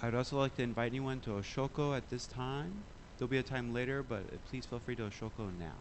I'd also like to invite anyone to Oshoko at this time. There'll be a time later, but please feel free to Oshoko now.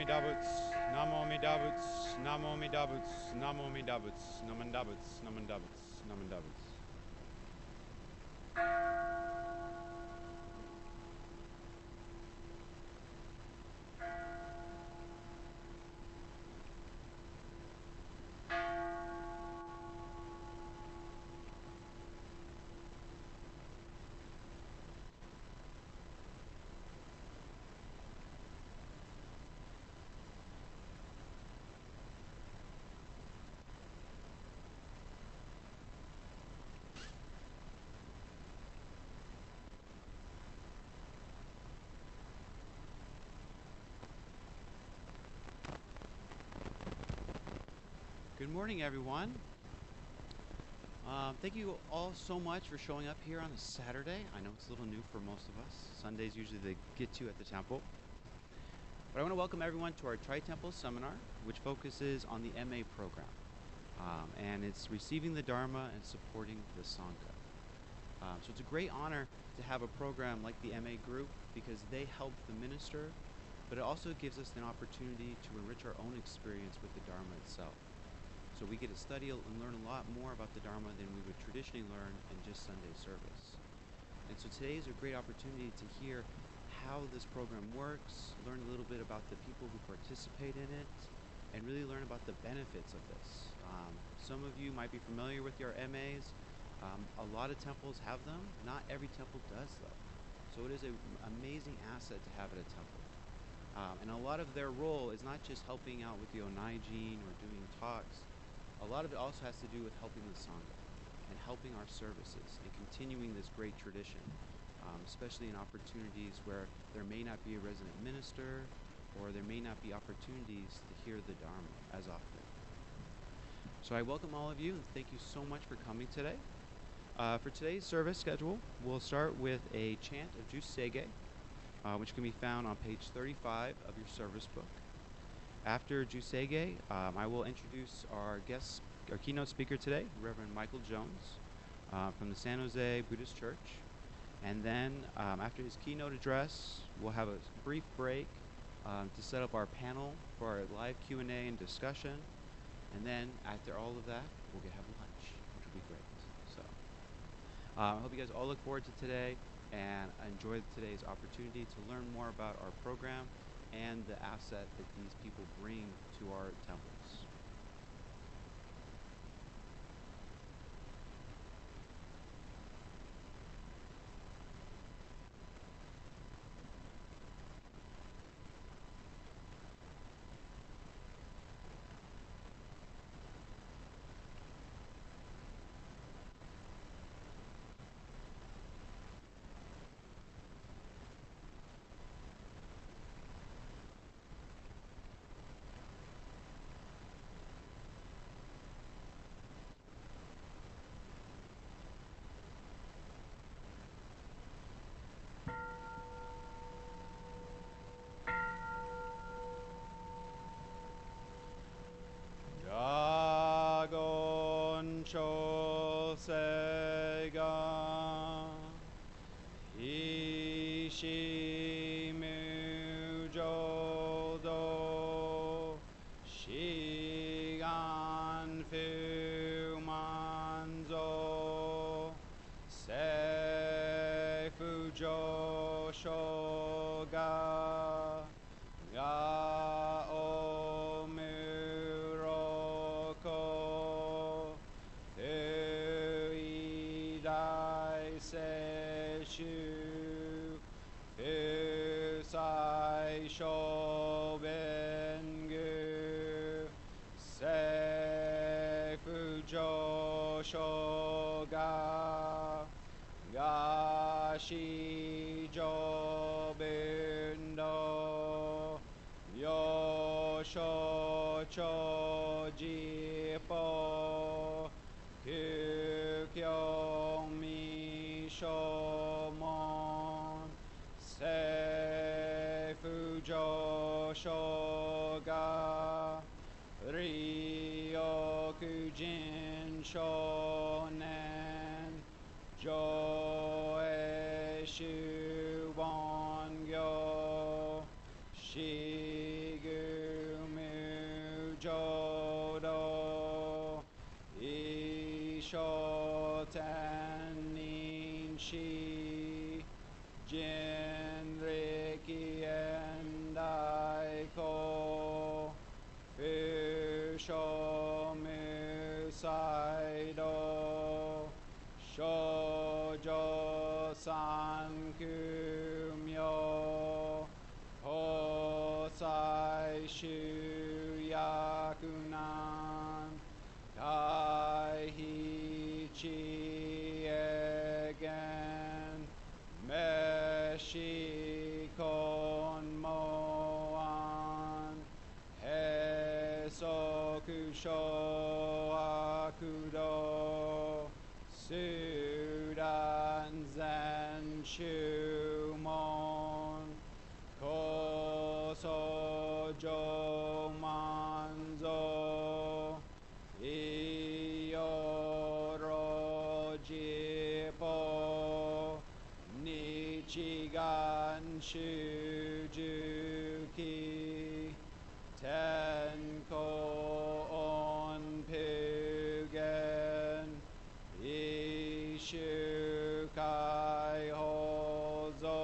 Dabuts, Namo Mi Dabuts, Namo Mi Dabuts, Namo Mi Dabuts, Naman Dabuts, Naman Dabuts, Naman Dabuts. Good morning, everyone. Thank you all so much for showing up here on a Saturday. I know it's a little new for most of us. Sundays usually they get to at the temple. But I want to welcome everyone to our Tri-Temple seminar, which focuses on the MA program. And it's receiving the Dharma and supporting the Sangha. So it's a great honor to have a program like the MA group because they help the minister, but it also gives us an opportunity to enrich our own experience with the Dharma itself. So we get to study and learn a lot more about the Dharma than we would traditionally learn in just Sunday service. And so today is a great opportunity to hear how this program works, learn a little bit about the people who participate in it, and really learn about the benefits of this. Some of you might be familiar with your MAs. A lot of temples have them. Not every temple does though. So it is an amazing asset to have at a temple. And a lot of their role is not just helping out with the onaijin or doing talks. A lot of it also has to do with helping the Sangha and helping our services and continuing this great tradition, especially in opportunities where there may not be a resident minister or there may not be opportunities to hear the Dharma as often. So I welcome all of you and thank you so much for coming today. For today's service schedule, we'll start with a chant of Jusege, which can be found on page 35 of your service book. After Jusege, I will introduce our keynote speaker today, Reverend Michael Jones from the San Jose Buddhist Church. And then after his keynote address, we'll have a brief break to set up our panel for our live Q&A and discussion. And then after all of that, we'll have lunch, which will be great. So I hope you guys all look forward to today and enjoy today's opportunity to learn more about our program and the asset that these people bring to our temples. Cho Sega Ishi Mujodo Shigan Fu Manzo Seifujo Shoga Ga Omuroko Seishu Fusai Shobengu Seifujo Shoga Gashi Jobindo Yosho Chojipo Kukyo Shomon Seifujo Shoga Ryokujin Shonen Joeshu Wongyo Shigu Shoten Ninshi Jinriki and Daiko Fusho Musaido Shoujo Sankumyo Hosai Shuyakunan Daihichi Egen Meshikon Moan Hesokusho Akudo Sudan Zen Shumon Kosojo Manzo Iyoro Jipo Nichigan Shujuki Tenko On Pugen Ishukai Hozo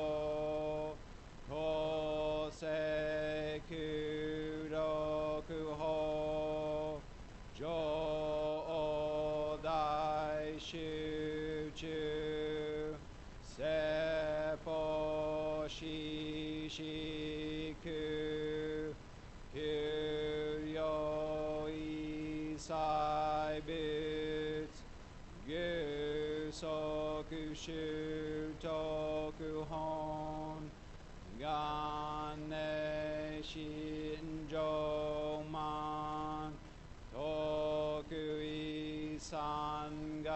Koseku Dokuho Jo Odai Shuchu Seppo Shishiku Kuryo Isai Butsu Gusoku Shutoku Hon Gane Shinjo Man Toku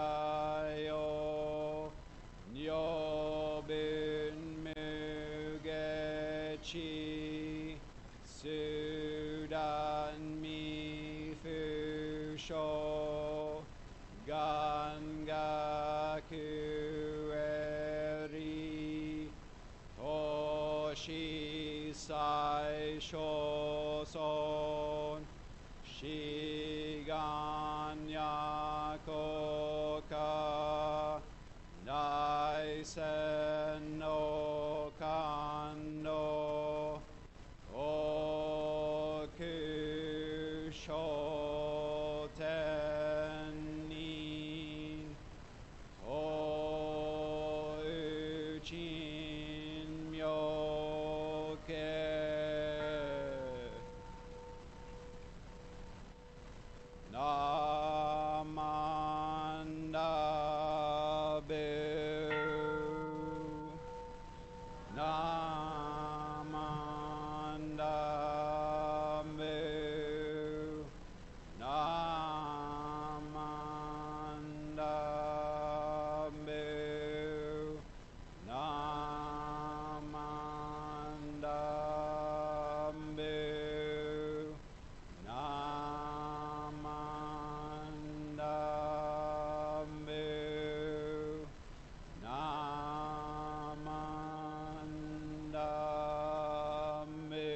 Isangayo Nyobun Mugechi Sudan Mifusho Gangaku Eri Toshi Sai Shoson Shiganya Koka Naisen no Kando Oku Shoten Nin Ouchin Myoke Namanda Bu Namanda Bu Namanda Bu Namanda Bu Namandambu Namandambu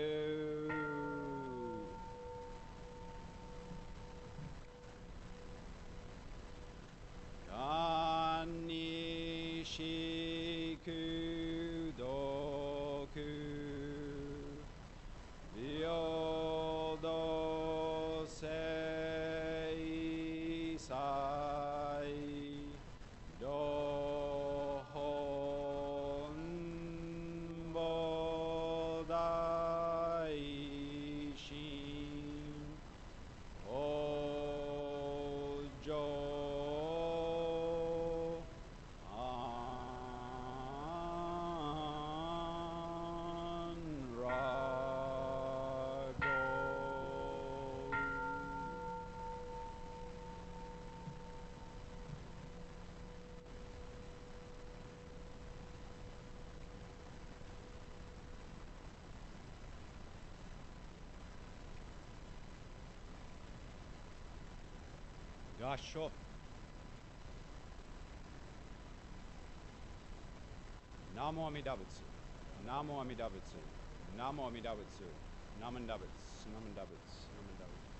Kanishiku Doku Vyodo Seisai Dohon Bodaishin Ojo Gasho. Namo Amidabutsu. Namo Amidabutsu. Namo Amidabutsu. Namandabutsu. Namandabutsu. Namandabutsu.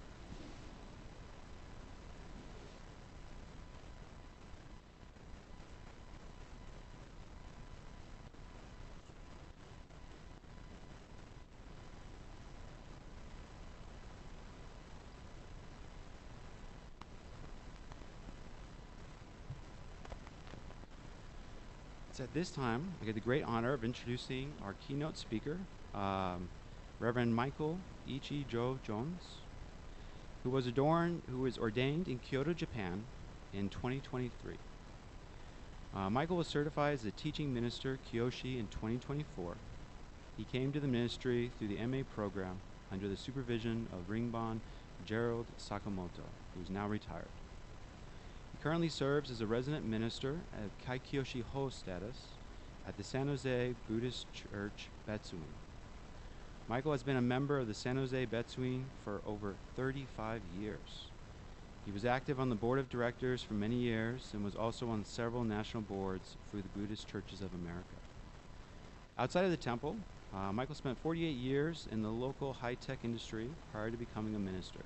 It's at this time I get the great honor of introducing our keynote speaker, Reverend Michael Ichi-Jo Jones, who was ordained in Kyoto, Japan in 2023. Michael was certified as a teaching minister Kyoshi in 2024. He came to the ministry through the MA program under the supervision of Rinban Gerald Sakamoto, who is now retired. He currently serves as a resident minister at Kaikyoshi Ho status at the San Jose Buddhist Church, Betsuin. Michael has been a member of the San Jose Betsuin for over 35 years. He was active on the board of directors for many years and was also on several national boards for the Buddhist Churches of America. Outside of the temple, Michael spent 48 years in the local high-tech industry prior to becoming a minister.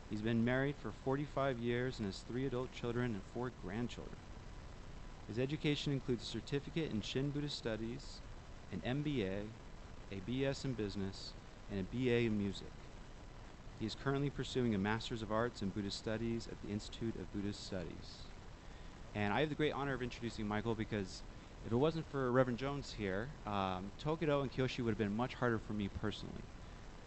He's been married for 45 years and has 3 adult children and 4 grandchildren. His education includes a certificate in Shin Buddhist Studies, an MBA, a BS in Business, and a BA in Music. He is currently pursuing a Master's of Arts in Buddhist Studies at the Institute of Buddhist Studies. And I have the great honor of introducing Michael because if it wasn't for Reverend Jones here, Tokudo and Kyoshi would have been much harder for me personally.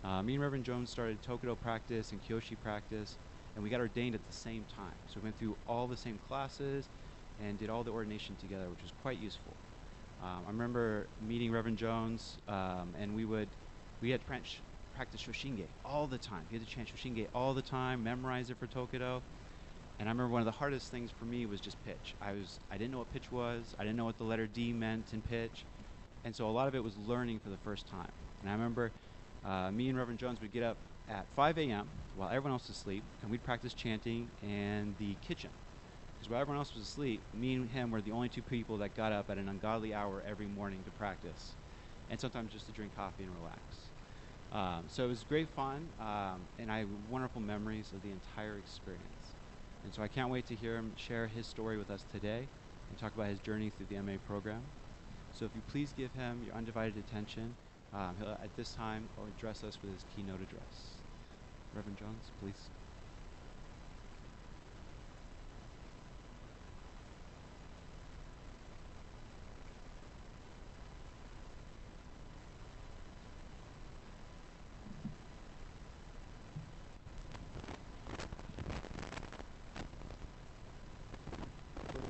Me and Reverend Jones started Tokudo practice and Kyoshi practice, and we got ordained at the same time. So we went through all the same classes and did all the ordination together, which was quite useful. I remember meeting Reverend Jones, and we had practice Shoshinge all the time. We had to chant Shoshinge all the time, memorize it for Tokudo. And I remember one of the hardest things for me was just pitch. I didn't know what pitch was. I didn't know what the letter D meant in pitch. And so a lot of it was learning for the first time. And I remember me and Reverend Jones would get up at 5 a.m. while everyone else was asleep, and we'd practice chanting in the kitchen. Because while everyone else was asleep, me and him were the only 2 people that got up at an ungodly hour every morning to practice, and sometimes just to drink coffee and relax. So it was great fun, and I have wonderful memories of the entire experience. And so I can't wait to hear him share his story with us today and talk about his journey through the MA program. So if you please give him your undivided attention, he'll at this time address us with his keynote address. Reverend Jones, please.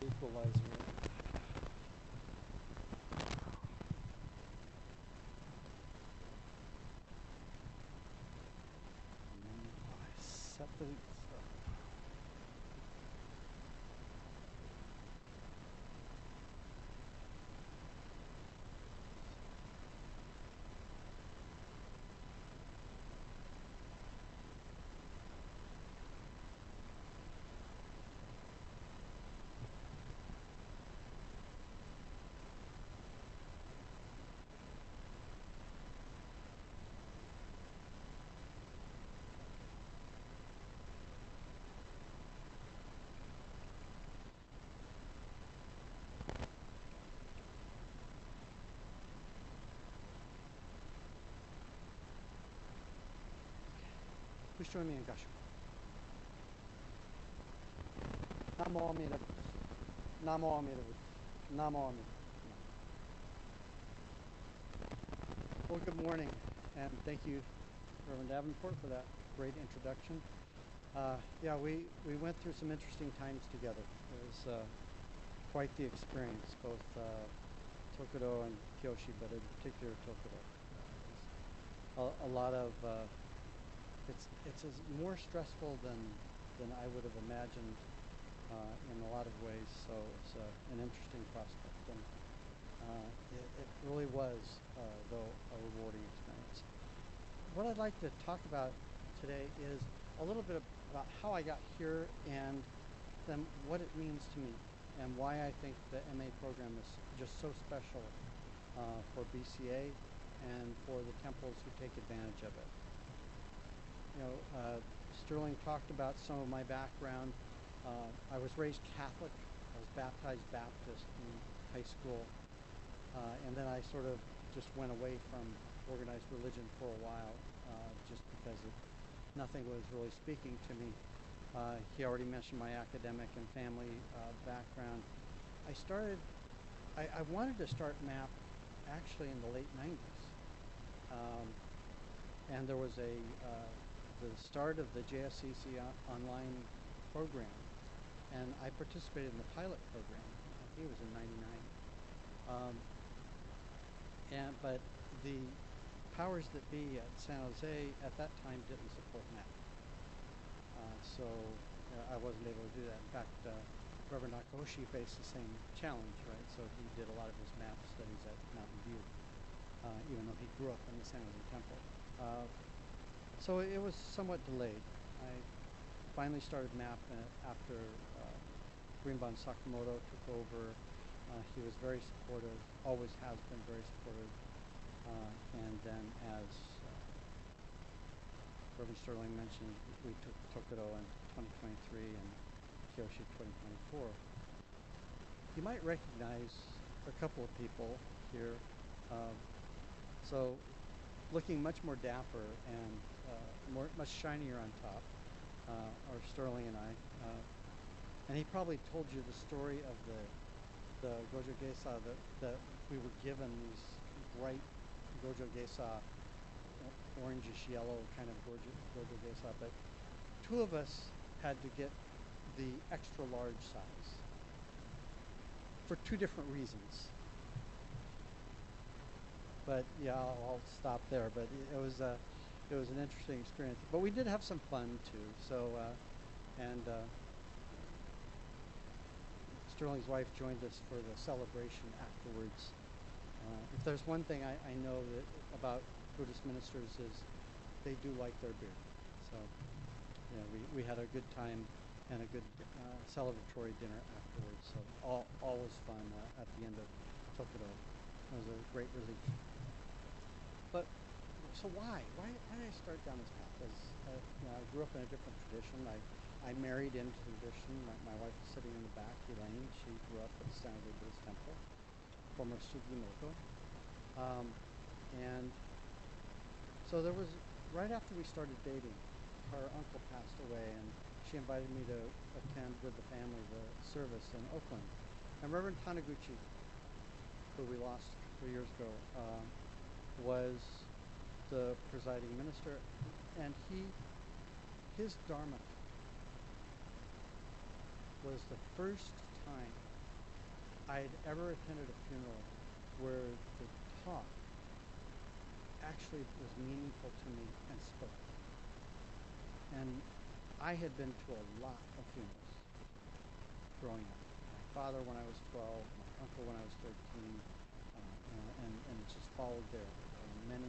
Equalizer. Set the Please join me in Gasho. Namo Amida Butsu. Namo Amida Butsu. Namo Amida. Well, good morning, and thank you, Reverend Davenport, for that great introduction. Yeah, we went through some interesting times together. It was quite the experience, both Tokudo and Kyoshi, but in particular Tokudo. A lot of it's more stressful than I would have imagined in a lot of ways. So it's an interesting prospect, and it really was though a rewarding experience. What I'd like to talk about today is a little bit about how I got here and then what it means to me and why I think the MA program is just so special for BCA and for the temples who take advantage of it. You know, Sterling talked about some of my background. I was raised Catholic. I was baptized Baptist in high school. And then I sort of just went away from organized religion for a while, just because nothing was really speaking to me. He already mentioned my academic and family background. I started I wanted to start MAP actually in the late 90s. And there was the start of the JSCC online program, and I participated in the pilot program. I think it was in '99. But the powers that be at San Jose at that time didn't support MAP. So I wasn't able to do that. In fact, Reverend Kyoshi faced the same challenge, right? So he did a lot of his MAP studies at Mountain View, even though he grew up in the San Jose Temple. So it was somewhat delayed. I finally started MAP after Greenbond Sakamoto took over. He was very supportive, always has been very supportive. And then as Reverend Sterling mentioned, we took Tokudo in 2023 and Kyoshi 2024. You might recognize a couple of people here. So looking much more dapper and much shinier on top are Sterling and I. And he probably told you the story of the Gojo Geisa that we were given these bright Gojo Geisa, orangish yellow kind of Gojo Geisa, but two of us had to get the extra large size for two different reasons. But yeah, I'll stop there. But it was an interesting experience. But we did have some fun too. So Sterling's wife joined us for the celebration afterwards. If there's one thing I know that about Buddhist ministers is they do like their beer. So we had a good time and a good celebratory dinner afterwards. So all was fun at the end of Tokudo. It was a great relief. But so why did I start down this path? I grew up in a different tradition. I married into the tradition. My wife is sitting in the back, Elaine. She grew up at the San Jose Buddhist Temple, former Sugimoto. And so there was, right after we started dating, her uncle passed away, and she invited me to attend with the family the service in Oakland. And Reverend Taniguchi, who we lost 3 years ago, was the presiding minister, and his Dharma was the first time I had ever attended a funeral where the talk actually was meaningful to me and spoke. And I had been to a lot of funerals growing up. My father when I was 12, my uncle when I was 13, and just followed there. Many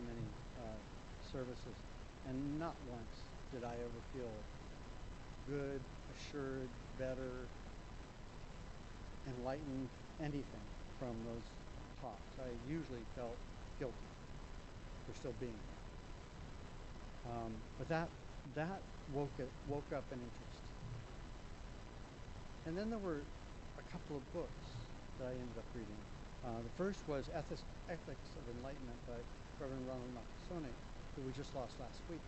services, and not once did I ever feel good, assured, better, enlightened, anything from those talks. I usually felt guilty for still being there. But that woke up an interest. And then there were a couple of books that I ended up reading. The first was Ethics of Enlightenment by Reverend Ronald Nakasone, who we just lost last week.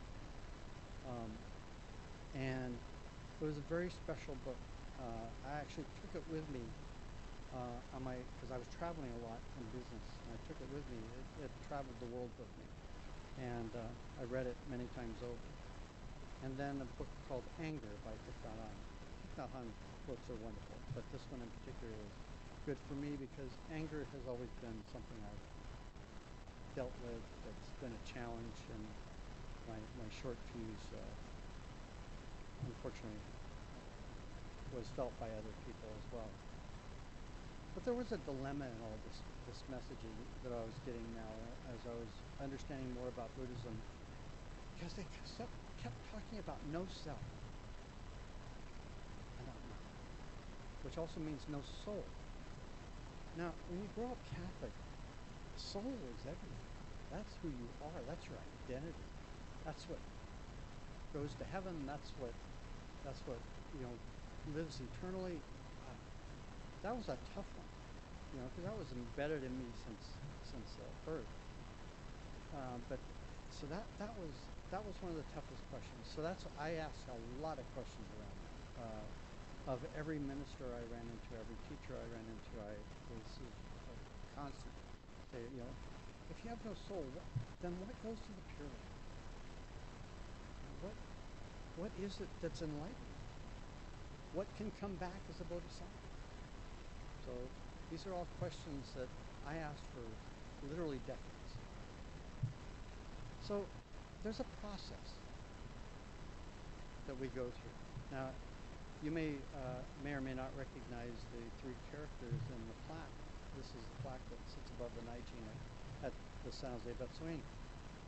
And it was a very special book. I actually took it with me because I was traveling a lot in business, and I took it with me. It traveled the world with me. And I read it many times over. And then a book called Anger by Thich Nhat Hanh. Thich Nhat Hanh books are wonderful, but this one in particular was good for me because anger has always been something I've dealt with. It's been a challenge, and my short fuse, unfortunately, was felt by other people as well. But there was a dilemma in all this messaging that I was getting now as I was understanding more about Buddhism, because they kept talking about no self, which also means no soul. Now, when you grow up Catholic, soul is everything. That's who you are. That's your identity. That's what goes to heaven. That's what lives eternally. That was a tough one, because that was embedded in me since birth. But so that was one of the toughest questions. So I asked a lot of questions around that. Of every minister I ran into, every teacher I ran into, this is constant. Say, if you have no soul, then what goes to the pure light? What is it that's enlightened? What can come back as a bodhisattva? So these are all questions that I asked for literally decades. So there's a process that we go through. Now, you may or may not recognize the three characters in the plaque. This is the plaque that sits above the Naijin at the San Jose Betsuin.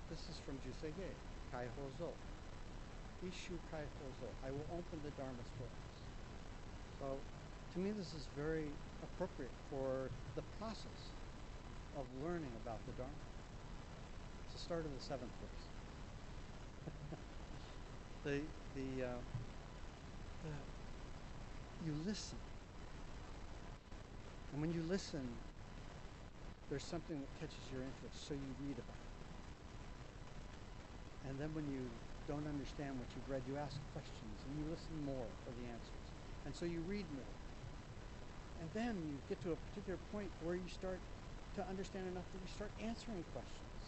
This is from Jusei-ge, Kai Hozo. Ishu Kai Hozo. I will open the Dharma stories. So, to me, this is very appropriate for the process of learning about the Dharma. It's the start of the seventh verse. You listen. And when you listen, there's something that catches your interest, so you read about it. And then when you don't understand what you've read, you ask questions, and you listen more for the answers. And so you read more. And then you get to a particular point where you start to understand enough that you start answering questions.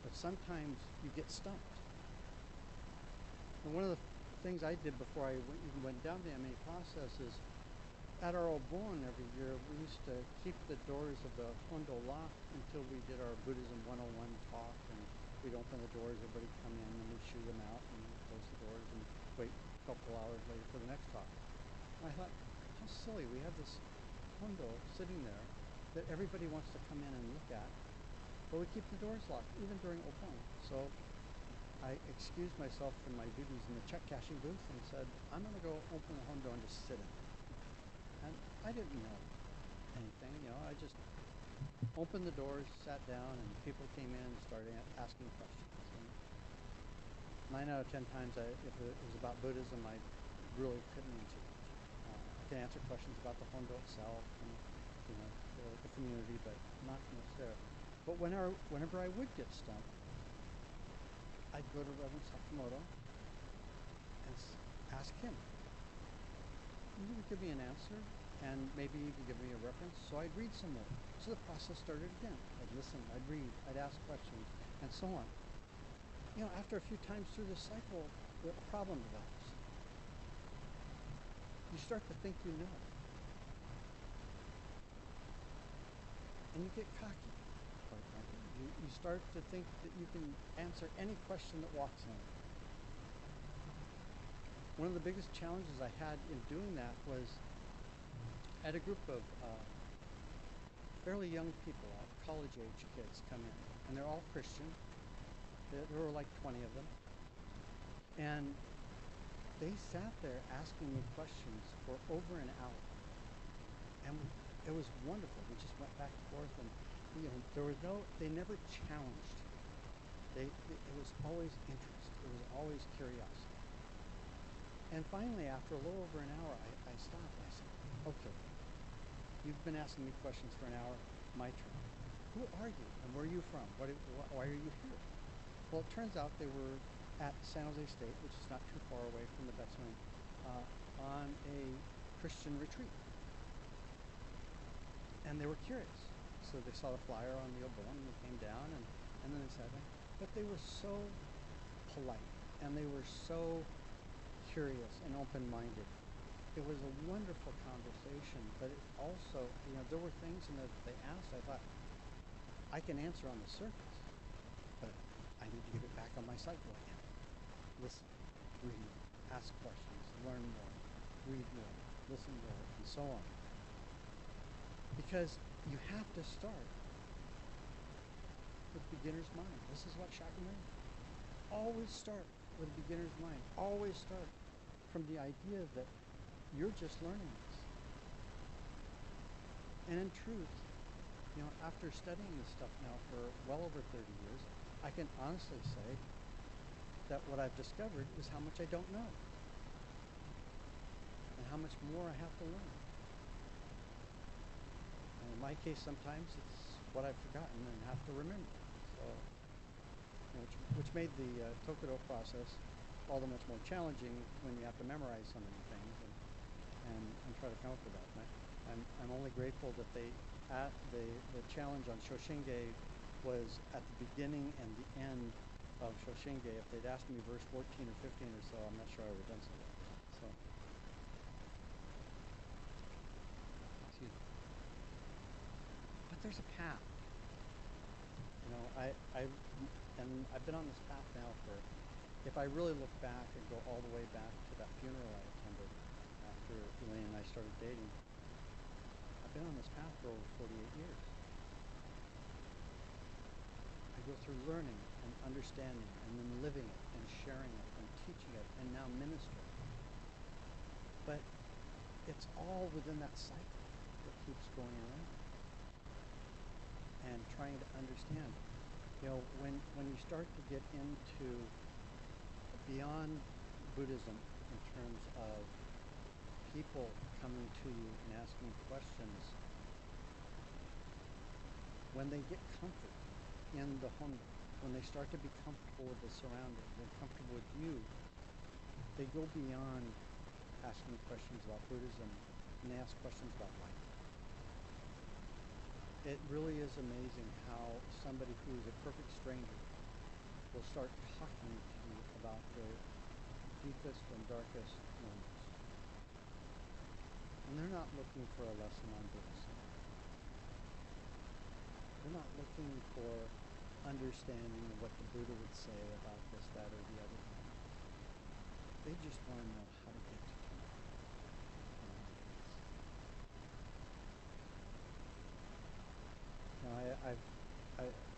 But sometimes you get stumped. And one of the things I did before I even went down the MA process is, at our Obon every year, we used to keep the doors of the Hondo locked until we did our Buddhism 101 talk, and we'd open the doors, everybody come in, and we'd shoo them out, and close the doors, and wait a couple hours later for the next talk. And I thought, how silly, we have this Hondo sitting there that everybody wants to come in and look at, but we keep the doors locked, even during Obon. So I excused myself from my duties in the check cashing booth and said, I'm going to go open the Hondo and just sit in it. And I didn't know anything, I just opened the doors, sat down, and people came in and started asking questions. And 9 out of 10 times, if it was about Buddhism, I really couldn't answer much. I can answer questions about the Hondo itself and the community, but not much there. But whenever I would get stumped, I'd go to Reverend Sakamoto and ask him. He would give me an answer, and maybe even give me a reference, so I'd read some more. So the process started again. I'd listen, I'd read, I'd ask questions, and so on. After a few times through this cycle, a problem develops. You start to think you know. And you get cocky, quite frankly. You start to think that you can answer any question that walks in. One of the biggest challenges I had in doing that was I had a group of fairly young people, college-age kids come in, and they're all Christian. There were like 20 of them. And they sat there asking me questions for over an hour. And it was wonderful. We just went back and forth, and they never challenged. It was always interest. It was always curiosity. And finally, after a little over an hour, I stopped and I said, okay, you've been asking me questions for an hour, my turn. Who are you and where are you from? Why are you here? Well, it turns out they were at San Jose State, which is not too far away from the Betsuin, on a Christian retreat. And they were curious. So they saw the flyer on the Obon and they came down and then they sat down. But they were so polite and they were so curious and open-minded. It was a wonderful conversation, but it also, there were things in that they asked. I thought, I can answer on the surface, but I need to get it back on my cycle again. Listen, read, ask questions, learn more, read more, listen more, and so on. Because you have to start with beginner's mind. This is what Shakyamuni. Always start with a beginner's mind. Always start from the idea that you're just learning this. And in truth, after studying this stuff now for well over 30 years, I can honestly say that what I've discovered is how much I don't know. And how much more I have to learn. And in my case, sometimes it's what I've forgotten and have to remember. So, which made the Tokudo process all the much more challenging when you have to memorize so many things. and try to come up with that. I'm only grateful that the challenge on Shoshinge was at the beginning and the end of Shoshinge. If they'd asked me verse 14 or 15 or so, I'm not sure I would have done so. So, excuse me. But there's a path. You know, I've been on this path now for, if I really look back and go all the way back to that funeral I attended after Elaine and I started dating, I've been on this path for over 48 years. I go through learning and understanding and then living it and sharing it and teaching it and now ministering. But it's all within that cycle that keeps going around and trying to understand. You know, when you start to get into beyond Buddhism in terms of people coming to you and asking questions, when they get comfort in the Honda, when they start to be comfortable with the surroundings and comfortable with you, they go beyond asking questions about Buddhism and they ask questions about life. It really is amazing how somebody who is a perfect stranger will start talking to you about their deepest and darkest moments. And they're not looking for a lesson on Buddhism. They're not looking for understanding what the Buddha would say about this, that, or the other thing. They just want to know how to get to tomorrow.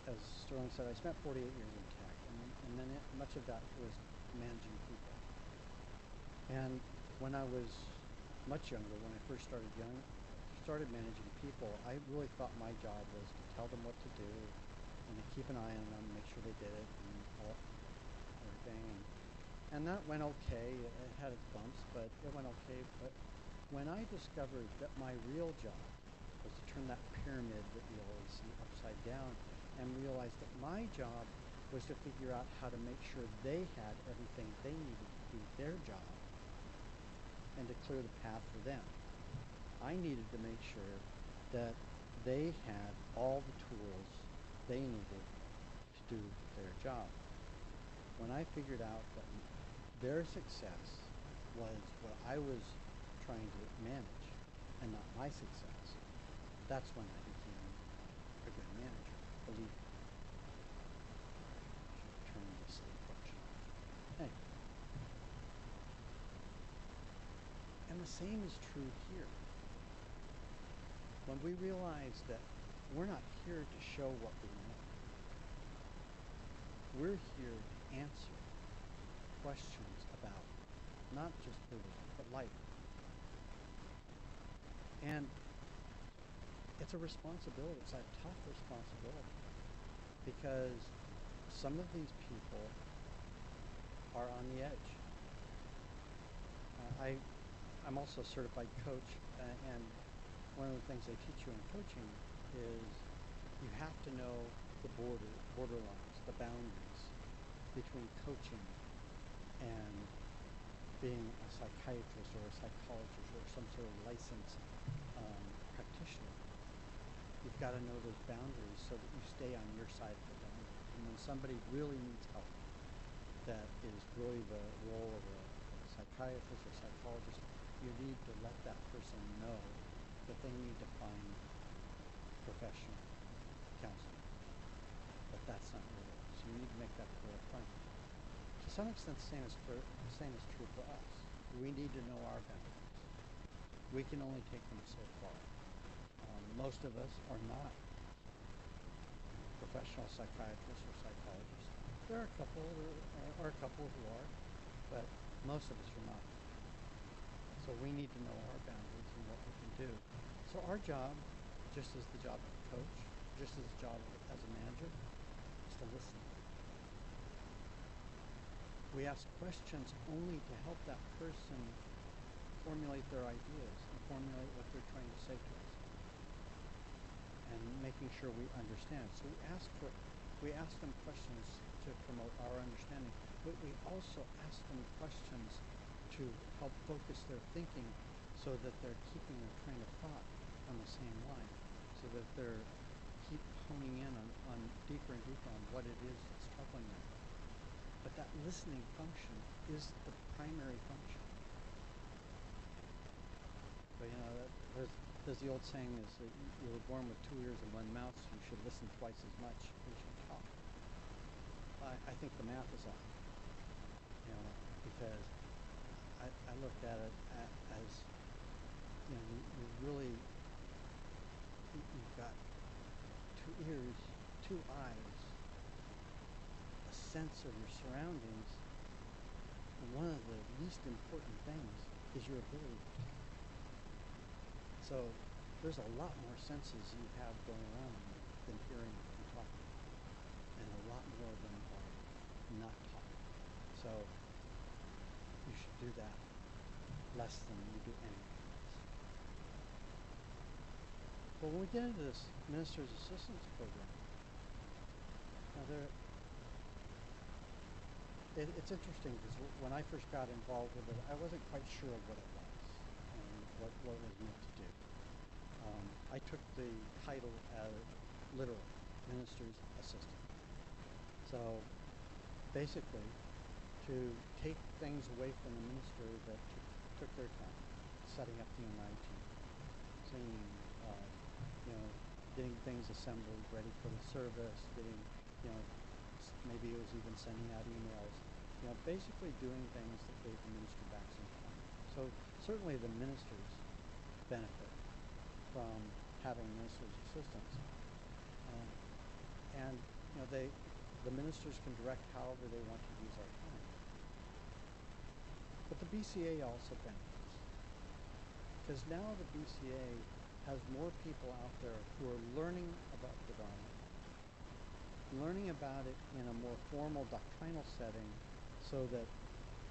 As Sterling said, I spent 48 years in tech, and then much of that was managing people. And when I was much younger, when I first started managing people, I really thought my job was to tell them what to do and to keep an eye on them, make sure they did it, and everything. And that went okay. It had its bumps, but it went okay. But when I discovered that my real job was to turn that pyramid that you always see upside down, and realized that my job was to figure out how to make sure they had everything they needed to do their job and to clear the path for them. I needed to make sure that they had all the tools they needed to do their job. When I figured out that their success was what I was trying to manage and not my success, that's when I became a good manager. Believe me. Turn the sleep function off. Anyway. And the same is true here. When we realize that we're not here to show what we know, we're here to answer questions about not just Buddhism, but life. And it's a responsibility. It's a tough responsibility because some of these people are on the edge. I'm also a certified coach, and one of the things they teach you in coaching is you have to know the borderlines, the boundaries between coaching and being a psychiatrist or a psychologist or some sort of licensed practitioner. You've got to know those boundaries so that you stay on your side of the boundary. And when somebody really needs help, that is really the role of a psychiatrist or psychologist, you need to let that person know that they need to find professional counseling. But that's not your role. So you need to make that clear up front. To some extent, the same is true for us. We need to know our boundaries. We can only take them so far. Most of us are not professional psychiatrists or psychologists. There are a couple who are, but most of us are not. So we need to know our boundaries and what we can do. So our job, just as the job of a coach, just as the job as a manager, is to listen. We ask questions only to help that person formulate their ideas and formulate what they're trying to say to us, and making sure we understand. So we ask them questions to promote our understanding, but we also ask them questions to help focus their thinking so that they're keeping their train of thought on the same line, so that they're keep honing in on deeper and deeper on what it is that's troubling them. But that listening function is the primary function. But there's the old saying is that you were born with 2 ears and 1 mouth, so you should listen twice as much as you talk. I think the math is off, because I looked at it as, you really, you've got 2 ears, 2 eyes, a sense of your surroundings, and one of the least important things is your ability to talk. So there's a lot more senses you have going on than hearing and talking, and a lot more of them are not talking. So you should do that less than you do anything else. But when we get into this Minister's Assistance Program, it's interesting because when I first got involved with it, I wasn't quite sure of what it was and what it was meant to do. I took the title as literal, Minister's Assistant. So basically, to take things away from the minister that took their time, setting up the NI team, singing, getting things assembled, ready for the service, getting, maybe it was even sending out emails, basically doing things that gave the minister back some time. So certainly the ministers benefit from having minister's assistants, and the ministers can direct however they want to use our time. But the BCA also benefits, because now the BCA has more people out there who are learning about the Dharma, learning about it in a more formal doctrinal setting, so that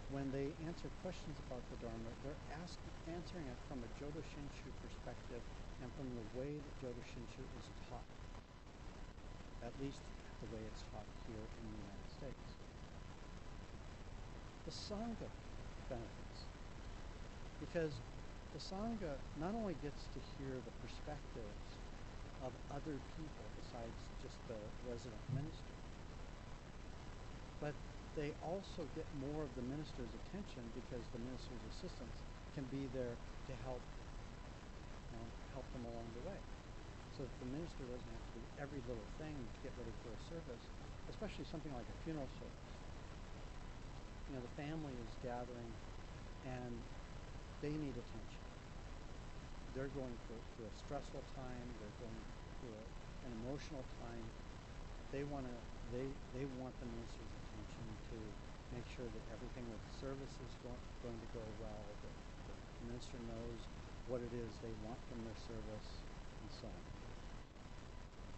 when they answer questions about the Dharma, they're answering it from a Jodo Shinshu perspective and from the way that Jodo Shinshu is taught, at least the way it's taught here in the United States. The Sangha benefits, because the Sangha not only gets to hear the perspectives of other people besides just the resident minister, but they also get more of the minister's attention because the minister's assistants can be there to help them along the way. So that the minister doesn't have to do every little thing to get ready for a service, especially something like a funeral service. The family is gathering and they need attention. They're going through a stressful time, they're going through an emotional time. They want the minister's attention to make sure that everything with the service is going to go well, that the minister knows what it is they want from their service, and so on.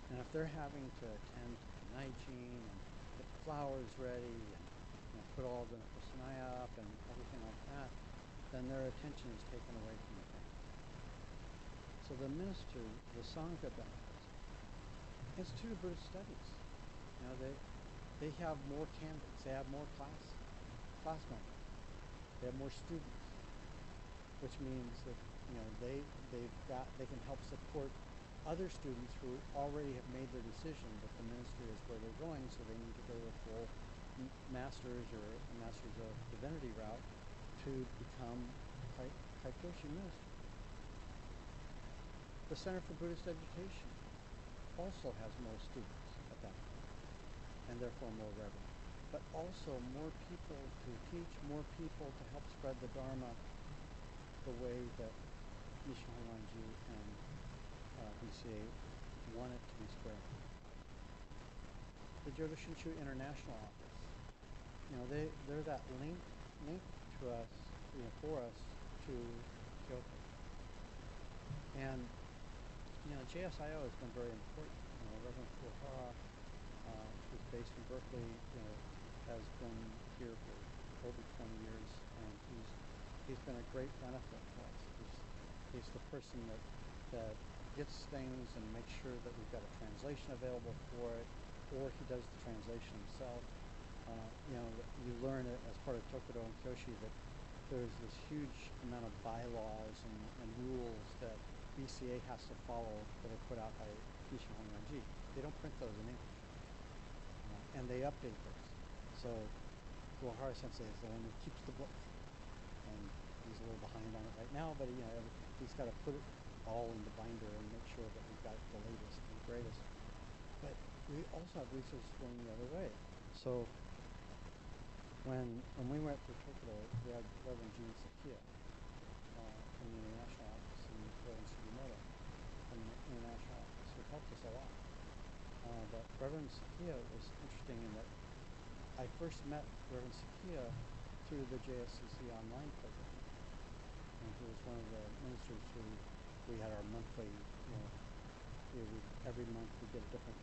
And if they're having to attend to the Naijin and get the flowers ready and put all the Kusanaya up and everything like that, then their attention is taken away from the family. So the minister, the Sangha benefits. Institute of Buddhist Studies, they have more candidates, they have more class members, they have more students, which means that they can help support other students who already have made their decision that the ministry is where they're going, so they need to go the full master's or master's of divinity route to become Kyoshi minister. The Center for Buddhist Education also has more students at that point, and therefore more revenue, but also more people to teach, more people to help spread the Dharma the way that Nissho Honranji and BCA want it to be spread. The Jodo Shinshu International Office, they're that link to us, for us to Kyoto. And JSIO has been very important. Reverend Kuhara, who's based in Berkeley, has been here for over 20 years, and he's been a great benefit to us. He's the person that gets things and makes sure that we've got a translation available for it, or he does the translation himself. You learn it as part of Tokudo and Kyoshi that there's this huge amount of bylaws and rules that BCA has to follow that are put out by Kishin Honganji. They don't print those in English. And they update those. So Kuwahara Sensei is the one who keeps the book. And he's a little behind on it right now, but he's got to put it all in the binder and make sure that we've got the latest and greatest. But we also have research going the other way. So when we went to Tokudo, we had Reverend Jean Sakia from the International Office and Reverend Sugimoto from the International Office, who helped us a lot. But Reverend Sakia was interesting in that I first met Reverend Sakia through the JSCC online program. And he was one of the ministers who we had our monthly, every month we get a different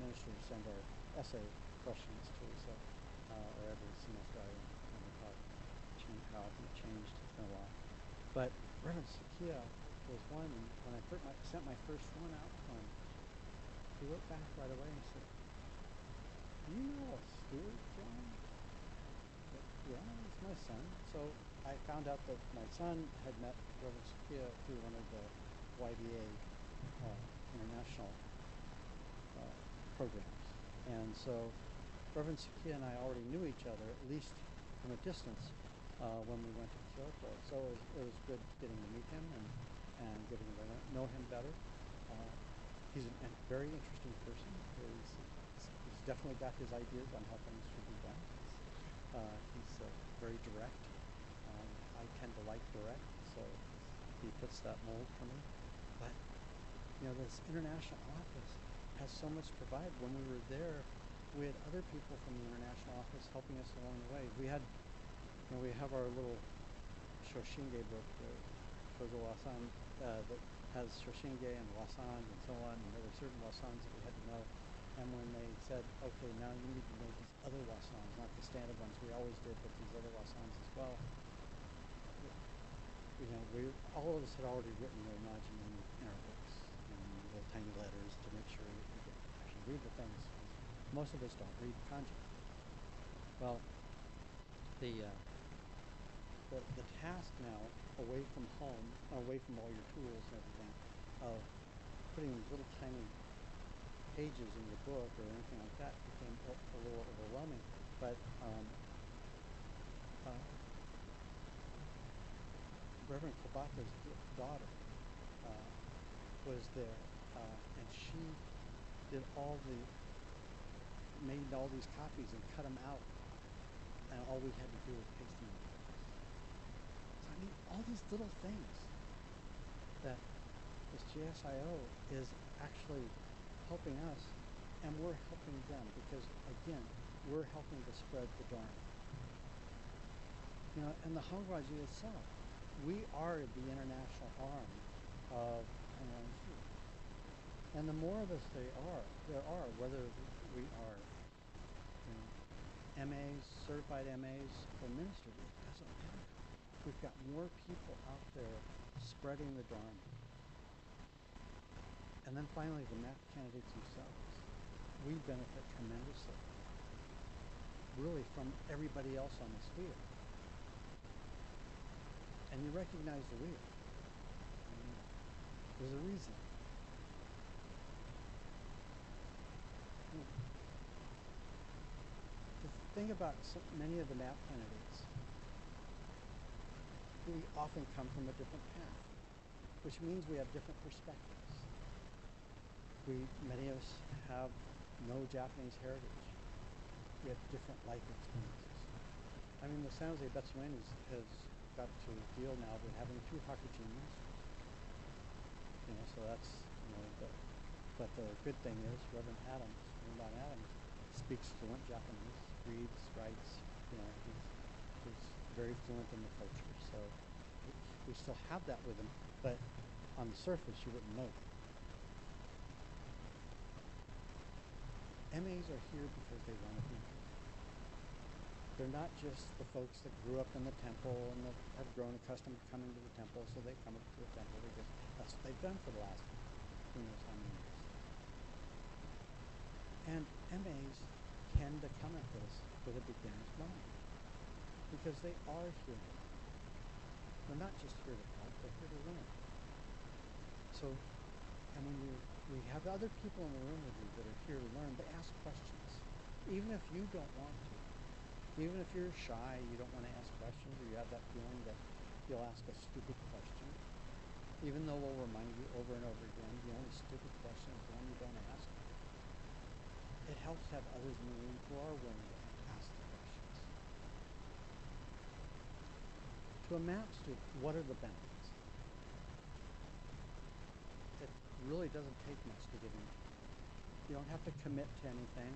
minister to send our essay questions to. So, or every semester I don't know how it changed. It's been a while. But Reverend Sakia was one, and when I sent my first one out to him, he wrote back right away and said, "Do you know a Stuart, John?" But, yeah, it's my son. So I found out that my son had met Reverend Sakia through one of the YBA international programs. And so Reverend Sakia and I already knew each other, at least from a distance, when we went to Kyoto. So it was good getting to meet him and getting to know him better. He's a very interesting person. He's definitely got his ideas on how things should be done. He's very direct. I tend to like direct, so he fits that mold for me. But this international office has so much to provide. When we were there, we had other people from the international office helping us along the way. We had, we have our little Shoshinge book, Kozo Wasan, that has Shoshinge and Wasan and so on, and there were certain Wasans that we had to know. And when they said, okay, now you need to know these other Wasans, not the standard ones we always did, but these other Wasans as well, all of us had already written Romaji in our books, in little tiny letters to make sure that we could actually read the things. Most of us don't read kanji. Well, the task now, away from home, away from all your tools and everything, of putting these little tiny pages in your book or anything like that became a little overwhelming. But Reverend Kabaka's daughter was there, and she did made all these copies and cut them out, and all we had to do was paste them in. So I mean, all these little things that this JSIO is actually helping us, and we're helping them because, again, we're helping to spread the Dharma. And the Hongwaji itself, we are the international arm of PANELISTS. And the more of us there are, whether we are MAs, certified MAs, or ministers, it doesn't matter. We've got more people out there spreading the Dharma. And then finally, the MAP candidates themselves. We benefit tremendously, really, from everybody else on this wheel. And you recognize the wheel. There's a reason. The thing about many of the MAP candidates, we often come from a different path, which means we have different perspectives. Many of us have no Japanese heritage. We have different life experiences. I mean, the San Jose Betsuan has got to deal now with having 2 Hakuchinis. So that's, but the good thing is Reverend Adams speaks fluent Japanese, reads, writes, he's very fluent in the culture. So we still have that with him, but on the surface you wouldn't know that. MAs are here because they want to be here. They're not just the folks that grew up in the temple and that have grown accustomed to coming to the temple, so they come up to the temple because that's what they've done for the last who knows how many years. And MAs tend to come at this with a beginner's mind because they are human. They're not just here to help, they're here to learn. So, and when we have other people in the room with you that are here to learn, they ask questions. Even if you don't want to. Even if you're shy, you don't want to ask questions, or you have that feeling that you'll ask a stupid question. Even though we'll remind you over and over again, the only stupid question is the one you don't ask. It helps to have others in the room who are willing to ask the questions. To a MAP student, what are the benefits? It really doesn't take much to get in. You don't have to commit to anything.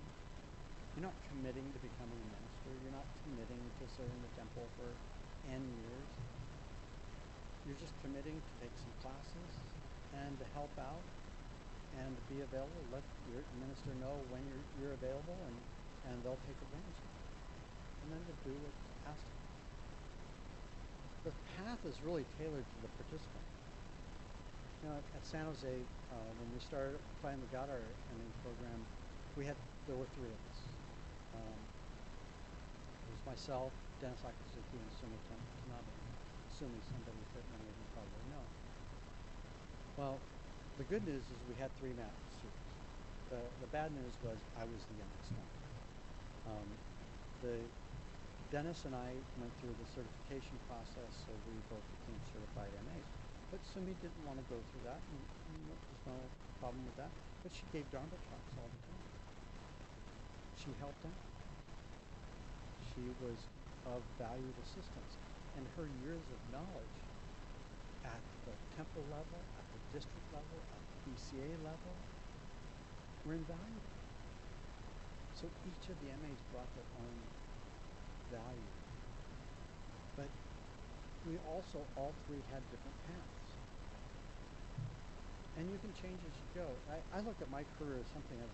You're not committing to becoming a minister. You're not committing to serving the temple for N years. You're just committing to take some classes and to help out and to be available. Let your minister know when you're available, and they'll take advantage of it. And then to do what's asked of you. The path is really tailored to the participant. You know, at San Jose, when we finally got our MA program, there were three of us. It was myself, Dennis Akazuki, and Sumi Tanabe. Sumi, somebody that many of you probably know. Well, the good news is we had 3 MAP students. The bad news was I was the youngest one. Dennis and I went through the certification process, so we both became certified MAs. But Sumi didn't want to go through that, and there's no problem with that. But she gave Dharma talks all the time. She helped out. She was of valued assistance. And her years of knowledge at the temple level, at the district level, at the BCA level, were invaluable. So each of the MAs brought their own value. But we also, all 3 had different paths. And you can change as you go. I look at my career as something of,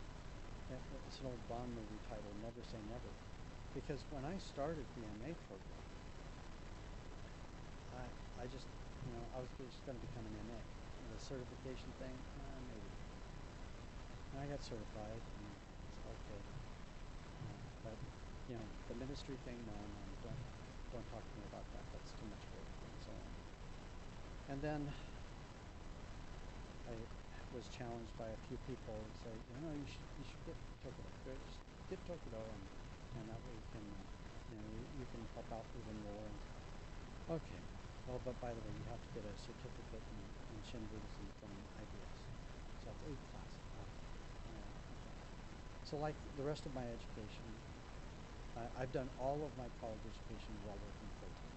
it's an old Bond movie title, Never Say Never. Because when I started the MA program, I just, I was just going to become an MA. The certification thing, maybe. And I got certified, and it's okay. But, the ministry thing, no, don't talk to me about that. That's too much work, and so on. And then I was challenged by a few people and say, you should get Tokudo. Just get Tokudo, and that way you can, you can help out even more. And, okay. Well, but by the way, you have to get a certificate in Shin Buddhism from IBS. So that's 8 classes. Okay. So like the rest of my education, I've done all of my college education while working full-time.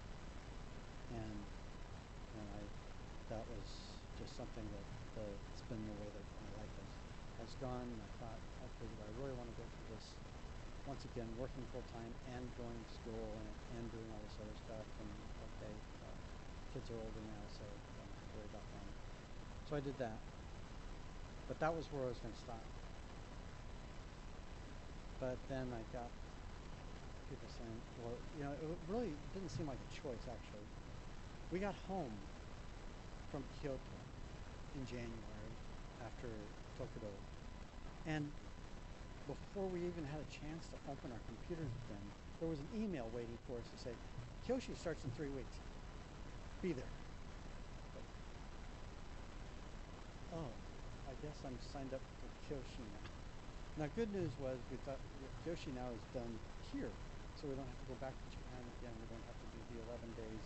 And that was just something that it's been the way that my life has gone. And I thought, okay, do I really want to go through this? Once again, working full-time and going to school and doing all this other stuff. And okay, kids are older now, so I don't have to worry about them. So I did that. But that was where I was going to stop. But then I got people saying, well, it really didn't seem like a choice, actually. We got home from Kyoto in January after Tokudo. And before we even had a chance to open our computers with them, there was an email waiting for us to say, Kyoshi starts in 3 weeks. Be there. Oh, I guess I'm signed up for Kyoshi now. Now, good news was we thought Kyoshi now is done here, so we don't have to go back to Japan again. We don't have to do the 11 days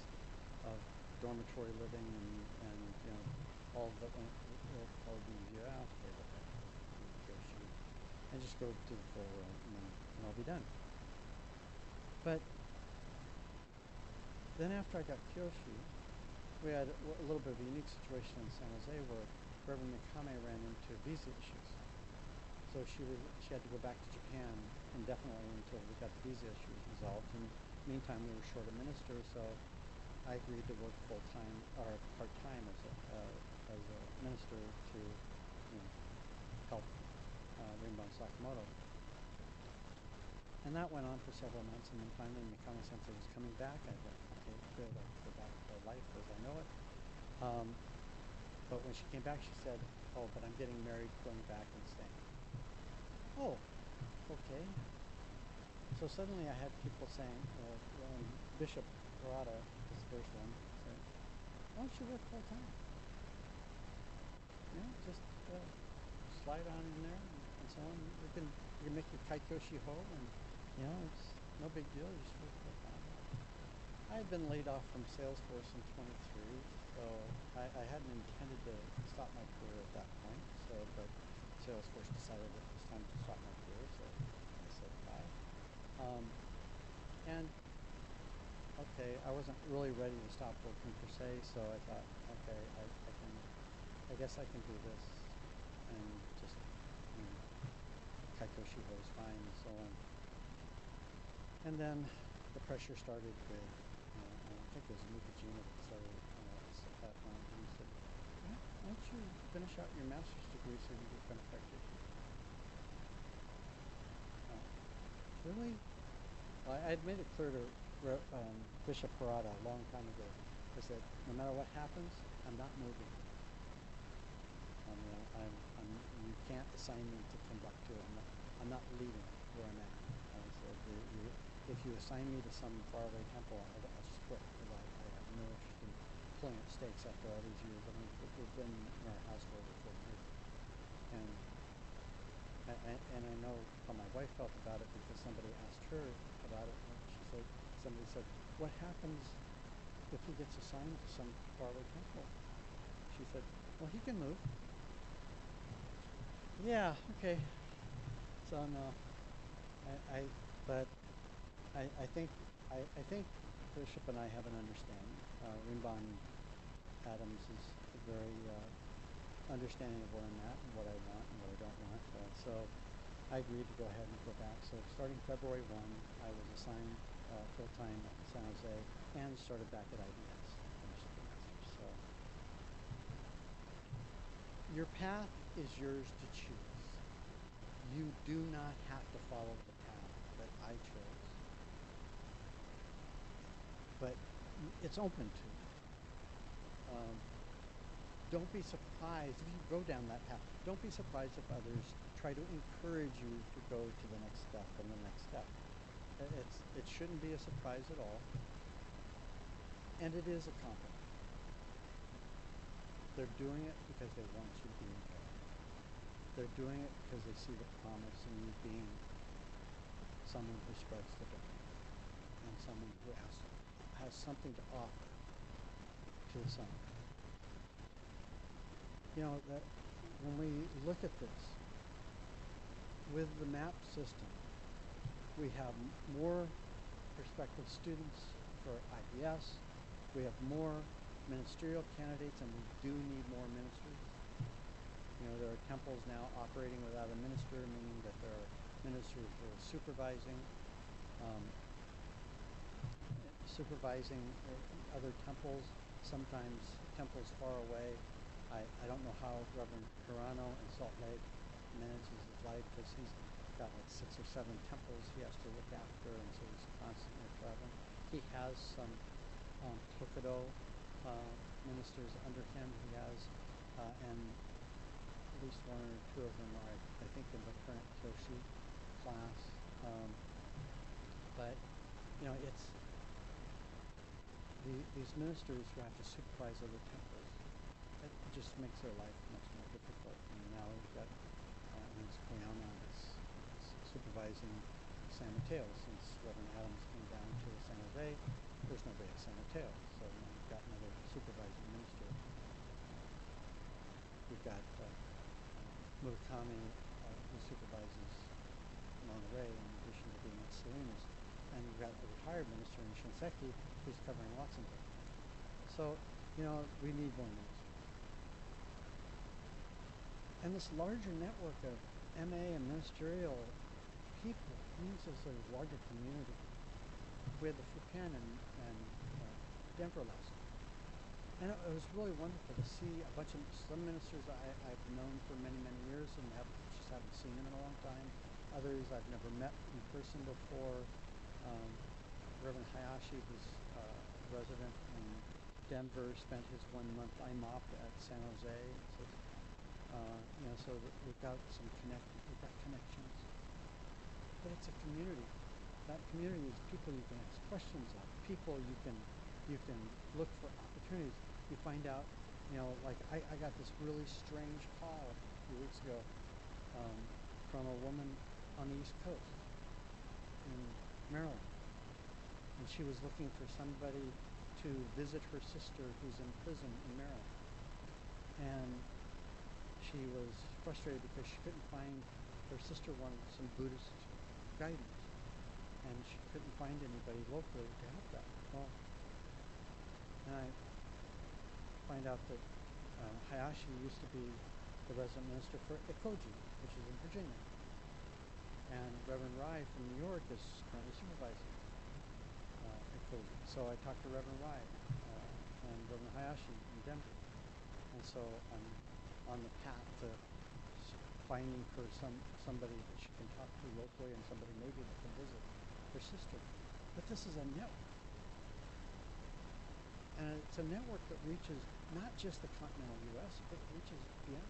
of dormitory living and all that went. It'll probably be easier. Okay, we'll have to do Kyoshi and just go to the full road, and then I'll be done. But then after I got Kyoshi, we had a little bit of a unique situation in San Jose where Reverend Mikame ran into visa issues. So she had to go back to Japan indefinitely until we got the visa issues resolved. And meantime, we were short a minister, so I agreed to work full-time or part-time as a minister to help Rinban Sakamoto. And that went on for several months, and then finally Mikami-sensei was coming back. I thought, okay, good, I'll go back to life as I know it. But when she came back, she said, oh, but I'm getting married, going back and staying. Oh, okay. So suddenly I had people saying, Bishop Harada was the first one, said, why don't you work full time? Just slide on in there and so on. You can make your Kyoshi ho, and it's no big deal. You just work full time. I had been laid off from Salesforce in 23, so I hadn't intended to stop my career at that point. But Salesforce decided it was time to stop my career, so I said bye. And okay, I wasn't really ready to stop working per se, so I thought, okay, I guess I can do this, and just Kyoshi ho is fine, and so on. And then the pressure started with, I think it was Nukajima that started that one, and he said, why don't you finish out your master's degree so you can become a practitioner? Really? Well, I had made it clear to Bishop Parada a long time ago. I said, no matter what happens, I'm not moving. You can't assign me to Timbuktu. I'm not leaving where I'm at. I said, if you assign me to some faraway temple, I'll just quit, because I have no interest in pulling up stakes after all these years. I mean, we've been in our house for over 40 years. And I know how my wife felt about it, because somebody asked her about it, and somebody said, what happens if he gets assigned to some faraway temple? She said, well, he can move. Yeah, okay. So no, I think Bishop and I have an understanding. Rinban Adams is very understanding of where I'm at and what I want and what I don't want. So I agreed to go ahead and go back. So starting February 1, I was assigned full-time at San Jose and started back at IBS. So your path is yours to choose. You do not have to follow the path that I chose, but it's open to you. Don't be surprised if you go down that path. Don't be surprised if others try to encourage you to go to the next step and the next step. It shouldn't be a surprise at all, and it is a compliment. They're doing it because they want you to be involved. They're doing it because they see the promise in you being someone who spreads the Dharma and someone who has something to offer to the Sangha. That when we look at this, with the MAP system, we have more prospective students for IBS, we have more ministerial candidates, and we do need more ministers. There are temples now operating without a minister, meaning that there are ministers who are supervising other temples, sometimes temples far away. I don't know how Reverend Hirano in Salt Lake manages his life, because he's got like 6 or 7 temples he has to look after, and so he's constantly traveling. He has some Tokudo ministers under him. He has, and at least 1 or 2 of them are, I think, in the current Kyoshi class. But it's these ministers who have to supervise other temples. It just makes their life much more difficult. And now we've got Ms. Koyama is supervising San Mateo, since Reverend Adams came down to San Jose. There's nobody at San Mateo, so we've got another supervising minister. We've got Murakami, who supervises Monterey in addition to being at Salinas. And we've got the retired minister in Shinseki who's covering Luxembourg. So, we need more ministers. And this larger network of MA and ministerial people means there's a larger community. We had the Fukan and Denver last night. And it was really wonderful to see some ministers I've known for many, many years and just haven't seen them in a long time. Others I've never met in person before. Reverend Hayashi, who's resident in Denver, spent his 1 month IMOP at San Jose. So that we've got connections. But it's a community. That community is people you can ask questions of, people you can look for opportunities. you find out, like I got this really strange call a few weeks ago from a woman on the East Coast in Maryland. And she was looking for somebody to visit her sister who's in prison in Maryland. And she was frustrated because she couldn't find, her sister wanted some Buddhist guidance. And she couldn't find anybody locally to help that. Well, and I find out that Hayashi used to be the resident minister for Ikoji, which is in Virginia. And Reverend Rai from New York is currently supervising Ikoji. So I talked to Reverend Rai and Reverend Hayashi in Denver. And so I'm on the path to finding her somebody that she can talk to locally and somebody maybe that can visit her sister. But this is a network. And it's a network that reaches not just the continental U.S., but it reaches beyond.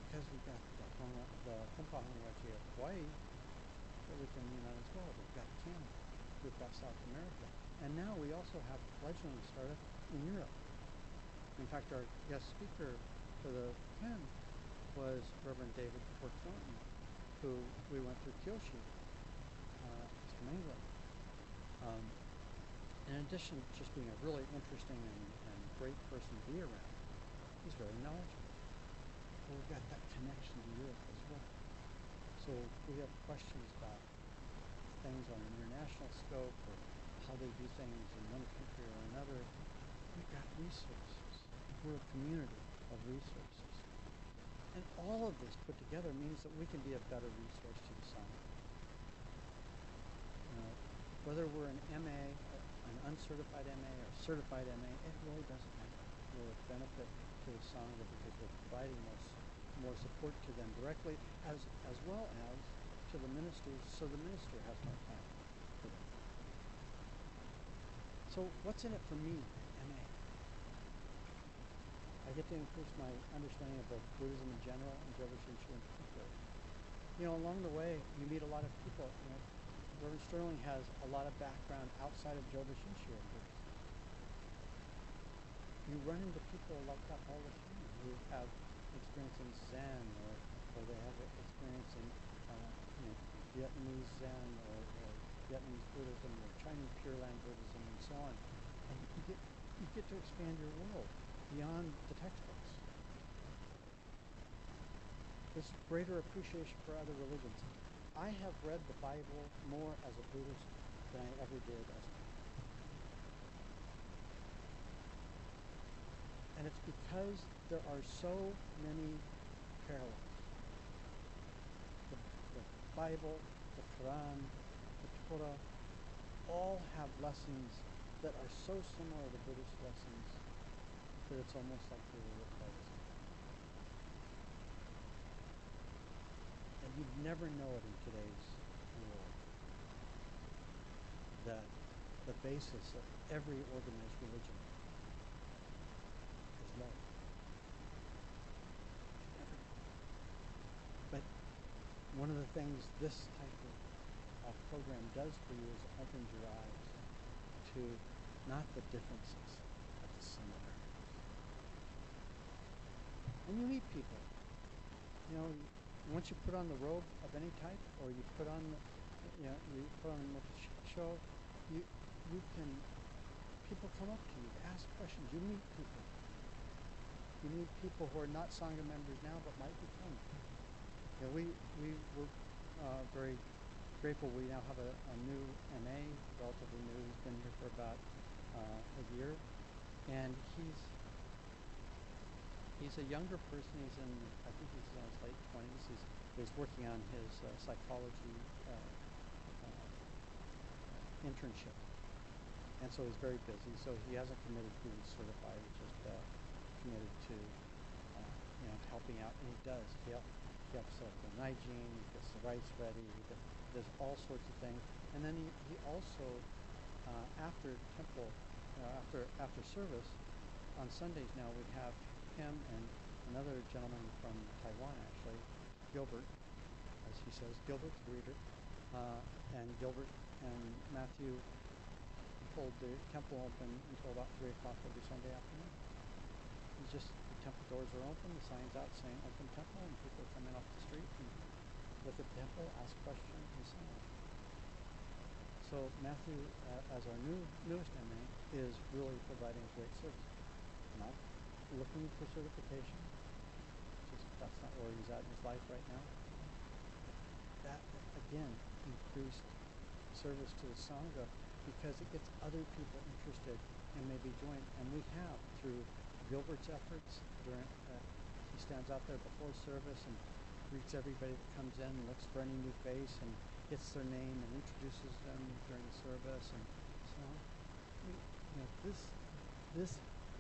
Because we've got the Honpa Honwaji of Hawaii that we can unite as well. We've got Canada. We've got South America. And now we also have a fledgling startup in Europe. In fact, our guest speaker for the PEN was Reverend David Thornton, who we went through Kyoshi. He's from England. In addition to just being a really interesting and great person to be around, he's very knowledgeable. So we've got that connection to Europe as well. So we have questions about things on an international scope or how they do things in one country or another. We've got resources. We're a community of resources. And all of this put together means that we can be a better resource to the Sangha. Whether we're an MA, an uncertified MA, or certified MA, it really doesn't matter. We're a benefit to the Sangha because we're providing more support to them directly, as well as to the ministers, so the minister has more time for them. So what's in it for me, MA? I get to increase my understanding of both Buddhism in general and Jodo Shinshu in particular. Along the way, you meet a lot of people. Reverend Sterling has a lot of background outside of Jodo Shinshu in Buddhism. You run into people like that all the time who have experience in Zen, or they have experience in Vietnamese Zen, or Vietnamese Buddhism, or Chinese Pure Land Buddhism, and so on. And you get to expand your world beyond the textbooks. This greater appreciation for other religions. I have read the Bible more as a Buddhist than I ever did as a Buddhist. And it's because there are so many parallels. The Bible, the Quran, the Torah, all have lessons that are so similar to Buddhist lessons that it's almost like they were written by the same. And you'd never know it in today's world that the basis of every organized religion is love. But one of the things this type of program does for you is opens your eyes to not the differences, but the similarities. And you meet people. Once you put on the robe of any type, or you put on you put on the show, people come up to you, ask questions. You meet people. You meet people who are not Sangha members now, but might become. We were very grateful. We now have a new MA, relatively new. He's been here for about a year, and he's a younger person. I think he's in his late 20s. He's working on his psychology internship, and so he's very busy. So he hasn't committed to being certified. He's just committed to helping out, and he does. He helps set up the hygiene. He gets the rice ready. There's all sorts of things, and then he also after temple after service on Sundays now we have him and another gentleman from Taiwan, actually, Gilbert, as he says, Gilbert the reader, and Gilbert and Matthew hold the temple open until about 3 o'clock every Sunday afternoon. It's just the temple doors are open, the sign's out saying open temple, and people come in off the street and look at the temple, ask questions, and so on. So Matthew, as our newest MA, is really providing great service. Not looking for certification. Just that's not where he's at in his life right now. That again increased service to the Sangha because it gets other people interested and maybe join. And we have through Gilbert's efforts during he stands out there before service and greets everybody that comes in and looks for any new face and gets their name and introduces them during the service and so on. This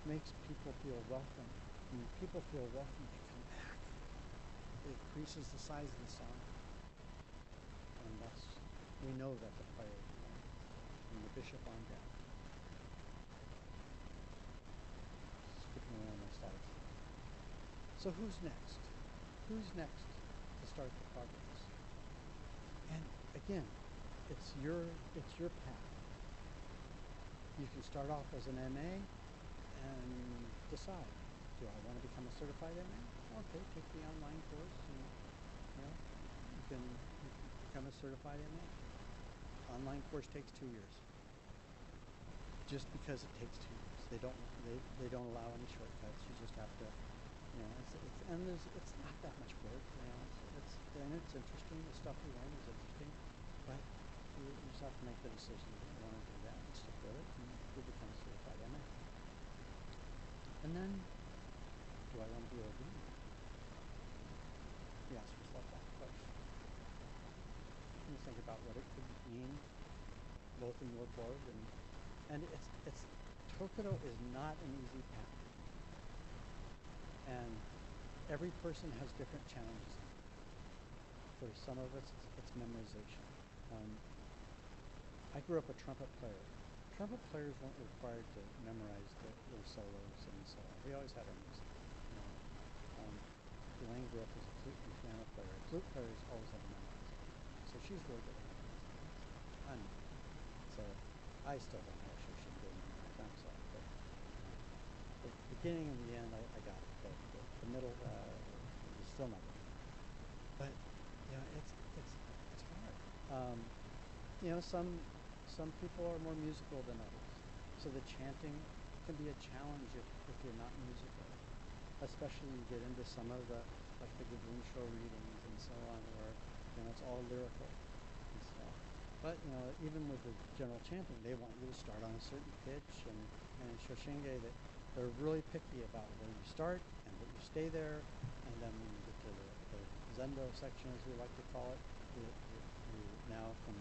makes people feel welcome. When people feel welcome, they come back. It increases the size of the Sangha. And we know that the priority from the bishop on down. Skipping around my slides. So who's next? Who's next to start the progress? And again, it's your path. You can start off as an MA and decide, do I want to become a certified MA? Okay, take the online course and you can become a certified MA. Online course takes 2 years. Just because it takes 2 years. They don't allow any shortcuts. You just have to it's not that much work, it's interesting, the stuff you learn is interesting, but you just have to make the decision that you want to do that and stick with it and you become a certified MA. And then, do I want to be ordained? You ask yourself that question. You think about what it could mean, both in your board and it's Tokudo is not an easy path. And every person has different challenges. For some of us, it's memorization. I grew up a trumpet player. Trumpet players weren't required to memorize their solos and so on. They always had a music. Elaine grew up as a flute and piano player. Flute players always had to memorize. So she's really good at memorizing. I'm not. So I still don't know if she should do it. I'm sorry. But the beginning and the end, I got it. But the middle is still not good. But it's hard. Some people are more musical than others. So the chanting can be a challenge if you're not musical. Especially you get into some of the Gaboon show readings and so on where it's all lyrical and stuff. But even with the general chanting, they want you to start on a certain pitch and in Shoshinge that they're really picky about where you start and that you stay there, and then when you get to the Zendo section, as we like to call it, you now can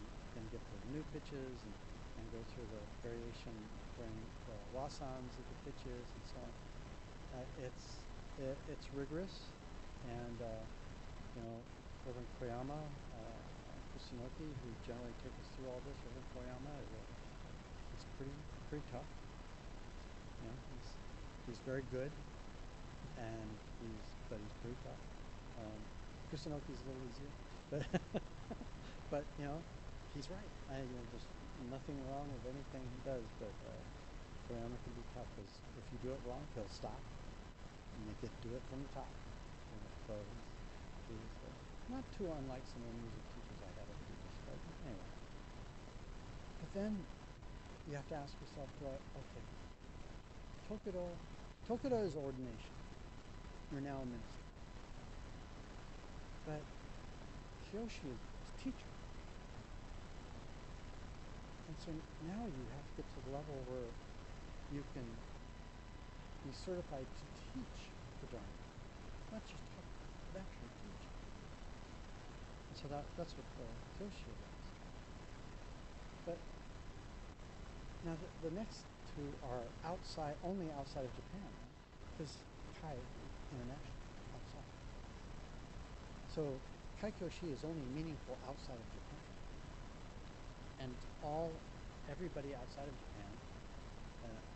get the new pitches and go through the variation during the wasans of the pitches and so on. It's rigorous, and Reverend Koyama, Kusinoki, who generally take us through all this, Reverend Koyama is pretty tough. He's very good, and but he's pretty tough. Kusinoki's a little easier, but he's right. There's nothing wrong with anything he does, but Koyama can be tough because if you do it wrong, he'll stop, and you get to do it from the top. So he's not too unlike some of the music teachers I had over the years, but anyway. But then you have to ask yourself, okay, Tokudo is ordination. You're now a minister. But Kyoshi is teacher. And so now you have to get to the level where you can be certified to teach the Dharma. Not just talk, but actually teach. And so that's what Kyoshi does. But now the next two are only outside of Japan, because Kai International outside. So Kai Kyoshi is only meaningful outside of Japan, and everybody outside of Japan,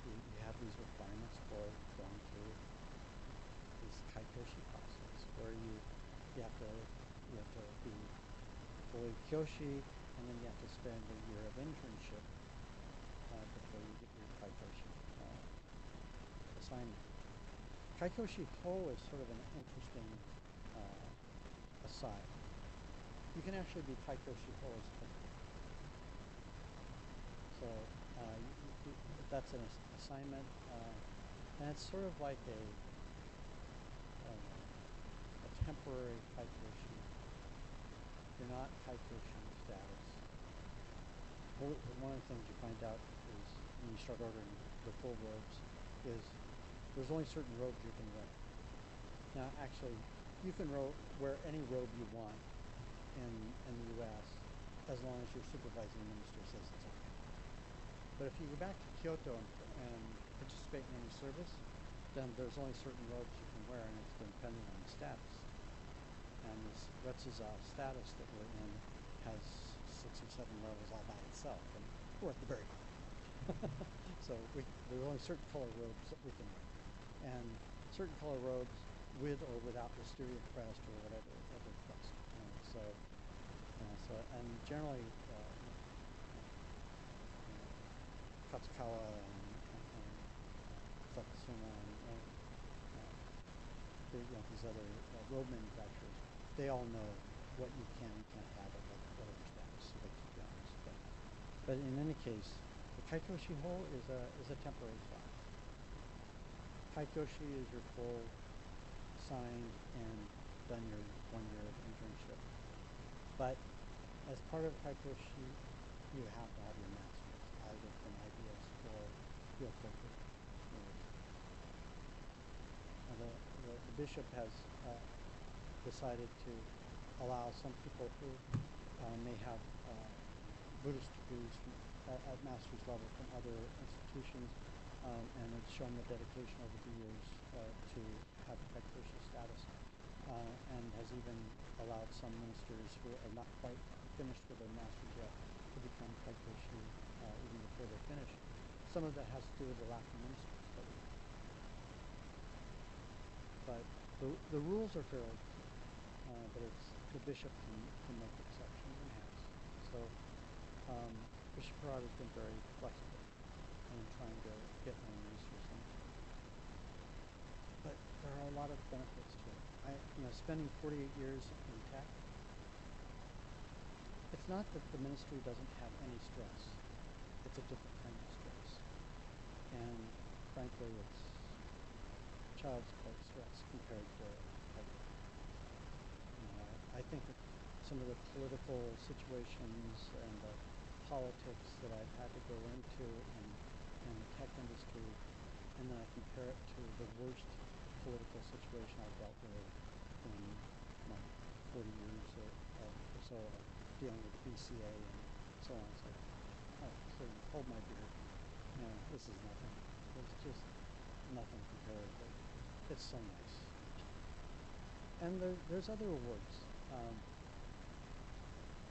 you have these requirements for going through this Kai Kyoshi process, where you have to be fully Kyoshi, and then you have to spend a year of internship assignment. Kaikoshi Ho is sort of an interesting aside. You can actually be Kaikoshi Ho as a principal. So that's an assignment, and it's sort of like a temporary Kaikoshi. You're not Kaikoshi status. One of the things you find out is when you start ordering the full robes is there's only certain robes you can wear. Now, actually, you can wear any robe you want in the U.S. as long as your supervising minister says it's okay. But if you go back to Kyoto and participate in any service, then there's only certain robes you can wear, and it's dependent on the status. And this Retsuza status that we're in has 6 or 7 levels all by itself, and we're at the very bottom. So there's only certain color robes that we can wear, and certain color robes with or without wisteria crest or whatever crest. And generally, Katsukawa and Satsuma and these other robe manufacturers, they all know what you can and can't have at whatever status, so they keep you honest. But in any case, the Kaikoshi Ho is a temporary status. Kaikoshi is your full signed and done your 1 year of internship. But as part of Kaikoshi, you have to have your master's, either from IBS or Yokoku. The bishop has decided to allow some people who may have Buddhist degrees at master's level from other institutions, and has shown the dedication over the years to have Kaikoshi status, and has even allowed some ministers who are not quite finished with their master's yet to become Kaikoshi even before they're finished. Some of that has to do with the lack of ministers. But the rules are fairly clear, but it's the bishop can make exceptions and has. So Bishop Harada has been very flexible in trying to get more ministers in. But there are a lot of benefits to it. Spending 48 years in tech, it's not that the ministry doesn't have any stress. It's a different kind of stress. And frankly, it's child's play stress compared to I think that some of the political situations and the politics that I've had to go into in the tech industry, and then I compare it to the worst political situation I've dealt with in my 40 years or so of dealing with BCA and so on. So I sort of hold my beer. This is nothing. It's just nothing compared, but it's so nice. And there's other awards.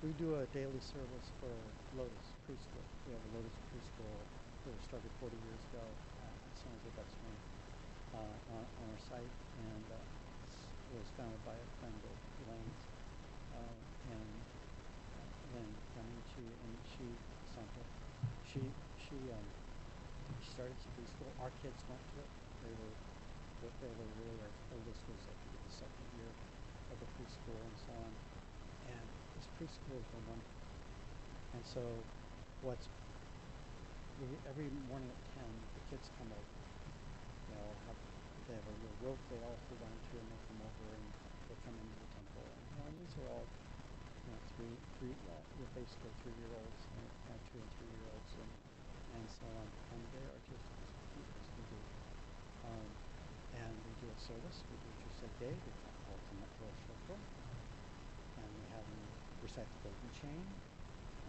We do a daily service for Lotus Preschool. We have a Lotus Preschool that was started 40 years ago at San Jose Betsman on our site, and it was founded by a friend of Elaine's, and Lynn Yamichi, and she started the preschool. Our kids went to it. They were really, our oldest was, I think, the second year of the preschool and so on. And this preschool has been wonderful. And so every morning at 10, the kids come over. They have a real rope they all hold on to, and they come over and they come into the temple. And these are all basically 3-year-olds, and 2 and 3-year-olds, and so on. And they are just as cute as they do. And we do a service. We do Jusei, we all come up to a circle, and we have them recite the golden chain,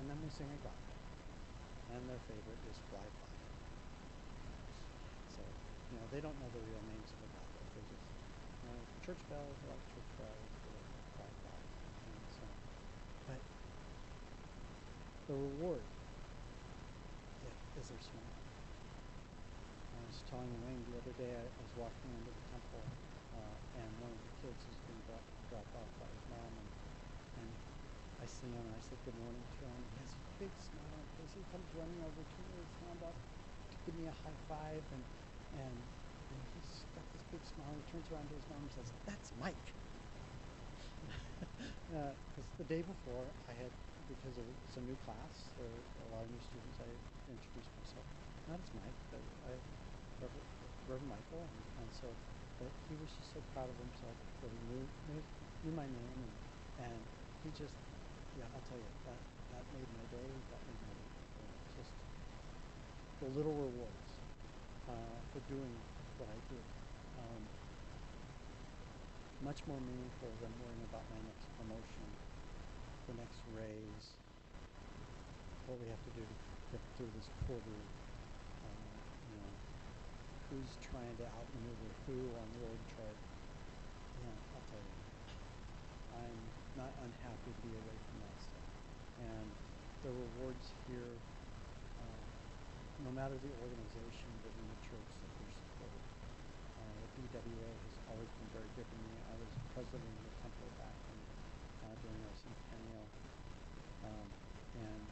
and then we sing a gata. And their favorite is Fly Fly. So, they don't know the real names of the gata. They just, church bells, they like church bells, they like Fly Fly, and so on. But the reward is their smile. I was telling Wayne the other day, I was walking into the temple, and one of the kids was being dropped off by his mom, and I see him, and I said good morning to him. He has a big smile on his face. He comes running over to me, his hand up to give me a high five, and turns around to his mom and says, "That's Mike." Because the day before, because it's a new class, there are a lot of new students, I introduced myself, not as Mike, but Reverend Michael, and so, but he was just so proud of himself that he knew my name, and he just, yeah, I'll tell you, that made my day, that made my week. Just the little rewards for doing what I do. Much more meaningful than worrying about my next promotion, the next raise, what we have to do to get through this quarter, who's trying to outmaneuver who on the org chart. Yeah, I'll tell you, I'm not unhappy to be away from that stuff. And the rewards here, no matter the organization within the church that they're supported. The BWA has always been very good to me. I was president of the temple back during our centennial. And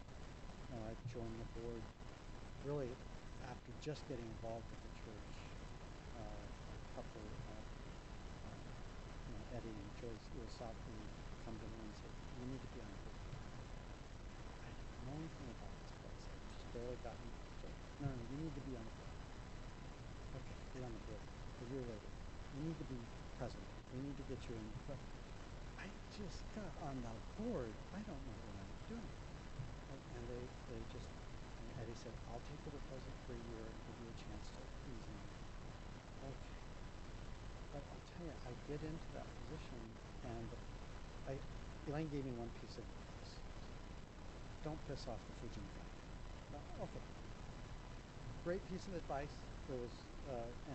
I joined the board really after just getting involved with the church. A couple, Eddie and Joyce Sasaki come to me and say, "You need to be on the board." I didn't know anything about this place. I just barely got into the board. No, you need to be on the board. Okay, get on the board. A year later, you need to be president. We need to get you in. But I just got on the board. I don't know what I'm doing. And Eddie said, "I'll take over president for a year and give you a chance to ease in." Okay. But I'll tell you, I get into that position, and Elaine gave me one piece of advice. Don't piss off the Fujin family. Okay. Great piece of advice. It was,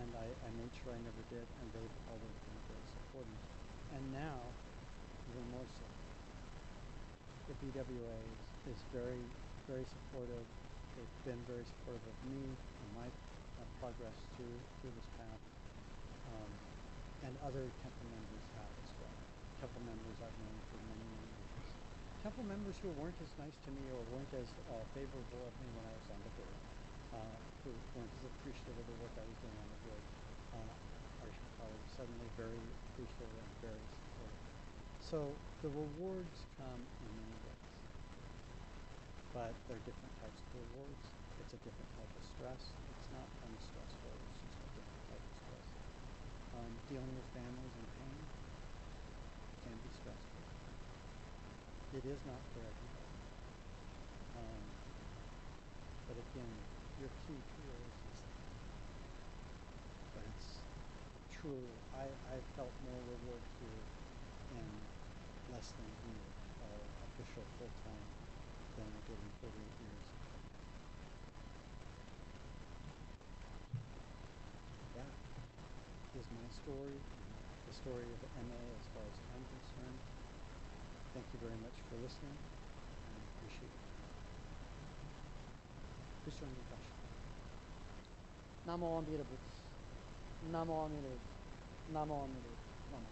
and I made sure I never did, and they've always been very supportive. And now, even more so, the BWA is very, very supportive. They've been very supportive of me and my progress through this path, and other temple members have as well. Temple members I've known for many, many years. Temple members who weren't as nice to me or weren't as favorable of me when I was on the board, who weren't as appreciative of the work I was doing on the board, are suddenly very appreciative and very supportive. So the rewards come in many ways, but they're different types of rewards. It's a different type of stress. It's not unstressful. It's just a different type of stress. Dealing with families in pain can be stressful. It is not for everybody. But again, your key here is but it's truly, I felt more reward here in less than a year official full-time than I did in 48 years. That is my story, the story of MA as far as I'm concerned. Thank you very much for listening, and I appreciate it. Please join me in Kyoshi. Namo Amida Butsu. Namo Amida Butsu. Namo Amida Butsu. Namo.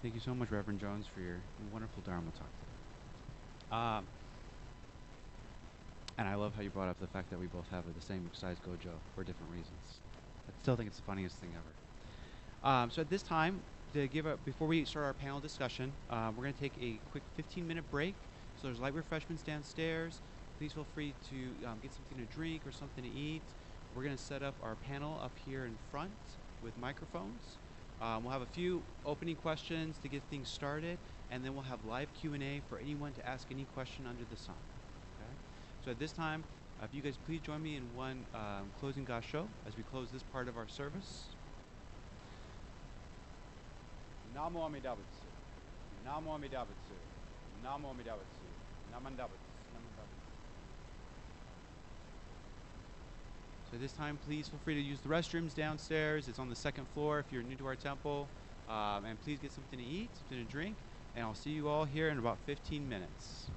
Thank you so much, Reverend Jones, for your wonderful Dharma talk today. And I love how you brought up the fact that we both have the same size gojo for different reasons. I still think it's the funniest thing ever. So at this time, before we start our panel discussion, we're going to take a quick 15-minute break. So there's light refreshments downstairs. Please feel free to get something to drink or something to eat. We're going to set up our panel up here in front with microphones. We'll have a few opening questions to get things started, and then we'll have live Q&A for anyone to ask any question under the sun. Okay? So at this time, if you guys please join me in one closing gasho as we close this part of our service. Namo Amida Butsu. Namo Amida Butsu. Namo Amida Butsu. Namanda Butsu. Namanda Butsu. So at this time, please feel free to use the restrooms downstairs. It's on the second floor if you're new to our temple. And please get something to eat, something to drink, and I'll see you all here in about 15 minutes.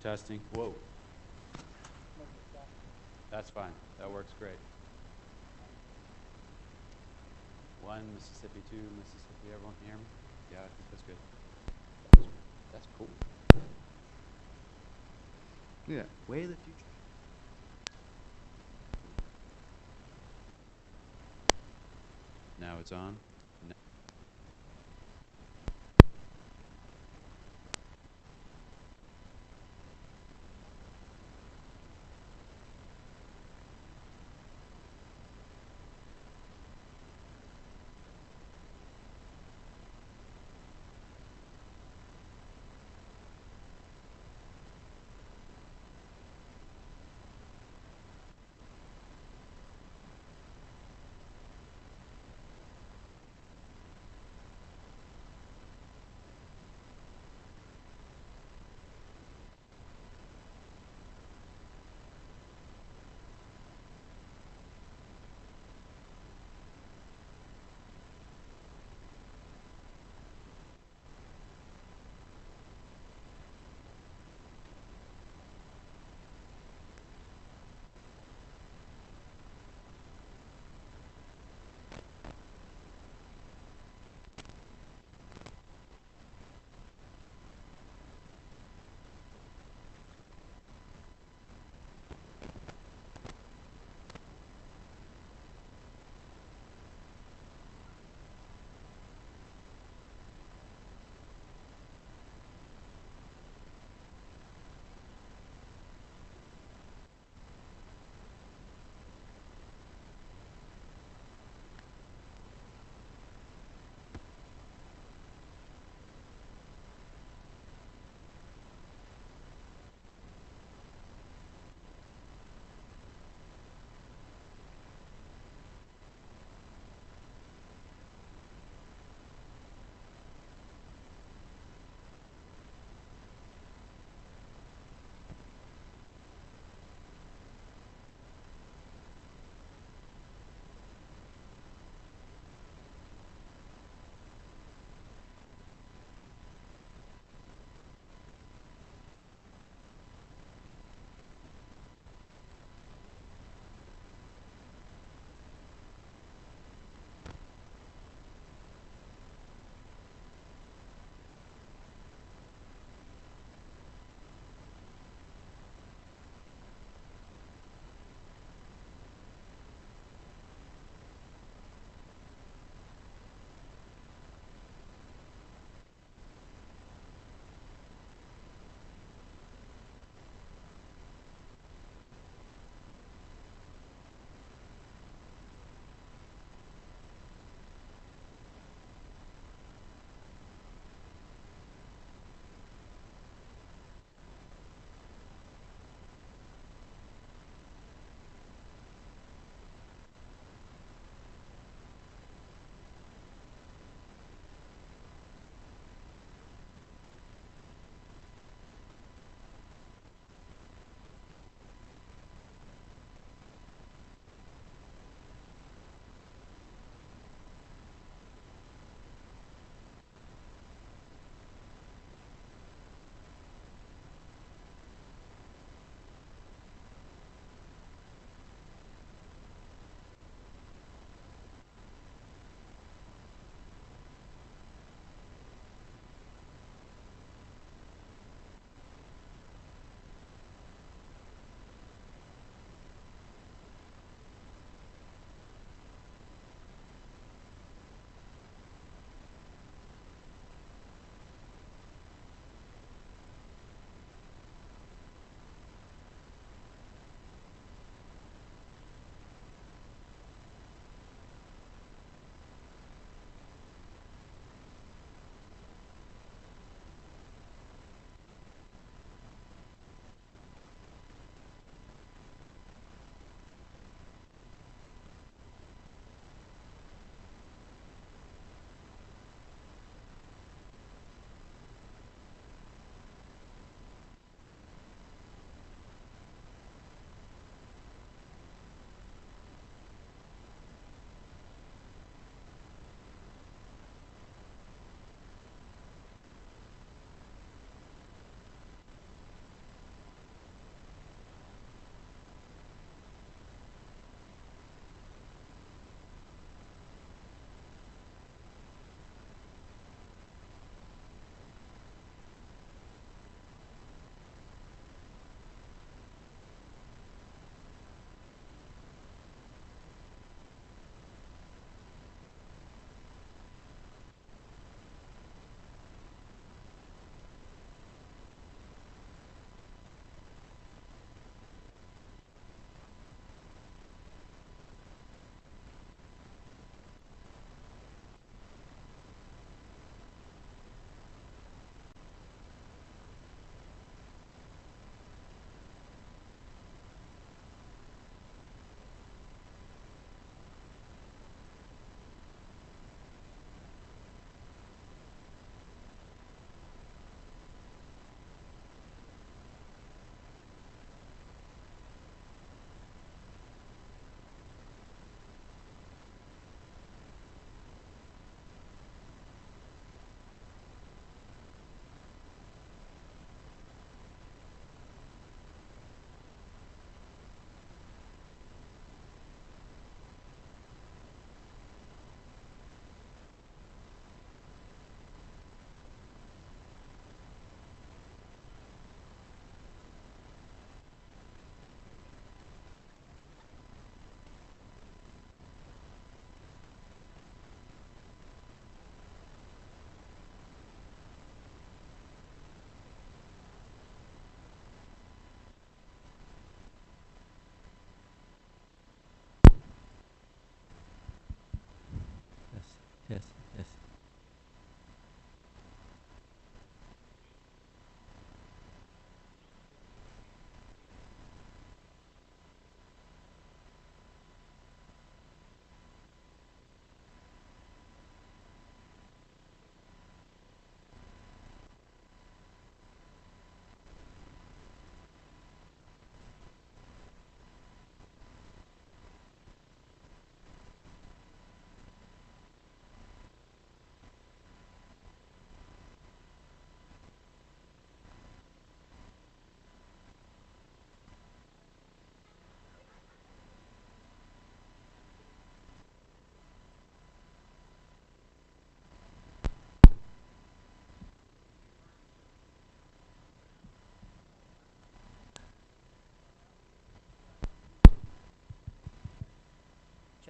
Testing. Whoa. That's fine. That works great. 1, Mississippi, 2, Mississippi. Everyone can hear me? Yeah, I think that's good. That's cool. Yeah, way of the future. Now it's on. No.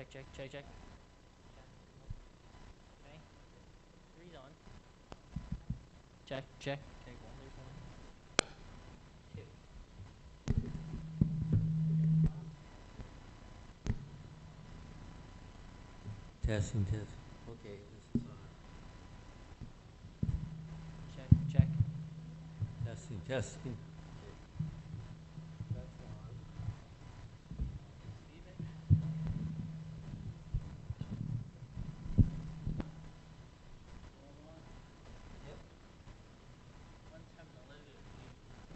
Check, check, check, check. Okay. 3's on. Check, check. Take 1, there's 1. 2. Testing, testing. Okay, this is on. Check, check. Testing, testing. Okay. That's on. Leave it. Another one. Yep. One time to let it be.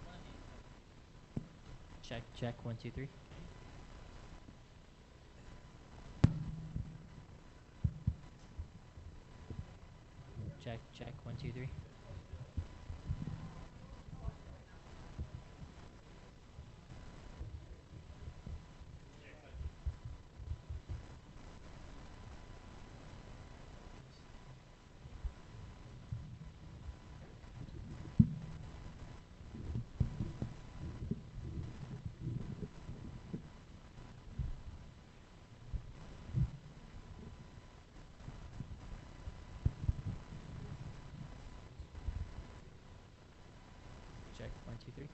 One of these. Check, check. 1, 2, 3. Check, check. 1, 2, 3. Check. 1, 2, 3.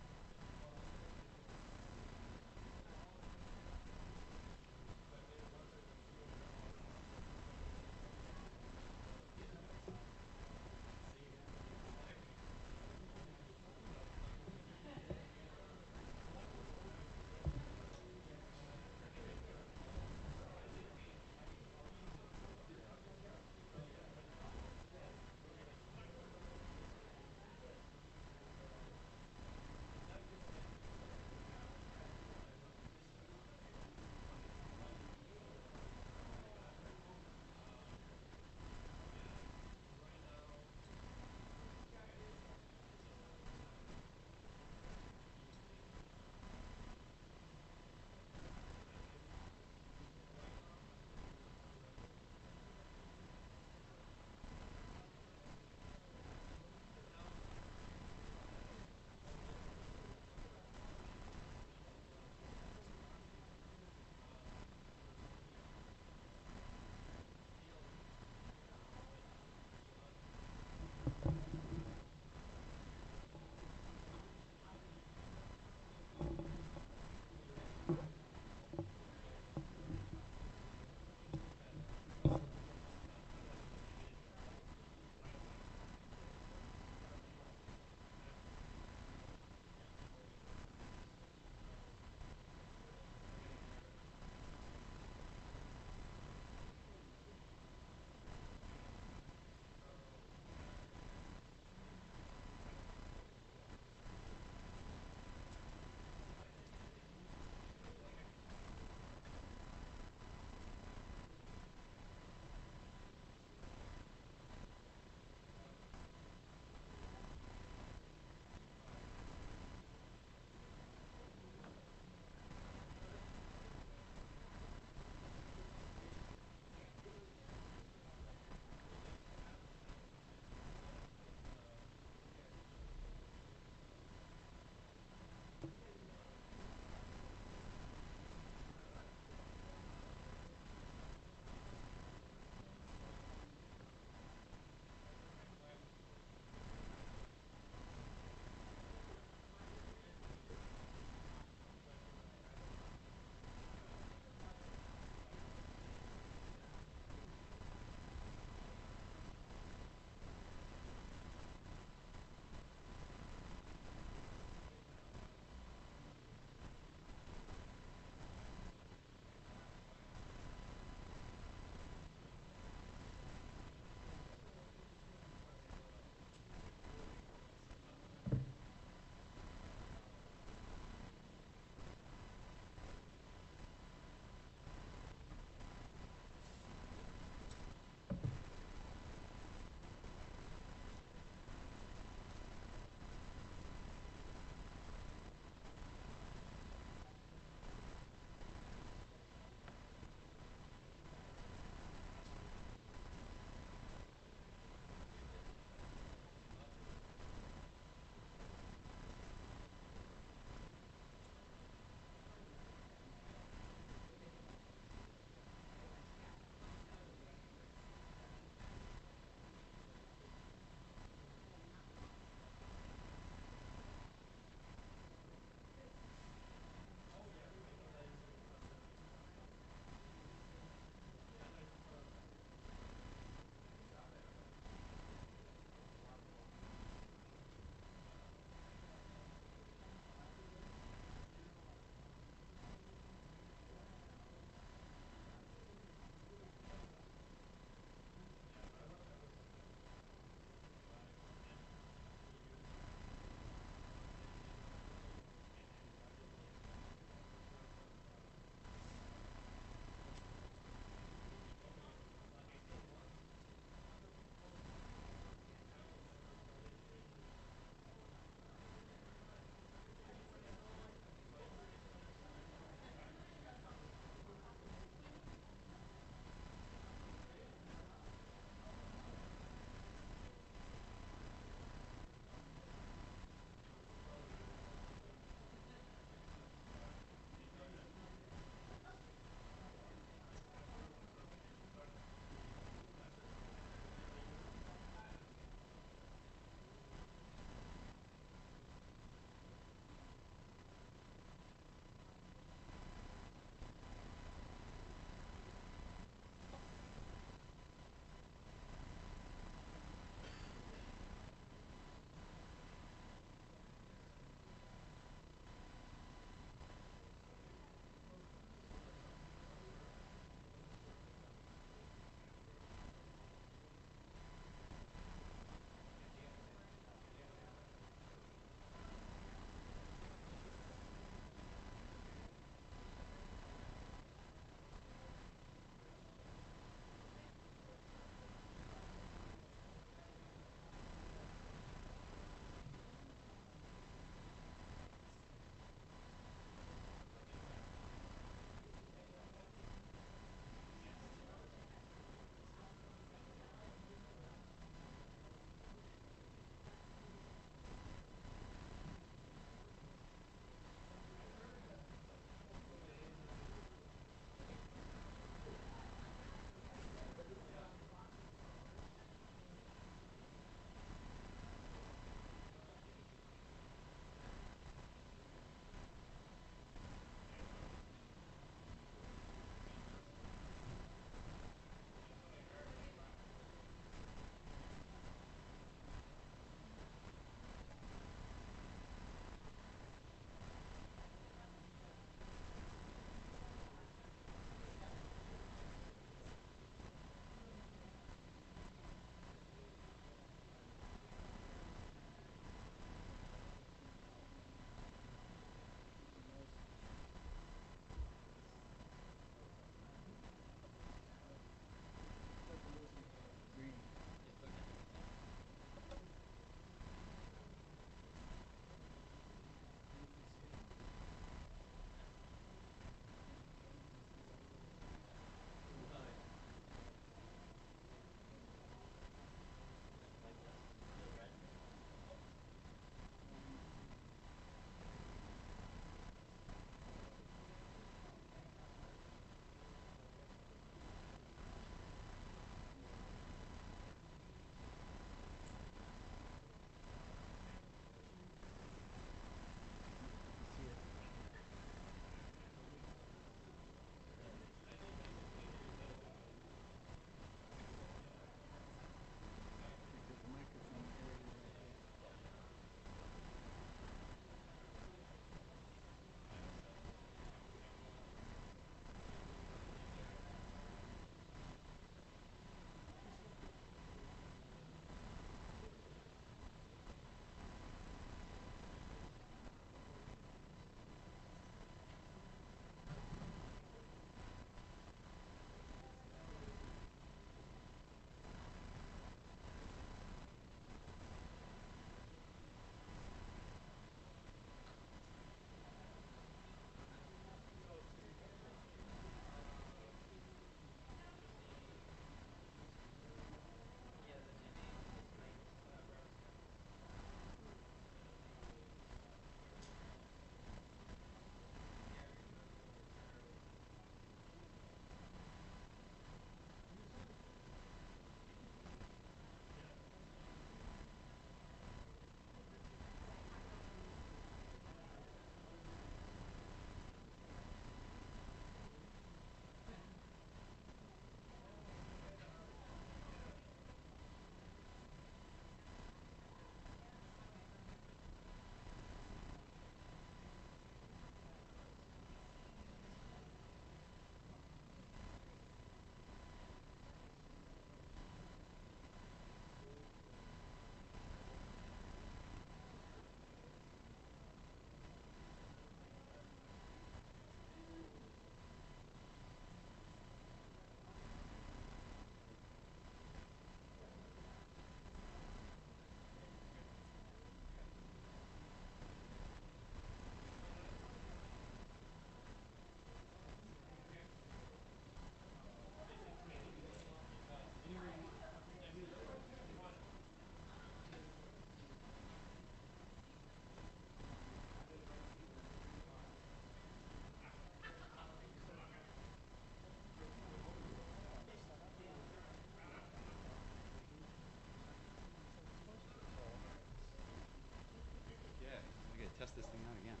this thing out again.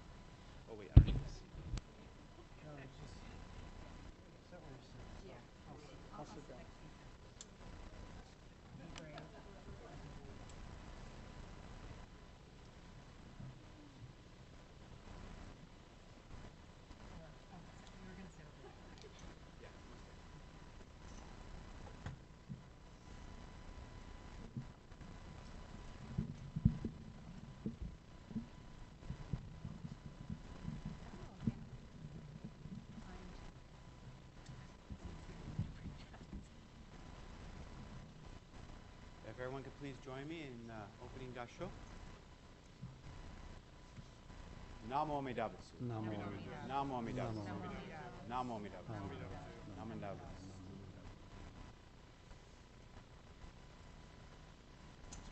Oh wait, I don't need this. I'll sit down. If everyone could please join me in opening Dasho. Namo Amida Butsu. Namo Namo Amida Namo Butsu. Amida Namo Amida Butsu. Namo Namo Amida Butsu.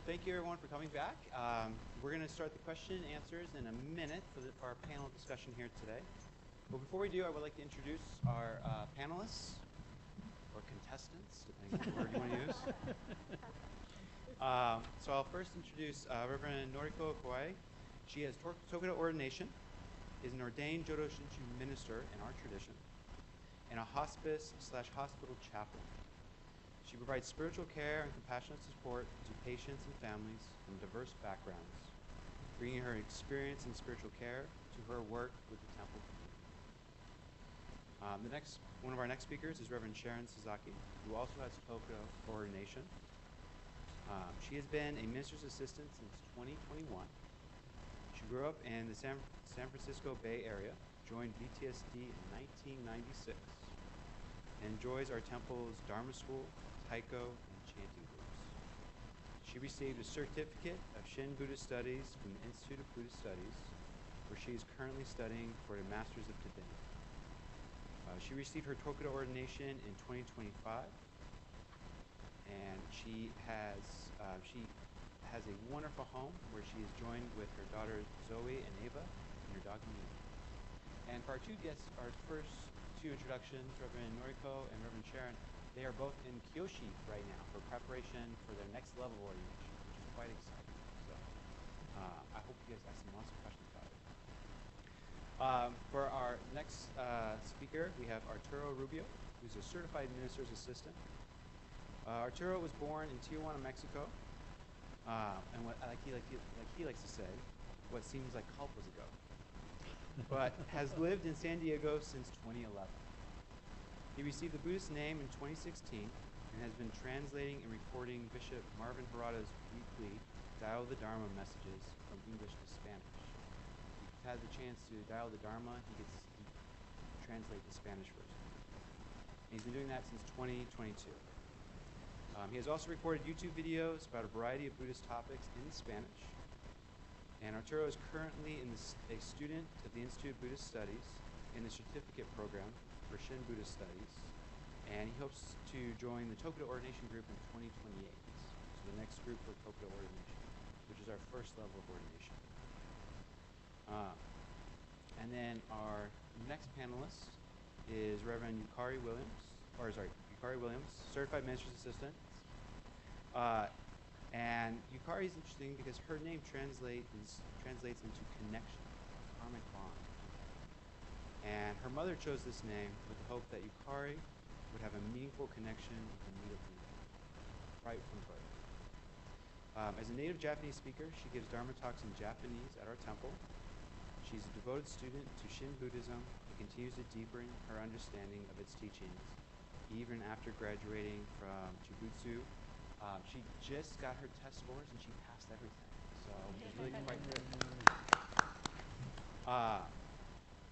Thank you everyone for coming back. We're going to start the question and answers in a minute for our panel discussion here today. But before we do, I would like to introduce our panelists, or contestants, depending on the word you want to use. So I'll first introduce Reverend Noriko Kawai. She has Tokudo ordination, is an ordained Jodo Shinshu minister in our tradition, and a hospice/hospital chaplain. She provides spiritual care and compassionate support to patients and families from diverse backgrounds, bringing her experience in spiritual care to her work with the temple community. One of our next speakers is Reverend Sharon Sasaki, who also has Tokudo ordination. She has been a minister's assistant since 2021. She grew up in the San Francisco Bay Area, joined BTSD in 1996, and enjoys our temple's Dharma school, taiko, and chanting groups. She received a certificate of Shin Buddhist Studies from the Institute of Buddhist Studies, where she is currently studying for a Master's of Divinity. She received her Tokudo ordination in 2025, and she has a wonderful home where she is joined with her daughters Zoe and Ava and her dog Mia. And for our two guests, our first two introductions, Reverend Noriko and Reverend Sharon, they are both in Kyoshi right now for preparation for their next level ordination, which is quite exciting. So I hope you guys ask them lots of questions about it. For our next speaker, we have Arturo Rubio, who's a certified minister's assistant. Arturo was born in Tijuana, Mexico, and what he likes to say, what seems like kalpas ago, but has lived in San Diego since 2011. He received the Buddhist name in 2016 and has been translating and recording Bishop Marvin Harada's weekly Dial the Dharma messages from English to Spanish. If you've had the chance to dial the Dharma, he gets to translate the Spanish version. And he's been doing that since 2022. He has also recorded YouTube videos about a variety of Buddhist topics in Spanish. And Arturo is currently a student of the Institute of Buddhist Studies in the certificate program for Shin Buddhist Studies. And he hopes to join the Tokudo ordination group in 2028. So the next group for Tokudo ordination, which is our first level of ordination. And then our next panelist is Reverend Yukari Williams, certified minister's assistant. And Yukari is interesting because her name translates into connection, karmic bond. And her mother chose this name with the hope that Yukari would have a meaningful connection with the native land, right from birth. As a native Japanese speaker, she gives Dharma talks in Japanese at our temple. She's a devoted student to Shin Buddhism and continues to deepen her understanding of its teachings, even after graduating from Chibutsu. She just got her test scores and she passed everything, so it's really quite good.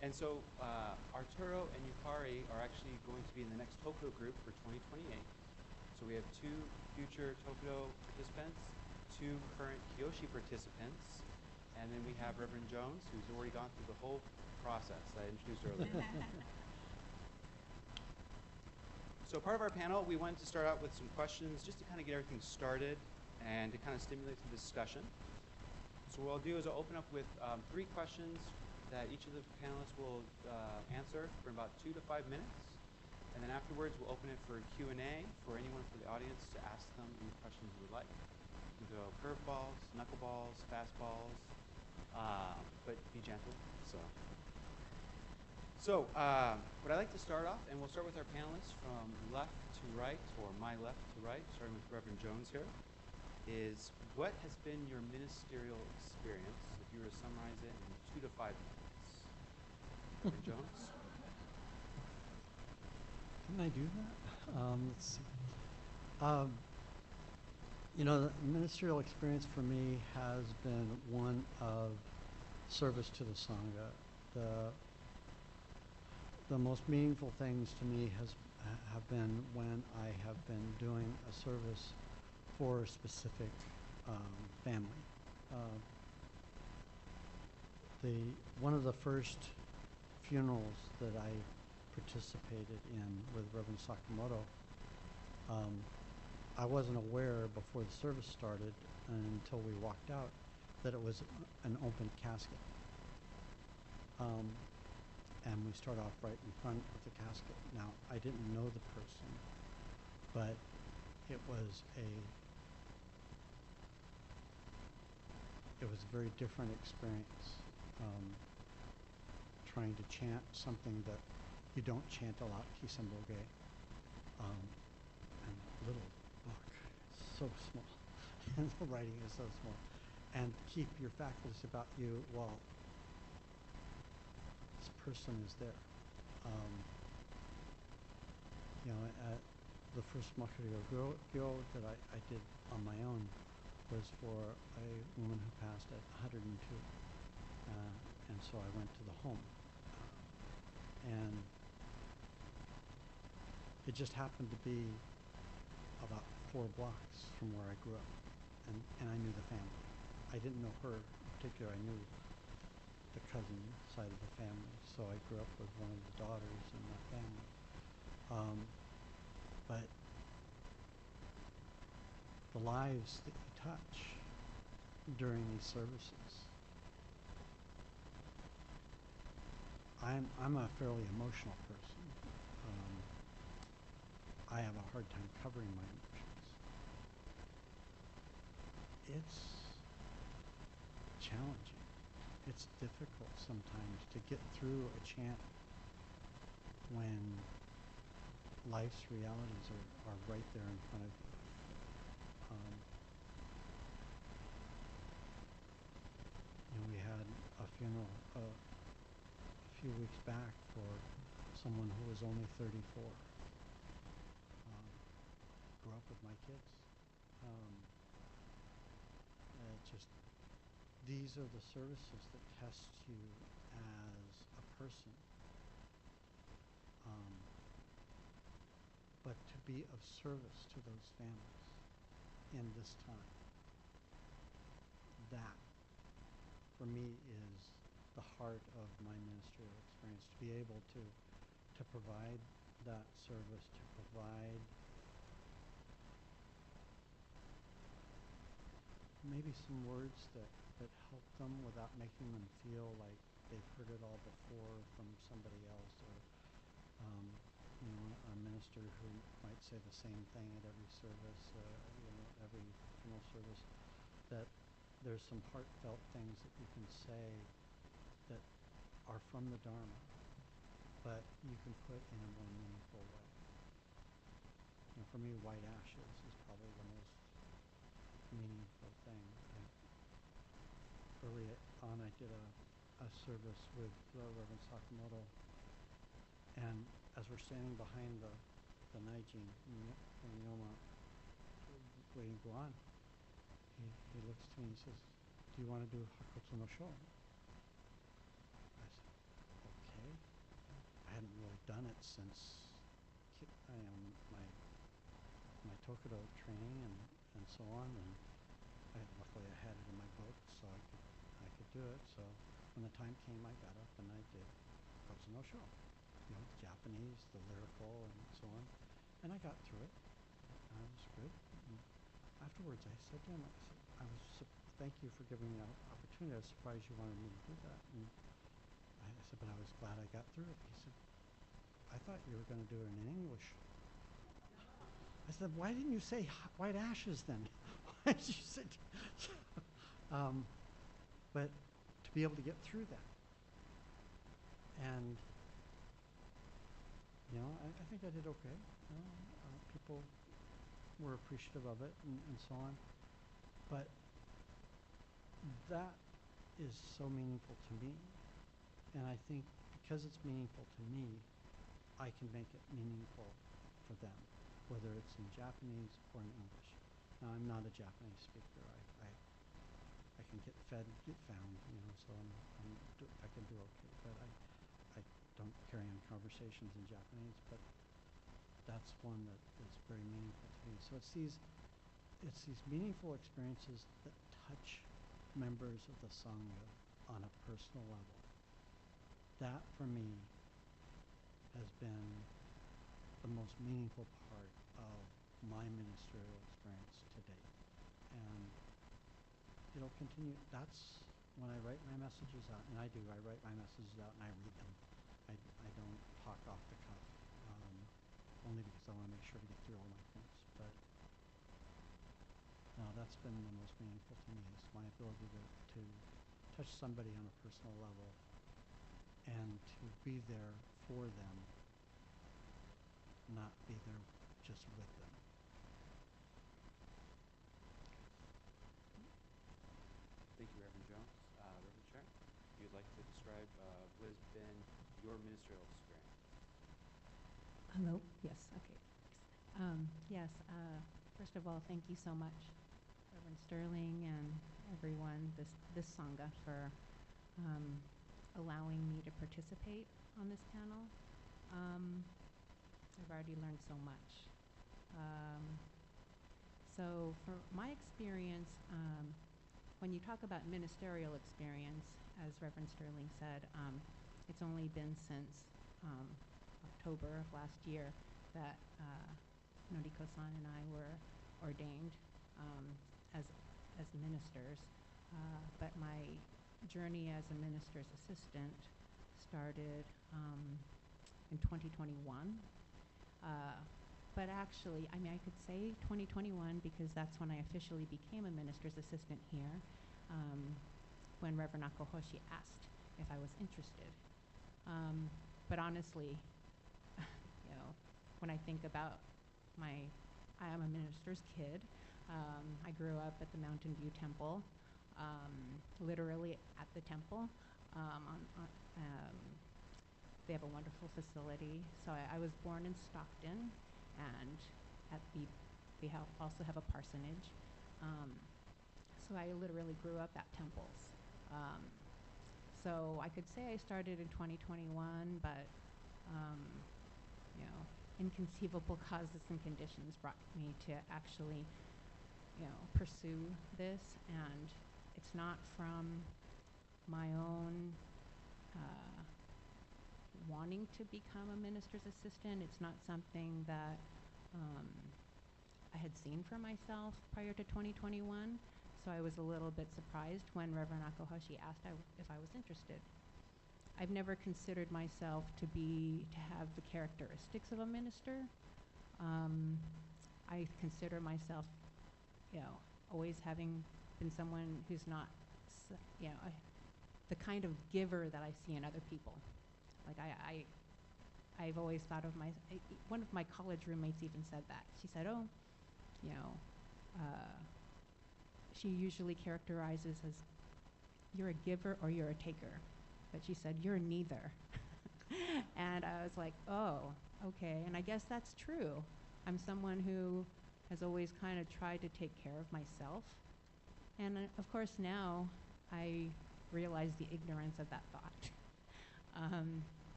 And so Arturo and Yukari are actually going to be in the next Tokudo group for 2028. So we have 2 future Tokudo participants, 2 current Kyoshi participants, and then we have Reverend Jones, who's already gone through the whole process that I introduced earlier. So part of our panel, we wanted to start out with some questions just to kind of get everything started and to kind of stimulate some discussion. So what I'll do is I'll open up with 3 questions that each of the panelists will answer for about 2 to 5 minutes. And then afterwards, we'll open it for Q&A for anyone from the audience to ask them any questions you would like. You can throw curveballs, knuckleballs, fastballs, but be gentle. What I'd like to start off, and we'll start with our panelists from left to right, or my left to right, starting with Reverend Jones here, is what has been your ministerial experience, if you were to summarize it in 2 to 5 minutes? Reverend Jones? Can I do that? Let's see. You know, the ministerial experience for me has been one of service to the Sangha. The most meaningful things to me have been when I have been doing a service for a specific family. One of the first funerals that I participated in with Reverend Sakamoto, I wasn't aware before the service started until we walked out that it was an open casket. And we start off right in front of the casket. Now, I didn't know the person, but it was a very different experience, trying to chant something that you don't chant a lot, Kisamboge, and a little book, so small, and the writing is so small, and keep your faculties about you while this person is there. You know, the first Makaryo Gyo that I did on my own was for a woman who passed at 102. And so I went to the home. And it just happened to be about 4 blocks from where I grew up. And I knew the family. I didn't know her in particular. I knew the cousin side of the family. So I grew up with one of the daughters in that family. But the lives that you touch during these services, I'm a fairly emotional person. I have a hard time covering my emotions. It's challenging. It's difficult sometimes to get through a chant when life's realities are right there in front of you. You know, we had a funeral a few weeks back for someone who was only 34. Grew up with my kids. These are the services that test you as a person. But to be of service to those families in this time, that for me is the heart of my ministerial experience, to be able to provide that service, to provide maybe some words that help them without making them feel like they've heard it all before from somebody else, or you know, a minister who might say the same thing at every service, you know, every funeral service, that there's some heartfelt things that you can say that are from the Dharma, but you can put in a more meaningful way. You know, for me, white ashes is probably the most meaningful thing. Early on, I did a service with Reverend Sakamoto, and as we're standing behind the Naijin, the Yoma, waiting to go on, he looks to me and he says, "Do you want to do Hakutsu no Sho?" I said, "Okay." I hadn't really done it since my Tokudo training and so on, and luckily I had it in my book, so I could do it. So when the time came, I got up and I did Hakutsu no Sho. You know, Japanese, the lyrical, and so on. And I got through it. It was good. And afterwards, I said to him, thank you for giving me the opportunity. I was surprised you wanted me to do that. And I said, but I was glad I got through it. He said, I thought you were going to do it in English. I said, why didn't you say white ashes then? Why did you say? But to be able to get through that. And, you know, I think I did okay. You know, people were appreciative of it and so on. But that is so meaningful to me. And I think because it's meaningful to me, I can make it meaningful for them, whether it's in Japanese or in English. Now, I'm not a Japanese speaker. I can get fed, get found, you know, so I can do okay. But I don't carry on conversations in Japanese, but that's one that is very meaningful to me. So it's these meaningful experiences that touch members of the Sangha on a personal level. That, for me, has been the most meaningful part of my ministerial experience to date. And it'll continue. That's when I write my messages out, and I write my messages out and I read them. I don't talk off the cuff, only because I want to make sure to get through all my points. But no, that's been the most meaningful to me, is my ability to touch somebody on a personal level and to be there for them, not be there just with them. Thank you, Reverend Jones. Reverend Sharon, if you'd like to describe what has been your ministerial experience. Hello? Yes, okay. Yes, first of all, thank you so much, Reverend Sterling and everyone, this Sangha, for allowing me to participate on this panel. I've already learned so much. So for my experience, when you talk about ministerial experience, as Reverend Sterling said, it's only been since October of last year that Noriko-san and I were ordained as ministers. But my journey as a minister's assistant started in 2021. But actually, I mean, I could say 2021 because that's when I officially became a minister's assistant here, when Reverend Akohoshi asked if I was interested. But honestly, you know, when I think about I am a minister's kid. I grew up at the Mountain View Temple, literally at the temple. They have a wonderful facility. So I was born in Stockton, and they also have a parsonage. So I literally grew up at temples. So I could say I started in 2021, but you know, inconceivable causes and conditions brought me to actually, you know, pursue this. And it's not from my own wanting to become a minister's assistant. It's not something that I had seen for myself prior to 2021. So I was a little bit surprised when Reverend Akohoshi asked if I was interested. I've never considered myself to have the characteristics of a minister. I consider myself, you know, always having been someone who's not, you know, the kind of giver that I see in other people. Like I've always thought of one of my college roommates even said that. She said, oh, you know, she usually characterizes as you're a giver or you're a taker. But she said, you're neither. And I was like, oh, okay. And I guess that's true. I'm someone who has always kind of tried to take care of myself. And of course now I realize the ignorance of that thought.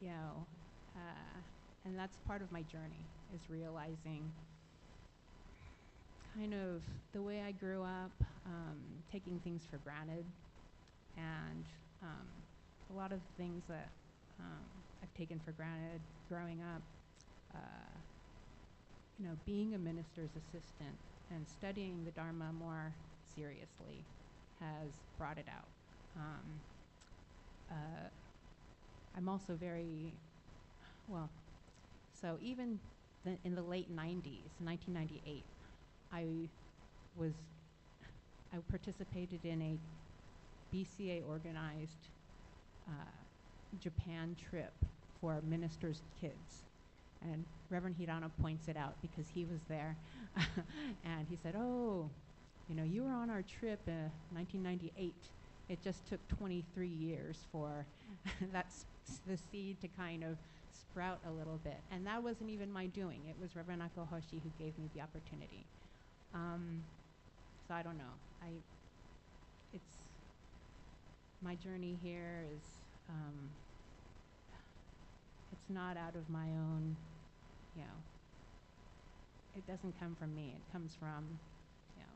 You know, and that's part of my journey, is realizing kind of the way I grew up, taking things for granted, and a lot of things that I've taken for granted growing up. You know, being a minister's assistant and studying the Dharma more seriously has brought it out. I'm also very, well, so even in the late 90s, 1998, I participated in BCA organized Japan trip for ministers' kids. And Reverend Hirano points it out because he was there. And he said, oh, you know, you were on our trip in 1998. It just took 23 years for the seed to kind of sprout a little bit. And that wasn't even my doing. It was Reverend Akohoshi who gave me the opportunity. So I don't know. It's my journey here is, it's not out of my own, you know, it doesn't come from me. It comes from, you know,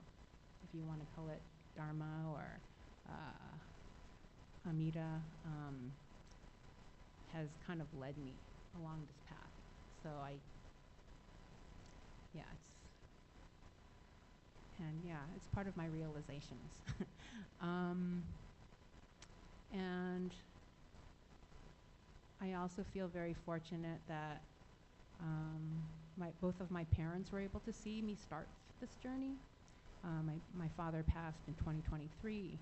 if you want to call it Dharma or Amida, has kind of led me along this path. So it's part of my realizations. And I also feel very fortunate that both of my parents were able to see me start this journey. My father passed in 2023,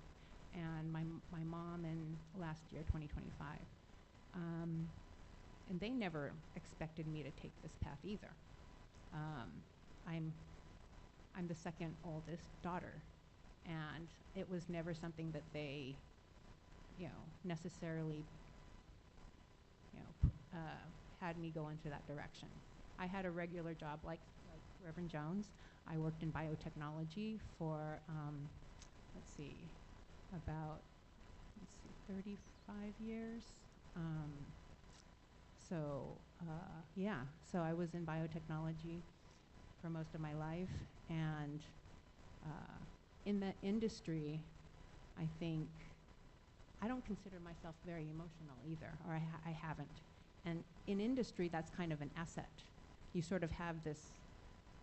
and my mom in last year, 2025. And they never expected me to take this path either. I'm the second oldest daughter, and it was never something that they, you know, necessarily, you know, had me go into that direction. I had a regular job like Reverend Jones. I worked in biotechnology for, about 35 years. So I was in biotechnology for most of my life, and in the industry, I think I don't consider myself very emotional either, or I haven't. And in industry, that's kind of an asset. You sort of have this,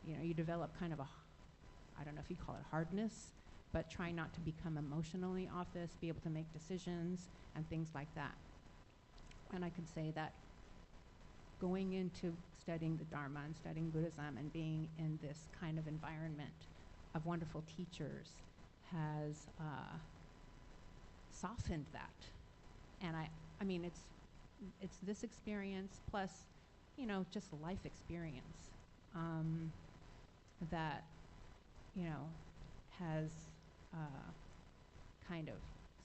you know, you develop kind of I don't know if you call it hardness, but try not to become emotionally off this, be able to make decisions and things like that. And I could say that going into studying the Dharma and studying Buddhism and being in this kind of environment of wonderful teachers has softened that. And I mean, it's this experience plus, you know, just life experience that, you know, has kind of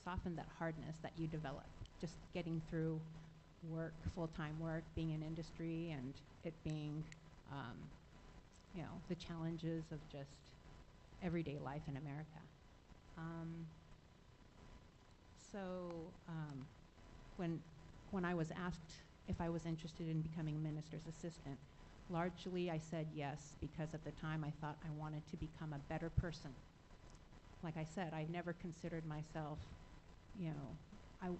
softened that hardness that you develop just getting through work, full-time work, being in industry, and it being, you know, the challenges of just everyday life in America. When I was asked if I was interested in becoming a minister's assistant, largely I said yes because at the time I thought I wanted to become a better person. Like I said, I never considered myself, you know,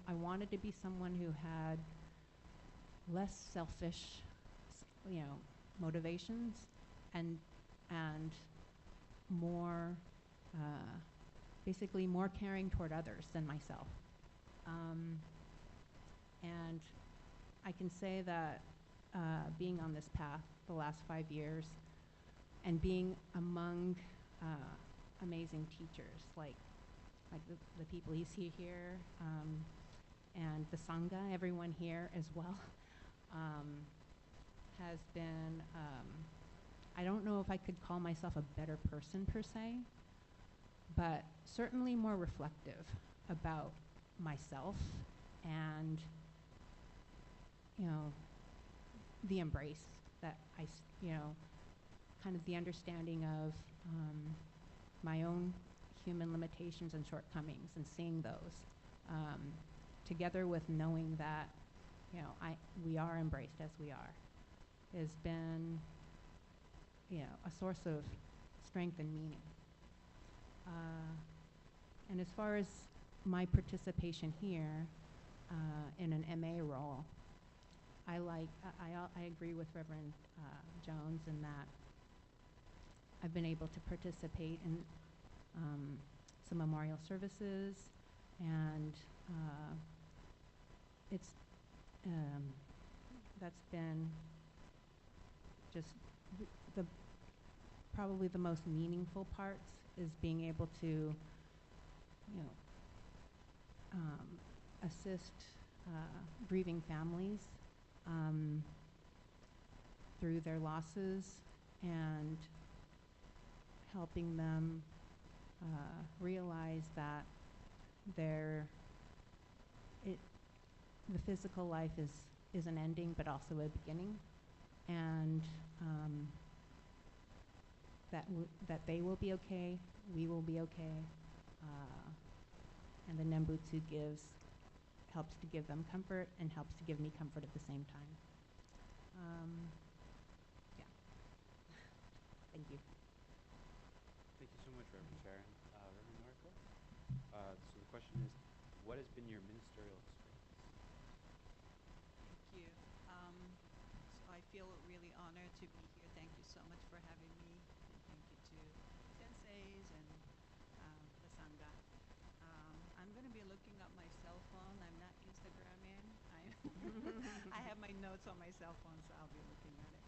I wanted to be someone who had less selfish, you know, motivations and more, basically more caring toward others than myself. And I can say that being on this path the last 5 years and being among amazing teachers like the people you see here and the Sangha, everyone here as well, has been, I don't know if I could call myself a better person per se, but certainly more reflective about myself and, you know, the embrace that you know, kind of the understanding of my own human limitations and shortcomings and seeing those together with knowing that, you know, we are embraced as we are, has been, you know, a source of strength and meaning. And as far as my participation here in an MA role, I agree with Reverend Jones in that I've been able to participate in some memorial services, and that's been just probably the most meaningful parts is being able to, you know, assist grieving families through their losses and helping them realize that the physical life is an ending, but also a beginning, and that they will be okay, we will be okay, and the Nembutsu helps to give them comfort and helps to give me comfort at the same time. Yeah. Thank you. Thank you so much, Reverend Sharon. Reverend Noriko? So the question is, what has been your ministerial experience? Thank you. So I feel really honored to be here. Thank you so much for having me. And thank you to senseis and the Sangha. I'm going to be looking up my cell phone. I'm not Instagramming. I have my notes on my cell phone, so I'll be looking at it.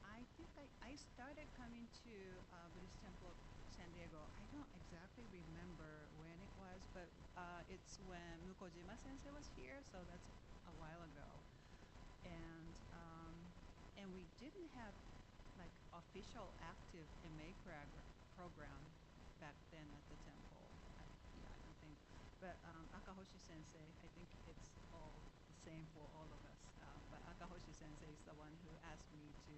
I think I started coming to Buddhist Temple San Diego. I don't exactly remember when it was, but it's when Mukojima Sensei was here, so that's a while ago. And we didn't have like official active MA program back then at the temple. I don't think. But Akahoshi Sensei, I think it's all the same for all of us. But Akahoshi Sensei is the one who asked me to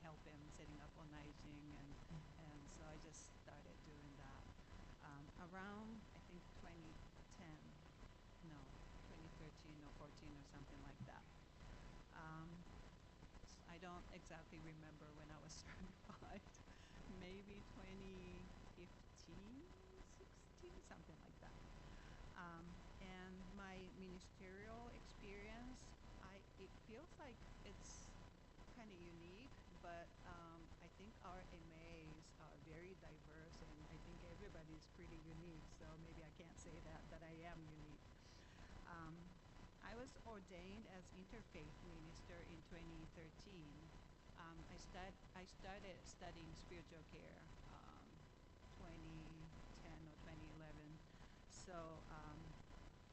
help him setting up Onaijing, and so I just started doing that around I think 2013 or 14 or something like that. I don't exactly remember when I was certified. Maybe 2015, 16, something like that. And my ministerial experience, it feels like it's kind of unique, but I think our MAs are very diverse, and I think everybody's pretty unique, so maybe I can't say that I am unique. I was ordained as interfaith minister in 2013. I started studying spiritual care 2010 or 2011. So,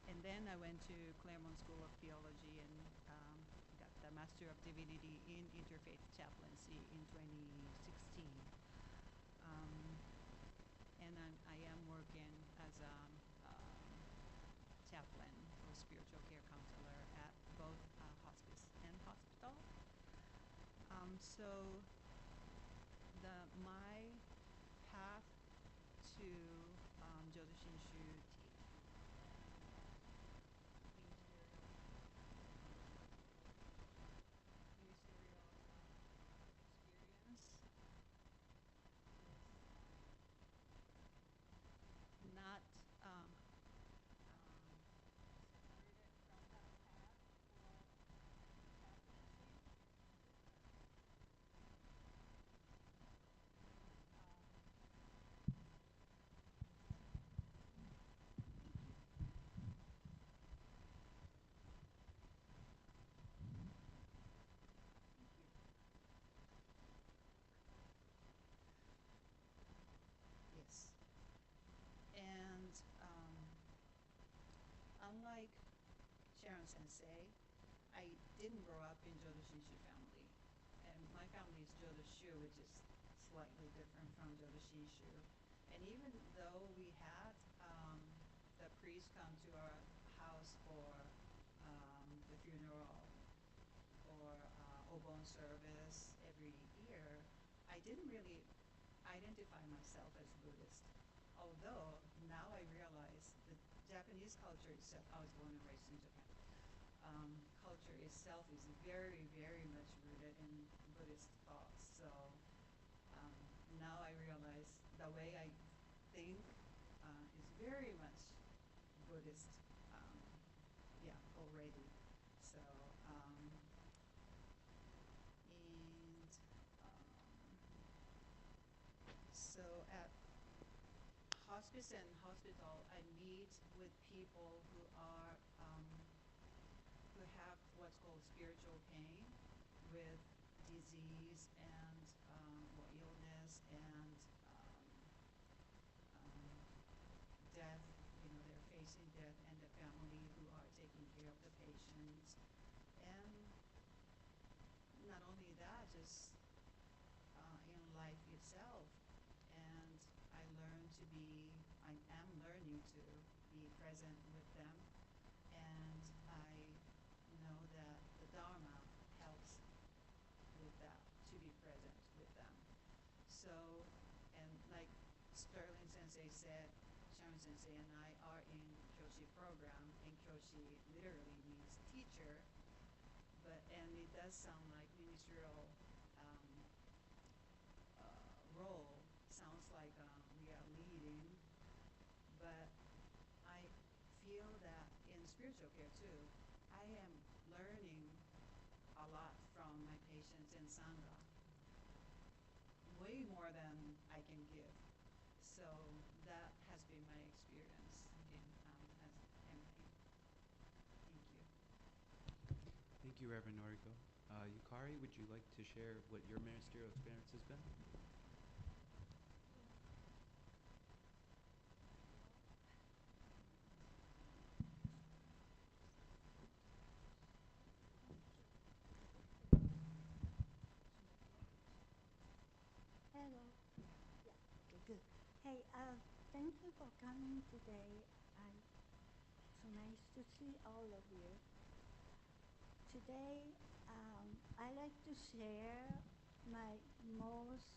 and then I went to Claremont School of Theology and got the Master of Divinity in Interfaith Chaplaincy in 2016. And I am working as a chaplain or spiritual care counselor at both hospice and hospital. So my path to Jodo Shinshu ministerial experience is not separated from that path for chaplaincy. Yes. And unlike Sharon Sensei, I didn't grow up in Jodo Shinshu family. And my family is Jodo Shu, which is slightly different from Jodo Shinshu. And even though we had the priest come to our house for the funeral or Obon service every year, I didn't really identify myself as Buddhist. Although now I realize the Japanese culture itself, I was born and raised in Japan, culture itself is very, very much rooted in Buddhist thoughts. So now I realize the way I think is very much Buddhist, already. So, so at hospice and hospital, I meet with people who are who have what's called spiritual pain, with disease and or illness and death. You know, their experiencing death and the family who are taking care of the patients. And not only that, just in life itself. And I am learning to be present with them. And I know that the Dharma helps with that, to be present with them. So, and like Sterling Sensei said, Sharon Sensei and I are in Kyoshi program, and Kyoshi literally means teacher, and it does sound like ministerial role, sounds like we are leading, but I feel that in spiritual care too, I am learning a lot from my patients in Sangha, way more than I can give. So that has been my experience as MA. Thank you. Thank you, Reverend Noriko. Yukari, would you like to share what your ministerial experience has been? Hello. Yeah, okay, good. Hey, thank you for coming today. It's nice to see all of you. Today, I like to share my most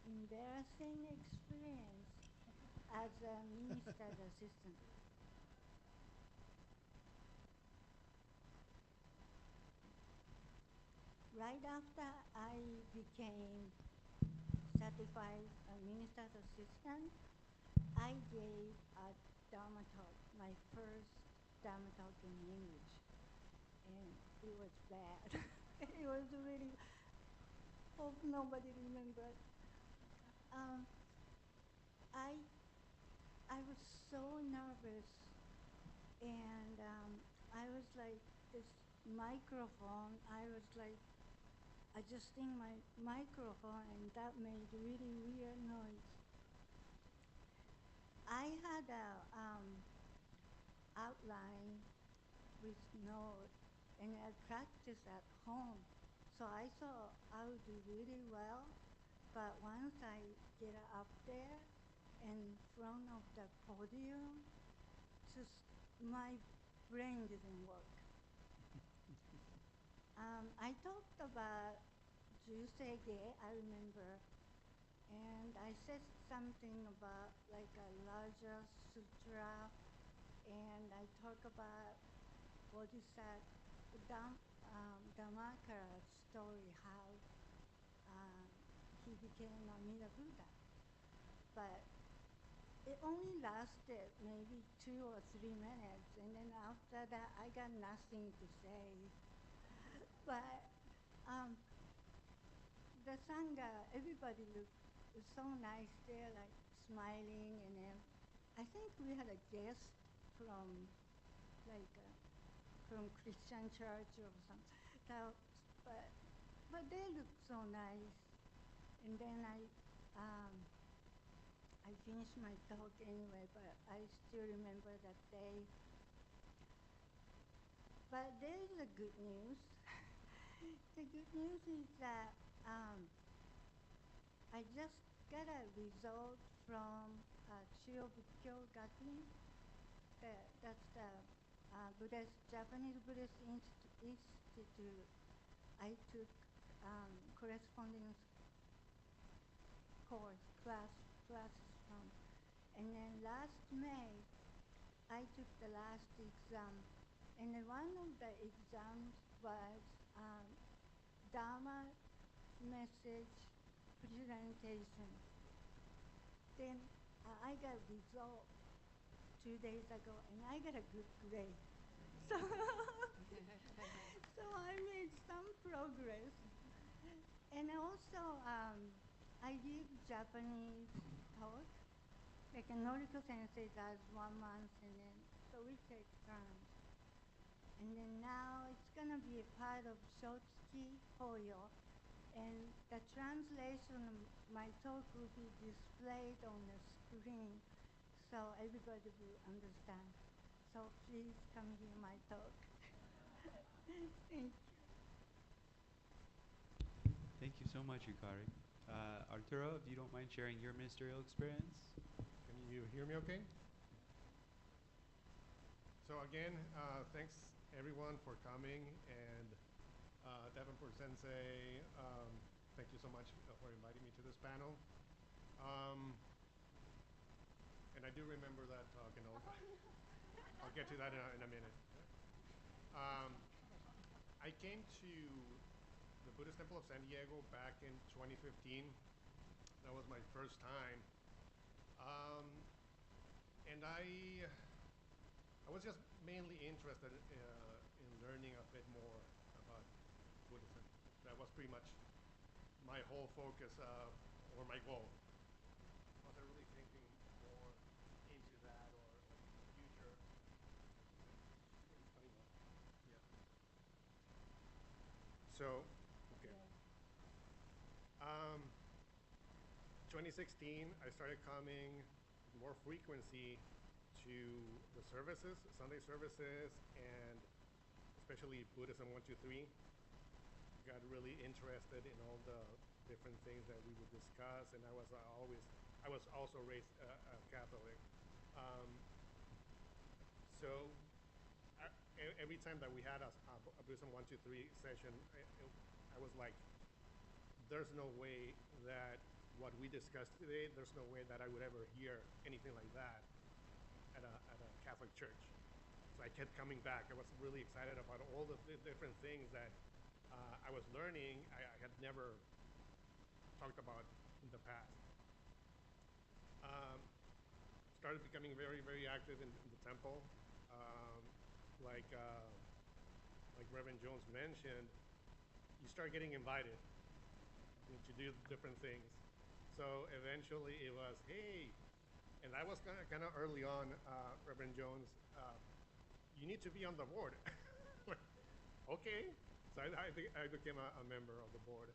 embarrassing experience as a minister's assistant. Right after I became certified minister's assistant, I gave a Dharma talk, my first Dharma talk in English, and it was bad. It was really, hope nobody remembers. I was so nervous, and I was like this microphone, I was like adjusting my microphone, and that made really weird noise. I had a outline with notes, and I practiced at home. So I thought I would do really well, but once I get up there in front of the podium, just my brain didn't work. I talked about Jusege, I remember, and I said something about like a larger sutra, and I talk about Bodhisattva Dhammakara's story, how he became Amida Buddha. But it only lasted maybe 2 or 3 minutes, and then after that, I got nothing to say. But the Sangha, everybody looked so nice there, like smiling, and then I think we had a guest from from Christian church or something. So, but they looked so nice. And then I finished my talk anyway, but I still remember that day. But there is a good news. The good news is that I just got a result from Shirobukyo Gakuin. That's the Japanese Buddhist Institute. I took correspondence classes from. And then last May, I took the last exam. And then one of the exams was Dharma message presentation. Then I got result 2 days ago, and I got a good grade. So, so I made some progress. And also, I did Japanese talk. Like Noriko sensei does 1 month, and then so we take turns. And then now it's gonna be a part of Shotsuki Hoyo, and the translation of my talk will be displayed on the screen. So so everybody will understand. So please come hear my talk. Thank you. Thank you so much, Yukari. Arturo, if you don't mind sharing your ministerial experience. Can you hear me okay? So again, thanks everyone for coming, and Davenport Sensei, thank you so much for inviting me to this panel. And I do remember that talk, and I'll get to that in a minute. I came to the Buddhist Temple of San Diego back in 2015. That was my first time. And I was just mainly interested in learning a bit more about Buddhism. That was pretty much my whole focus or my goal. I wasn't really thinking more into that or in the future. Yeah. So, okay. 2016, I started coming with more frequency to the services, Sunday services, and especially Buddhism 123. Got really interested in all the different things that we would discuss, and I was also raised Catholic. So every time that we had a Buddhism 123 session, I was like, there's no way that what we discussed today, there's no way that I would ever hear anything like that at a Catholic church. So I kept coming back. I was really excited about all the different things that I was learning. I had never talked about in the past. Started becoming very, very active in the temple. Like Reverend Jones mentioned, you start getting invited to do different things. So eventually it was, hey, and that was kind of early on, Reverend Jones, you need to be on the board. Okay, so I became a member of the board.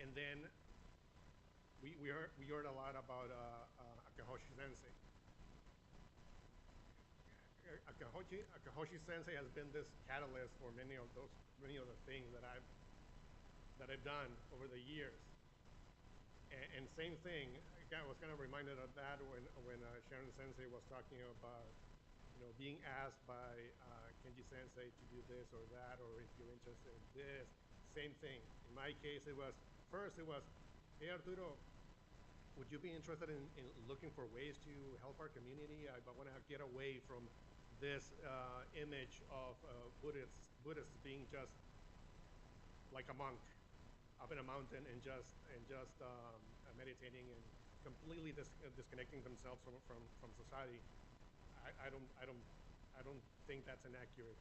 And then we heard a lot about Akahoshi Sensei. Akahoshi Sensei has been this catalyst for many of the things that I've done over the years. And same thing, I was kind of reminded of that when Sharon Sensei was talking about, being asked by Kenji Sensei to do this or that, or if you're interested in this. Same thing. In my case, it was, hey Arturo, would you be interested in looking for ways to help our community? I want to get away from this image of Buddhists being just like a monk up in a mountain and just meditating and completely disconnecting themselves from society. I don't think that's an accurate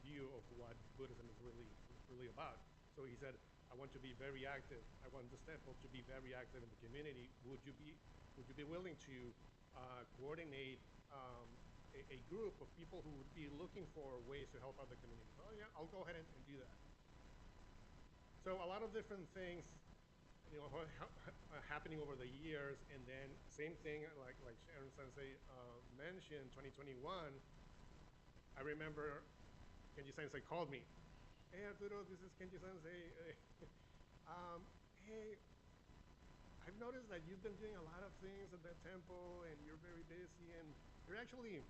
view of what Buddhism is really about. So he said, I want to be very active. I want this temple to be very active in the community. Would you be willing to coordinate a group of people who would be looking for ways to help out the community? Oh yeah, I'll go ahead and do that. So a lot of different things, happening over the years, and then same thing like Sharon Sensei mentioned, 2021. I remember Kenji Sensei called me. Hey Arturo, this is Kenji Sensei. Hey, I've noticed that you've been doing a lot of things at the temple, and you're very busy, and you're actually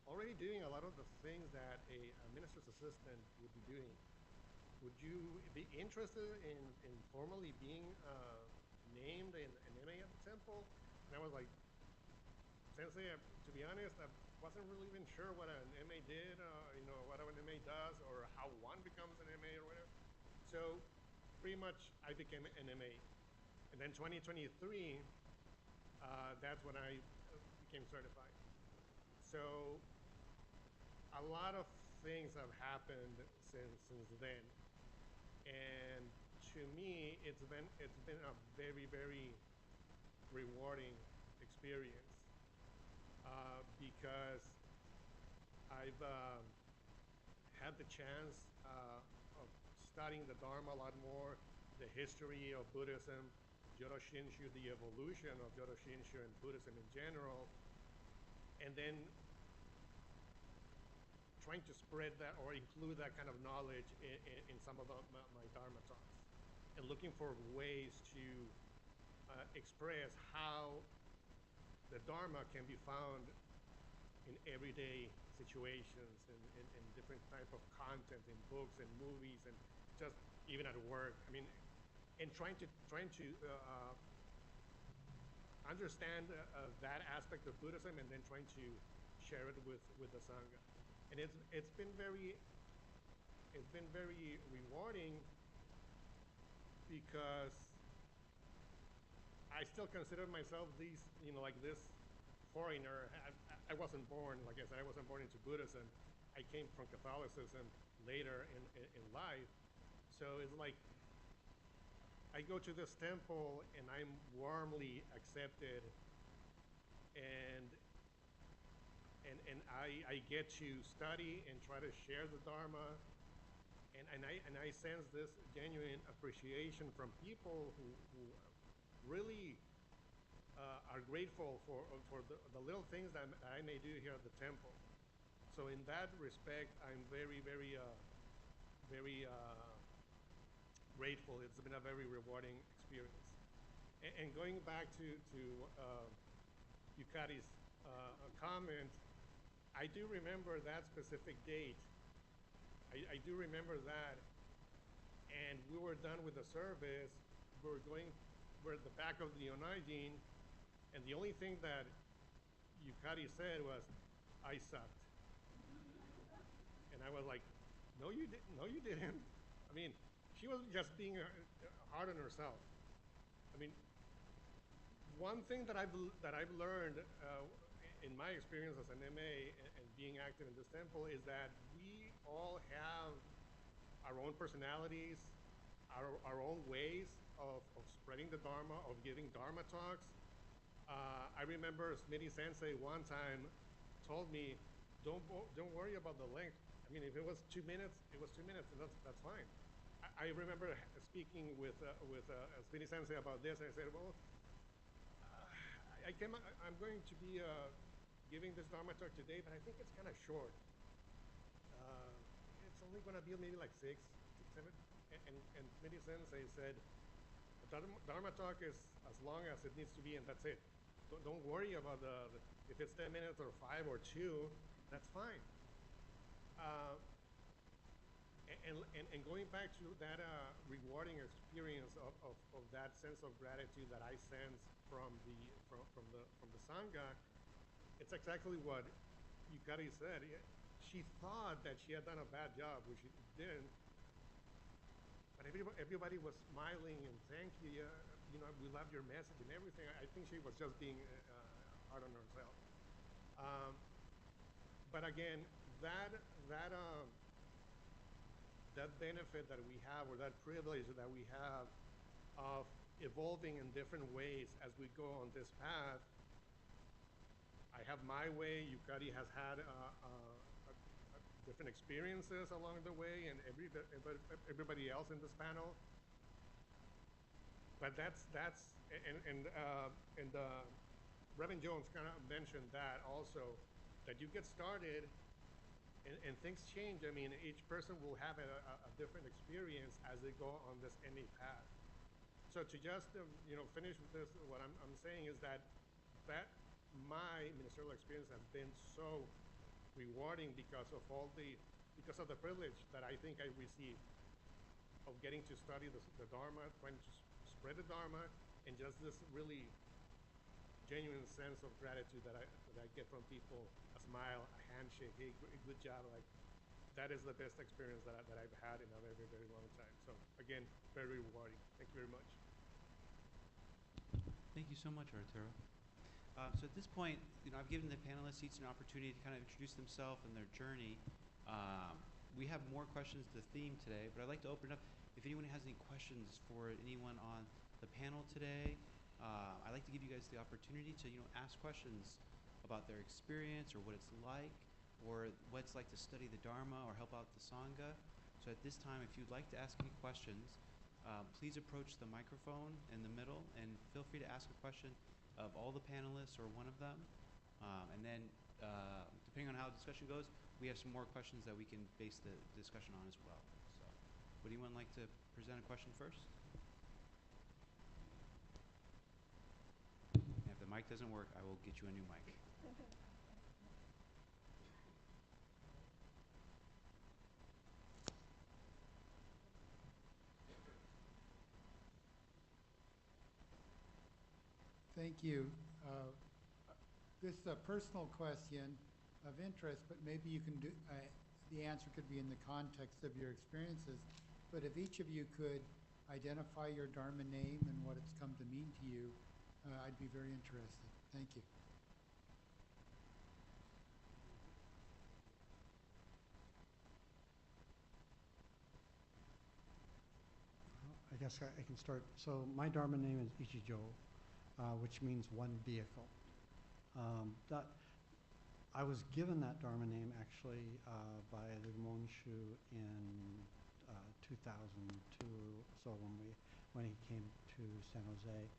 already doing a lot of the things that a minister's assistant would be doing. Would you be interested in formally being named an MA at the temple? And I was like, Sensei, to be honest, I wasn't really even sure what an MA did, what an MA does, or how one becomes an MA or whatever. So pretty much I became an MA. And then 2023, that's when I became certified. So a lot of things have happened since then. And to me, it's been a very, very rewarding experience because I've had the chance of studying the Dharma a lot more, the history of Buddhism, Jodo Shinshu, the evolution of Jodo Shinshu and Buddhism in general, and then trying to spread that or include that kind of knowledge in some of my Dharma talks, and looking for ways to express how the Dharma can be found in everyday situations and different type of content in books and movies and just even at work. I mean, and trying to understand that aspect of Buddhism and then trying to share it with the Sangha. And it's been very rewarding because I still consider myself like this foreigner. I wasn't born, like I said, I wasn't born into Buddhism. I came from Catholicism later in life. So it's like I go to this temple and I'm warmly accepted, and I get to study and try to share the Dharma, and I sense this genuine appreciation from people who really are grateful for the little things that I may do here at the temple. So in that respect, I'm very grateful. It's been a very rewarding experience. And going back to Yukari's comment, I do remember that specific date. I do remember that. And we were done with the service. We're at the back of the Onagin, and the only thing that Yukari said was, "I sucked." And I was like, "No, you didn't. No, you didn't." I mean, she was just being hard on herself. I mean, one thing that I've learned in my experience as an MA and being active in this temple is that we all have our own personalities, our own ways of spreading the Dharma, of giving Dharma talks. I remember Smitty Sensei one time told me, don't worry about the length. I mean, if it was 2 minutes, it was 2 minutes, and that's fine. I remember speaking with Smitty Sensei about this, and I said, well, I'm going to be giving this Dharma talk today, but I think it's kind of short. It's only going to be maybe like 6, 7. And Smitty Sensei said, Dharma talk is as long as it needs to be, and that's it. Don't worry about if it's 10 minutes or 5 or 2, that's fine. And going back to that rewarding experience of that sense of gratitude that I sense from the Sangha, it's exactly what Yukari said. She thought that she had done a bad job, which she didn't. But everybody was smiling and thank you. We love your message and everything. I think she was just being hard on herself. But again, that benefit that we have, or that privilege that we have of evolving in different ways as we go on this path. I have my way. Yukari has had different experiences along the way, and everybody else in this panel. But Reverend Jones kind of mentioned that also, that you get started and things change. I mean, each person will have a different experience as they go on this MA path. So to just finish with this, what I'm saying is that my ministerial experience has been so rewarding because of the privilege that I think I received of getting to study the Dharma, trying to spread the Dharma, and just this really genuine sense of gratitude that I get from people, a smile, a handshake, hey, good job. Like, that is the best experience that I've had in a very, very long time. So again, very rewarding. Thank you very much. Thank you so much, Arturo. So at this point, I've given the panelists each an opportunity to kind of introduce themselves and their journey. We have more questions to the theme today, but I'd like to open it up. If anyone has any questions for anyone on the panel today, I'd like to give you guys the opportunity to ask questions about their experience or what it's like, or what it's like to study the Dharma or help out the Sangha. So at this time, if you'd like to ask any questions, please approach the microphone in the middle and feel free to ask a question of all the panelists or one of them. And then, depending on how the discussion goes, we have some more questions that we can base the discussion on as well. So, would anyone like to present a question first? And if the mic doesn't work, I will get you a new mic. Thank you. This is a personal question of interest, but maybe you can do, the answer could be in the context of your experiences. But if each of you could identify your Dharma name and what it's come to mean to you, I'd be very interested. Thank you. I guess I can start. So my Dharma name is Ichijo, which means one vehicle. I was given that Dharma name actually by the Monshu in 2002. So when he came to San Jose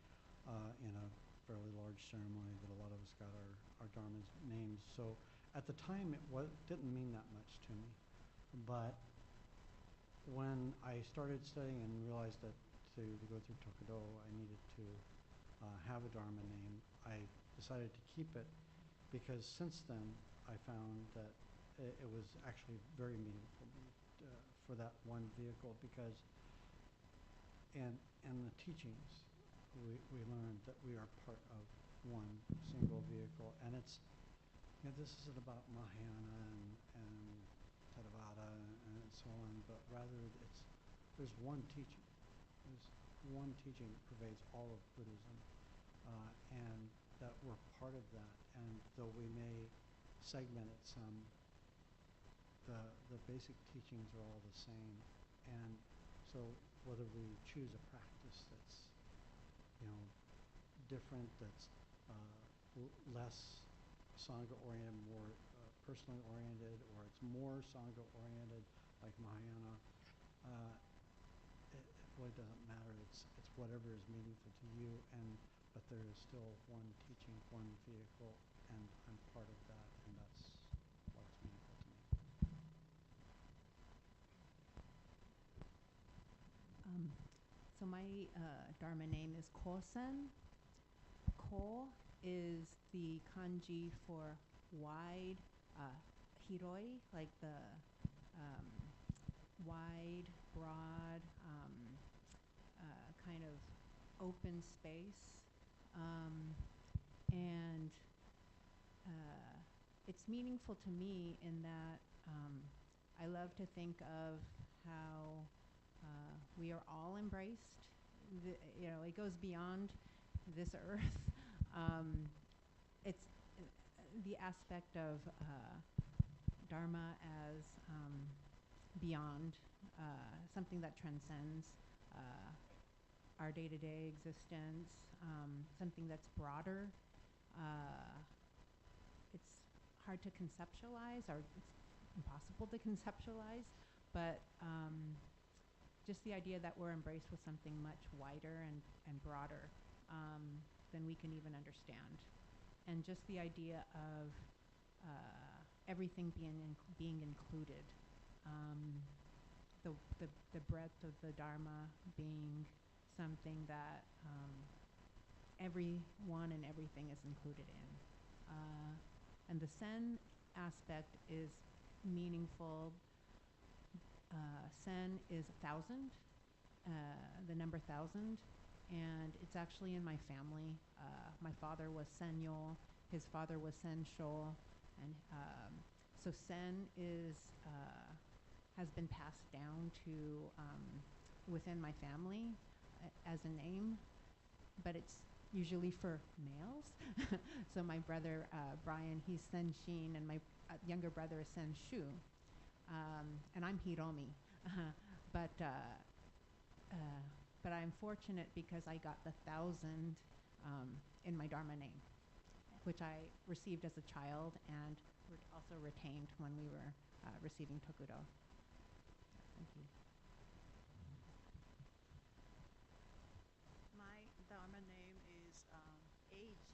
in a fairly large ceremony that a lot of us got our Dharma names. So at the time it didn't mean that much to me, but when I started studying and realized that to go through Tokudo I needed to have a Dharma name, I decided to keep it because since then I found that it was actually very meaningful for that one vehicle, because in the teachings we learned that we are part of one single vehicle, and it's, this isn't about Mahayana and Theravada and so on, but rather there's one teaching. There's one teaching that pervades all of Buddhism, and that we're part of that. And though we may segment it some, the basic teachings are all the same. And so whether we choose a practice that's, different, that's less Sangha oriented, more personally oriented, or it's more Sangha oriented like Mahayana, it really doesn't matter. It's whatever is meaningful to you, but there is still one teaching, one vehicle, and I'm part of that, and that's what's meaningful to me. So my Dharma name is Kosen. Ko is the kanji for wide, hiroi, like the wide, broad, kind of open space. And it's meaningful to me in that I love to think of how we are all embraced. It goes beyond this earth. It's the aspect of Dharma as beyond, something that transcends our day-to-day existence, something that's broader. It's hard to conceptualize, or it's impossible to conceptualize, but just the idea that we're embraced with something much wider and broader than we can even understand. And just the idea of everything being included. The breadth of the Dharma being something that everyone and everything is included in. And the Sen aspect is meaningful. Sen is 1,000, the number 1,000, and it's actually in my family. My father was Senyo, his father was Sensho, and so Sen has been passed down to within my family as a name, but it's usually for males. So my brother Brian, he's Senshin, and my younger brother is Senshu, and I'm Hiromi. But I'm fortunate because I got the 1,000 in my Dharma name, which I received as a child and also retained when we were receiving Tokudo. Thank you. is AG.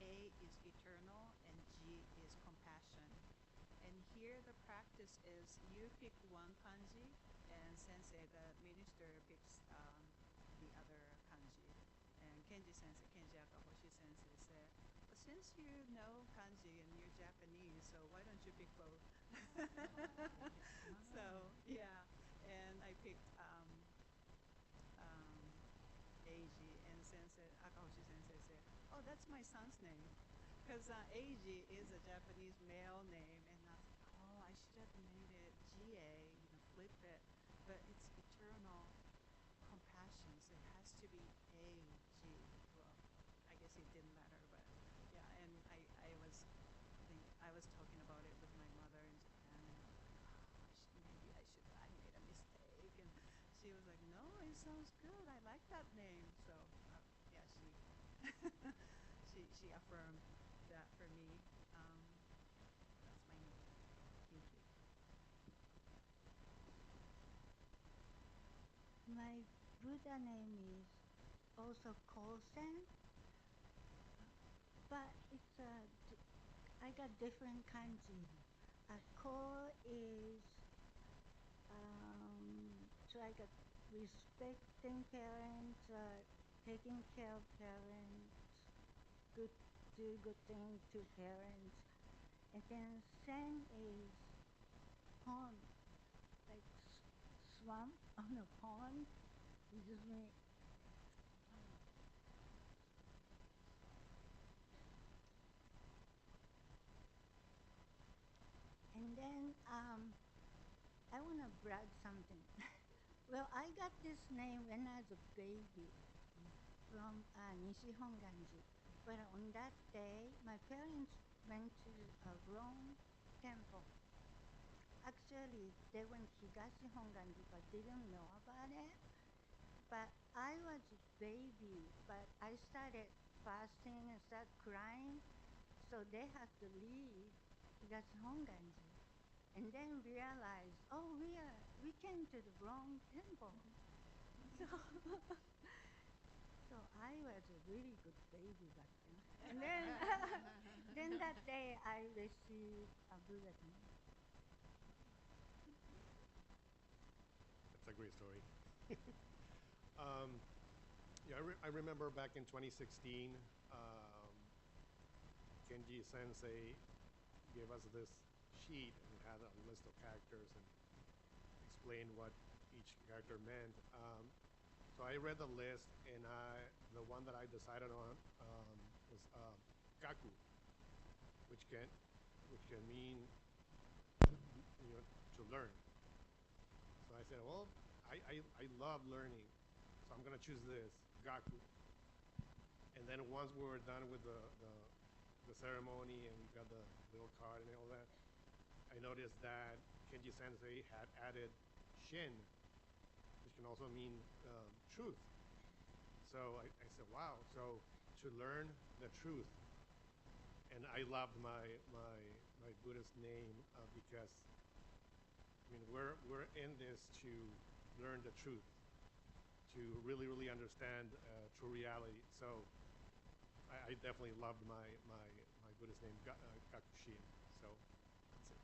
A is eternal and G is compassion. And here the practice is you pick one kanji and sensei, the minister, picks the other kanji. And Kenji sensei, Kenji Akahoshi sensei said, well, since you know kanji and you're Japanese, so why don't you pick both? So, yeah. And I picked Eiji, and sensei, Akahoshi sensei said, oh, that's my son's name. Because Eiji is a Japanese male name, and I was like, oh, I should have made it GA, flip it. But it's eternal compassion, so it has to be AG. Well, I guess it didn't matter, but yeah, and I was talking about it with my mother in Japan, and I was like, oh, I made a mistake, and she was like, no, it sounds good. I like that name. So yeah, she affirmed that for me. That's my name. Thank you. My Buddha name is also Kosen, but it's I got different kanji. Ko is like respecting parents, taking care of parents, do good things to parents. And then Sen is pond, like swamp on a pond. You just make and then I want to brag something. Well, I got this name when I was a baby from Nishihonganji. But on that day, my parents went to a wrong temple. Actually, they went Higashi Honganji, but didn't know about it. But I was a baby, but I started fasting and started crying. So they had to leave Higashi Honganji. And then realized, oh, we came to the wrong temple. So, so I was a really good baby back then. And then that day I received a Buddha's name. That's a great story. Yeah, I remember back in 2016, Kenji Sensei gave us this sheet and had a list of characters and explained what each character meant. So I read the list, and the one that I decided on was gaku, which can mean to learn. So I said, well, I love learning, so I'm gonna choose this gaku. And then once we were done with the ceremony and we got the little card and all that, I noticed that Kenji Sensei had added shin, which can also mean truth. So I said, wow, so to learn the truth. And I loved my Buddhist name because, I mean, we're in this to learn the truth, to really, really understand true reality. So I definitely loved my Buddhist name, Gakushin. So that's it.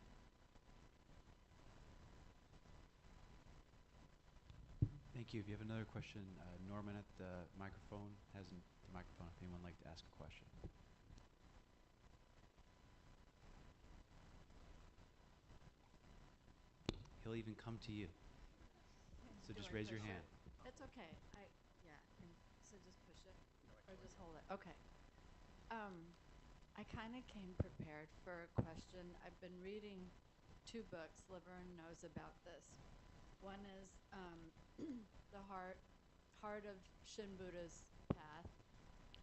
Thank you. If you have another question, Norman at the microphone has the microphone if anyone would like to ask a question. He'll even come to you. So just raise your hand. It's okay. So just push it or just hold it. Okay. I kind of came prepared for a question. I've been reading 2 books. Laverne knows about this. One is The Heart of Shin Buddha's Path,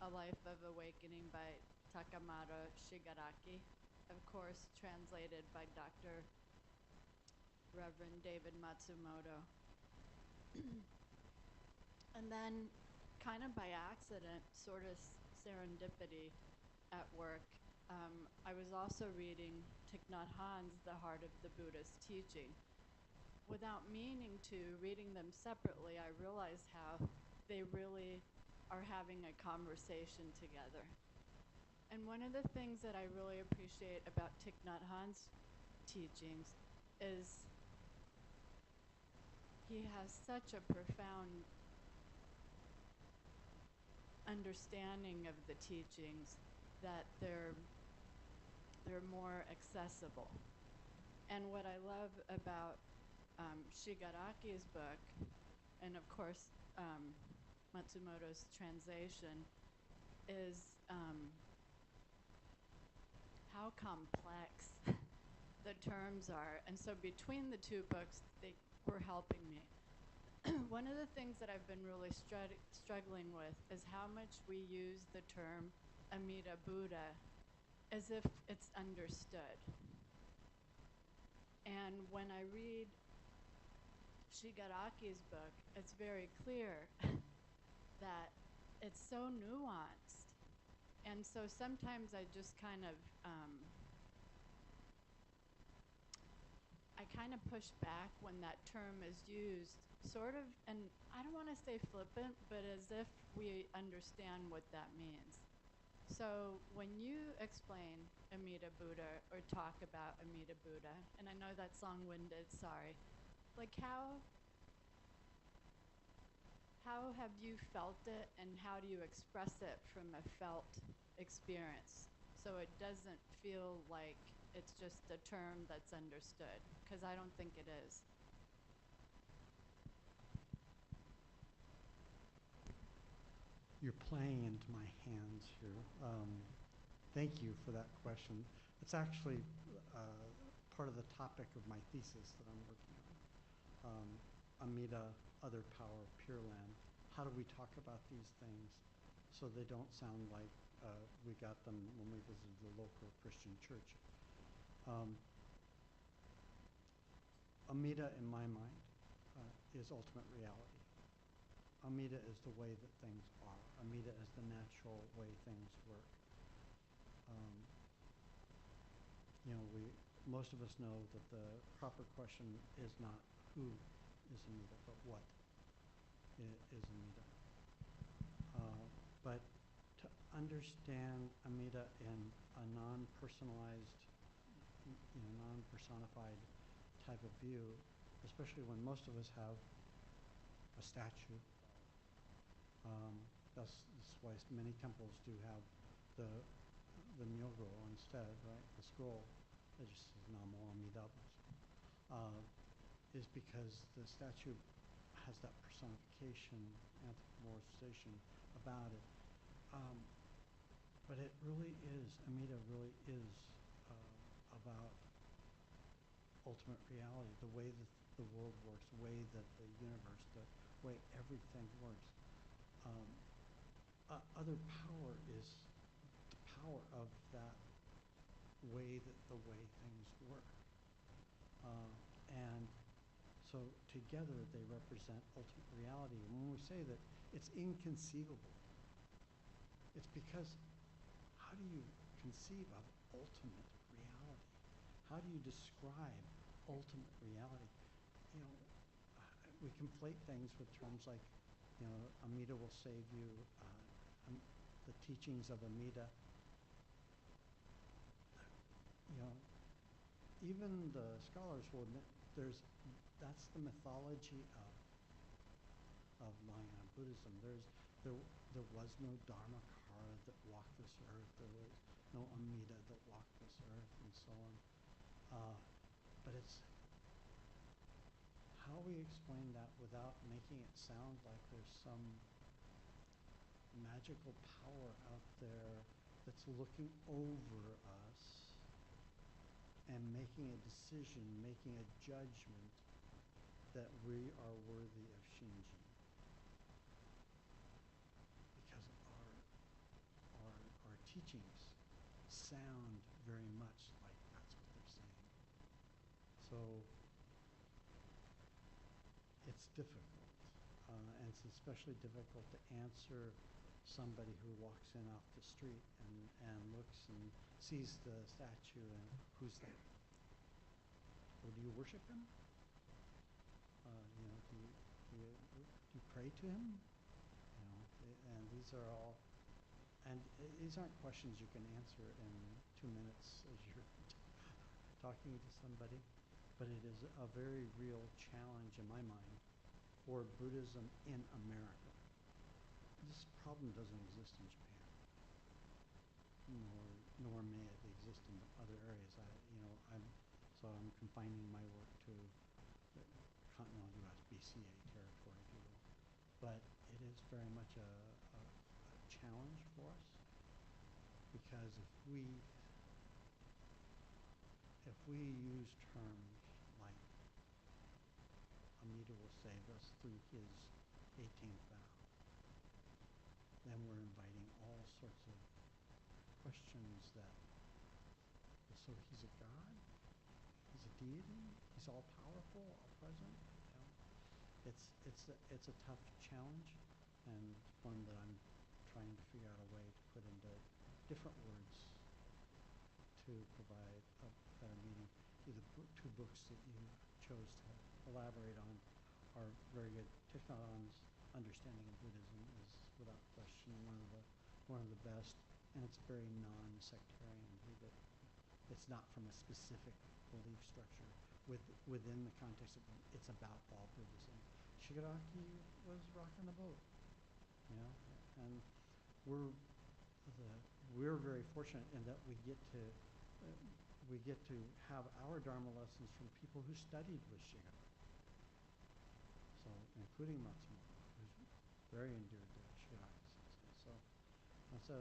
A Life of Awakening by Takamata Shigaraki, of course translated by Dr. Reverend David Matsumoto. And then, kind of by accident, sort of serendipity at work, I was also reading Thich Nhat Hanh's The Heart of the Buddhist Teaching. Without meaning to, reading them separately, I realized how they really are having a conversation together. And one of the things that I really appreciate about Thich Nhat Hanh's teachings is he has such a profound understanding of the teachings that they're more accessible. And what I love about Shigaraki's book, and of course Matsumoto's translation, is how complex the terms are. And so between the two books, they were helping me. One of the things that I've been really struggling with is how much we use the term Amida Buddha as if it's understood. And when I read Shigaraki's book, it's very clear that it's so nuanced. And so sometimes I just kind of push back when that term is used, sort of, and I don't want to say flippant, but as if we understand what that means. So when you explain Amida Buddha or talk about Amida Buddha, and I know that's long-winded, sorry, like how have you felt it, and how do you express it from a felt experience so it doesn't feel like it's just a term that's understood? Because I don't think it is. You're playing into my hands here. Thank you for that question. It's actually part of the topic of my thesis that I'm working on. Amida, Other Power, Pure Land. How do we talk about these things so they don't sound like we got them when we visited the local Christian church? Amida, in my mind, is ultimate reality. Amida is the way that things are. Amida is the natural way things work. Most of us know that the proper question is not who is Amida, but what is Amida. But to understand Amida in a non-personalized, non-personified type of view, especially when most of us have a statue. That's why many temples do have the myogo instead, right? The scroll that just says Namo Amida, is because the statue has that personification, anthropomorphization about it. But it really is, Amida really is about ultimate reality, the way that the world works, the way that the universe, the way everything works. Other power is the power of that way that the way things work. And so together they represent ultimate reality. And when we say that it's inconceivable, it's because how do you conceive of ultimate reality? How do you describe ultimate reality? We conflate things with terms like, Amida will save you, the teachings of Amida. Even the scholars will admit that's the mythology of Mahayana Buddhism. There was no Dharmakara that walked this earth. There was no Amida that walked this earth, and so on. But it's how we explain that without making it sound like there's some magical power out there that's looking over us and making a decision, making a judgment that we are worthy of Shinji. Because our teachings sound very much like that's what they're saying. So it's difficult, and it's especially difficult to answer somebody who walks in off the street and looks and sees the statue and who's that? Or do you worship him? Do you pray to him? and these are all, and these aren't questions you can answer in 2 minutes as you're talking to somebody, but it is a very real challenge in my mind for Buddhism in America. This problem doesn't exist in Japan, nor may it exist in other areas. I'm confining my work to the continental U.S. BCA territory, if you will. But it is very much a challenge for us, because if we use terms like Amida will save us through his 18th vow, then we're inviting all sorts of questions that, so he's a god? He's a deity? He's all powerful, all present? You know? It's a tough challenge, and one that I'm trying to figure out a way to put into different words to provide a better meaning. The two books that you chose to elaborate on are very good. Thich Nhat Hanh's Understanding of Buddhism is, without question, one of the best, and it's very non-sectarian. It's not from a specific belief structure within the context of it's about all Buddhism. Shigaraki was rocking the boat, you know, and we're very fortunate in that we get to have our Dharma lessons from people who studied with Shigaraki. So, including Matsumoto, who's very endeared to Shigaraki Sensei. So,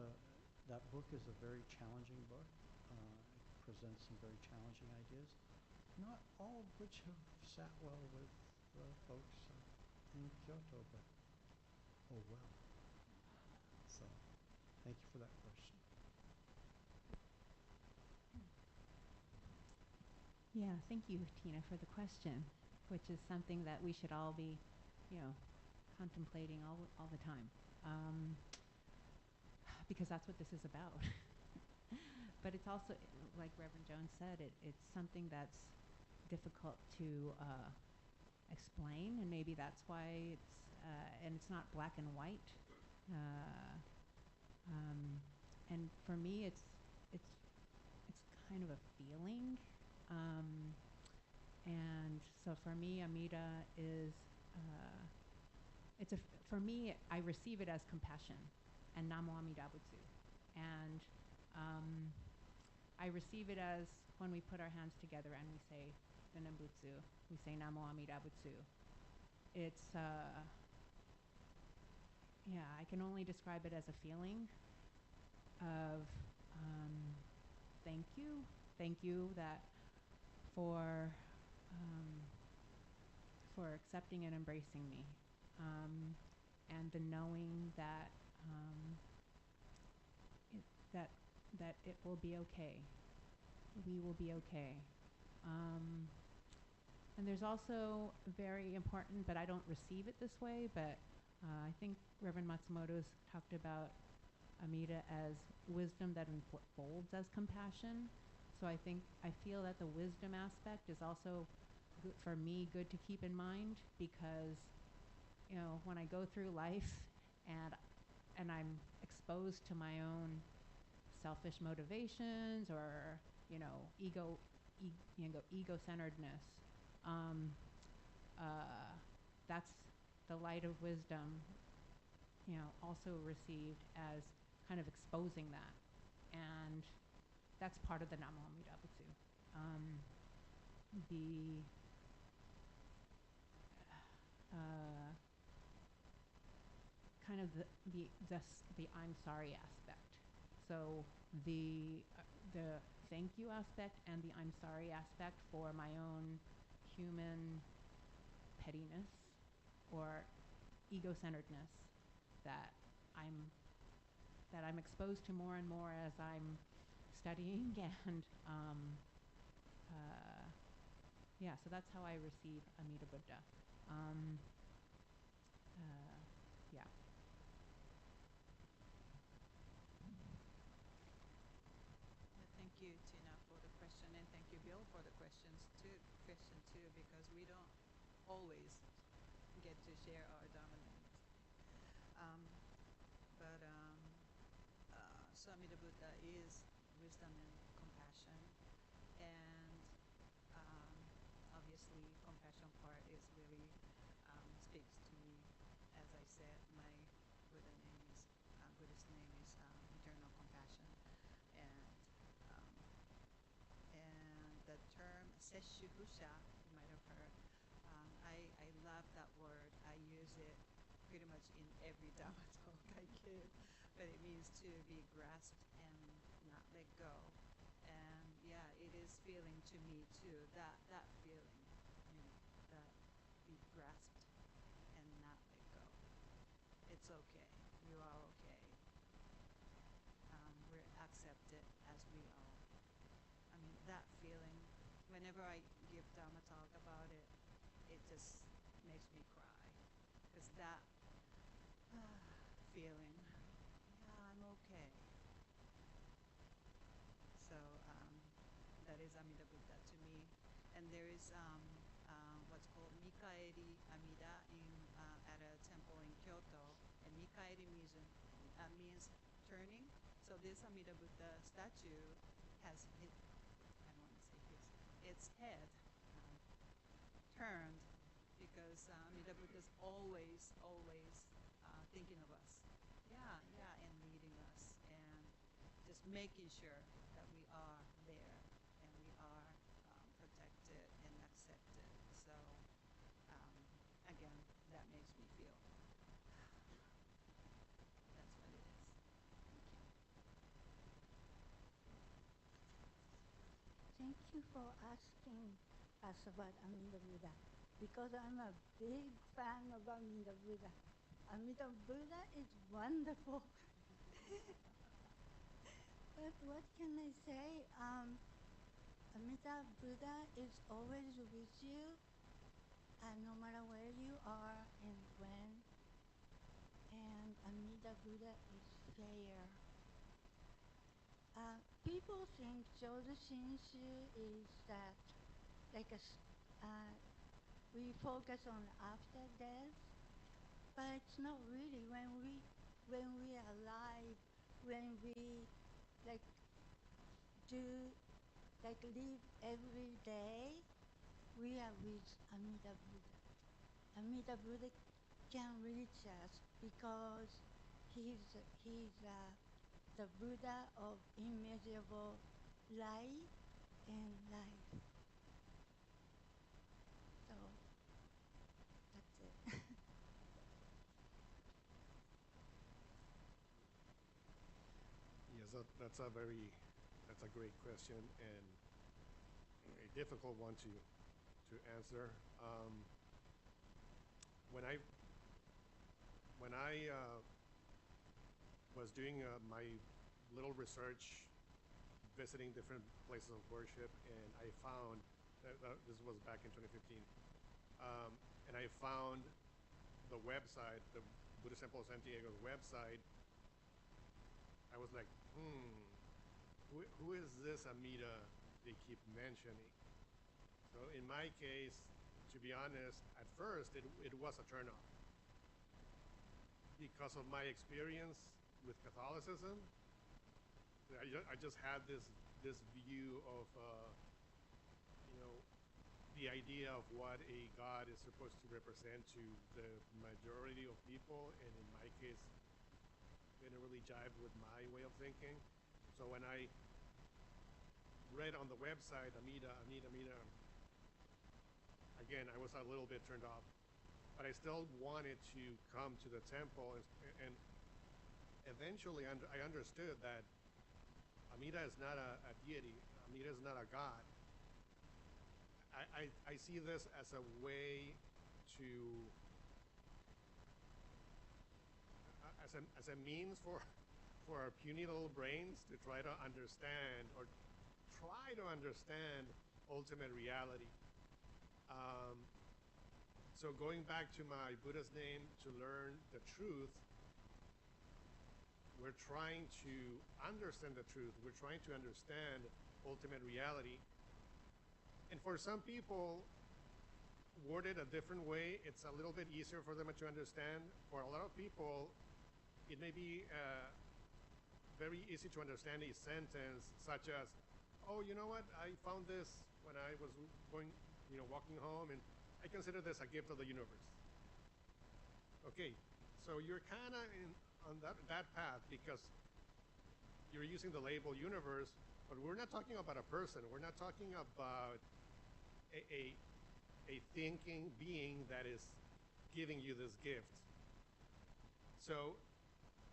that book is a very challenging book. It presents some very challenging ideas, not all of which have sat well with the folks in Kyoto, but oh well. So, thank you for that question. Yeah, thank you, Tina, for the question, which is something that we should all be, contemplating all the time, because that's what this is about. But it's also, like Reverend Jones said, it's something that's difficult to explain, and maybe that's why it's not black and white. And for me, it's kind of a feeling. And so for me, Amida is, for me, I receive it as compassion and Namo Amida Butsu. And I receive it as when we put our hands together and we say the Nembutsu, we say Namo Amida Butsu. It's, I can only describe it as a feeling of thank you. Thank you for accepting and embracing me, and the knowing that that it will be okay. We will be okay. And there's also very important, but I don't receive it this way, but I think Reverend Matsumoto's talked about Amida as wisdom that unfolds as compassion. So I feel that the wisdom aspect is also good for me, good to keep in mind, because when I go through life and I'm exposed to my own selfish motivations or ego-centeredness, that's the light of wisdom, also received as kind of exposing that, and that's part of the Namo Amida Butsu. Kind of the I'm sorry aspect. So the thank you aspect and the I'm sorry aspect for my own human pettiness or ego-centeredness that I'm exposed to more and more as I'm studying, and so that's how I receive Amida Buddha. Thank you, Tina, for the question, and thank you, Bill, for the question too, because we don't always get to share our Dharma names. so Amida Buddha is wisdom and compassion, and obviously compassion part is really speaks to me. As I said, my Buddhist name is eternal compassion, and the term sesshu-husha, you might have heard. I love that word. I use it pretty much in every Dharma talk I give, but it means to be grasped and not let go. And yeah, it is feeling to me too, that feeling, that be grasped and not let go. It's okay. You are okay. We're accepted as we are. I mean, that feeling, whenever I give Dharma talk about it, it just makes me cry. Because that feeling, yeah, I'm okay. So that is Amida Buddha to me. And there is what's called Mikaeri Amida at a temple in Kyoto. And Mikaeri means turning. So this Amida Buddha statue has his, I don't want to say his, its head turned because Amida Buddha is always thinking of us. Yeah, and leading us and just making sure that we are there and we are protected and accepted. So again, that makes me feel. That's what it is. Thank you. Thank you for asking us about Amida Buddha, because I'm a big fan of Amida Buddha. Amida Buddha is wonderful. But what can I say? Amida Buddha is always with you, no matter where you are and when. And Amida Buddha is fair. People think Jodo Shinshu is that like we focus on after death, but it's not really. When we are alive, when we like live every day, we are with Amida Buddha. Amida Buddha can reach us because he's the Buddha of immeasurable light and life. So that's it. Yes, that's a great question and a difficult one to answer. When I was doing my little research, visiting different places of worship, and I found that this was back in 2015, and I found the website, the Buddhist Temple of San Diego's website. I was like, who is this Amida they keep mentioning? So in my case, to be honest, at first it was a turnoff because of my experience with Catholicism. I just had this view of the idea of what a God is supposed to represent to the majority of people, and in my case, didn't really jive with my way of thinking. So when I read on the website Amida, again, I was a little bit turned off, but I still wanted to come to the temple, and eventually I understood that Amida is not a deity. Amida is not a god. I see this as a way to, as a means for our puny little brains to try to understand ultimate reality. So going back to my Buddhist name, to learn the truth, we're trying to understand the truth. We're trying to understand ultimate reality. And for some people, worded a different way, it's a little bit easier for them to understand. For a lot of people, it may be very easy to understand a sentence such as, oh, you know what, I found this when I was going, walking home, and I consider this a gift of the universe. Okay, so you're kind of on that path because you're using the label universe, but we're not talking about a person. We're not talking about a thinking being that is giving you this gift. So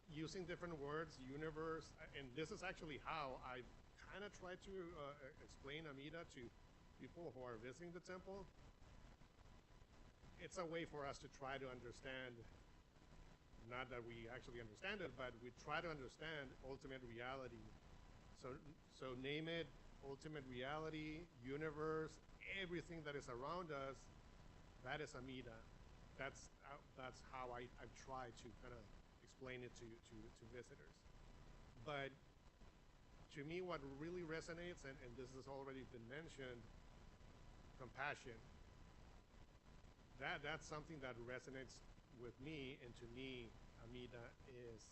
using different words, universe, and this is actually how I kind of try to explain Amida to people who are visiting the temple. It's a way for us to try to understand, not that we actually understand it, but we try to understand ultimate reality. So name it, ultimate reality, universe, everything that is around us, that is Amida. That's how I've tried to kind of explain it to visitors. But to me, what really resonates, and this has already been mentioned, compassion. That's something that resonates with me, and to me, Amida is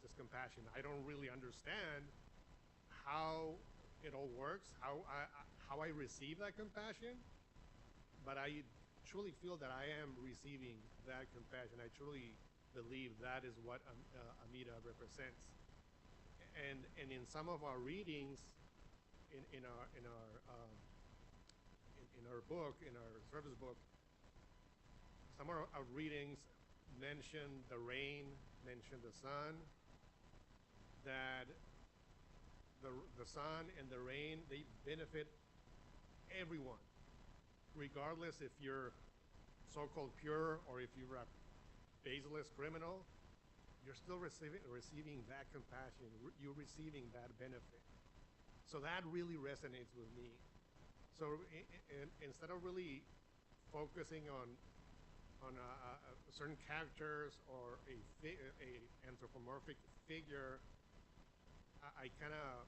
just compassion. I don't really understand how it all works, how I receive that compassion, but I truly feel that I am receiving that compassion. I truly believe that is what Amida represents. And in some of our readings, in our book, in our service book, some of our readings mention the rain, mention the sun, that the sun and the rain, they benefit everyone, regardless if you're so-called pure or if you're a baseless criminal, you're still receiving that compassion, you're receiving that benefit. So that really resonates with me. So instead of really focusing on certain characters or a anthropomorphic figure, I kind of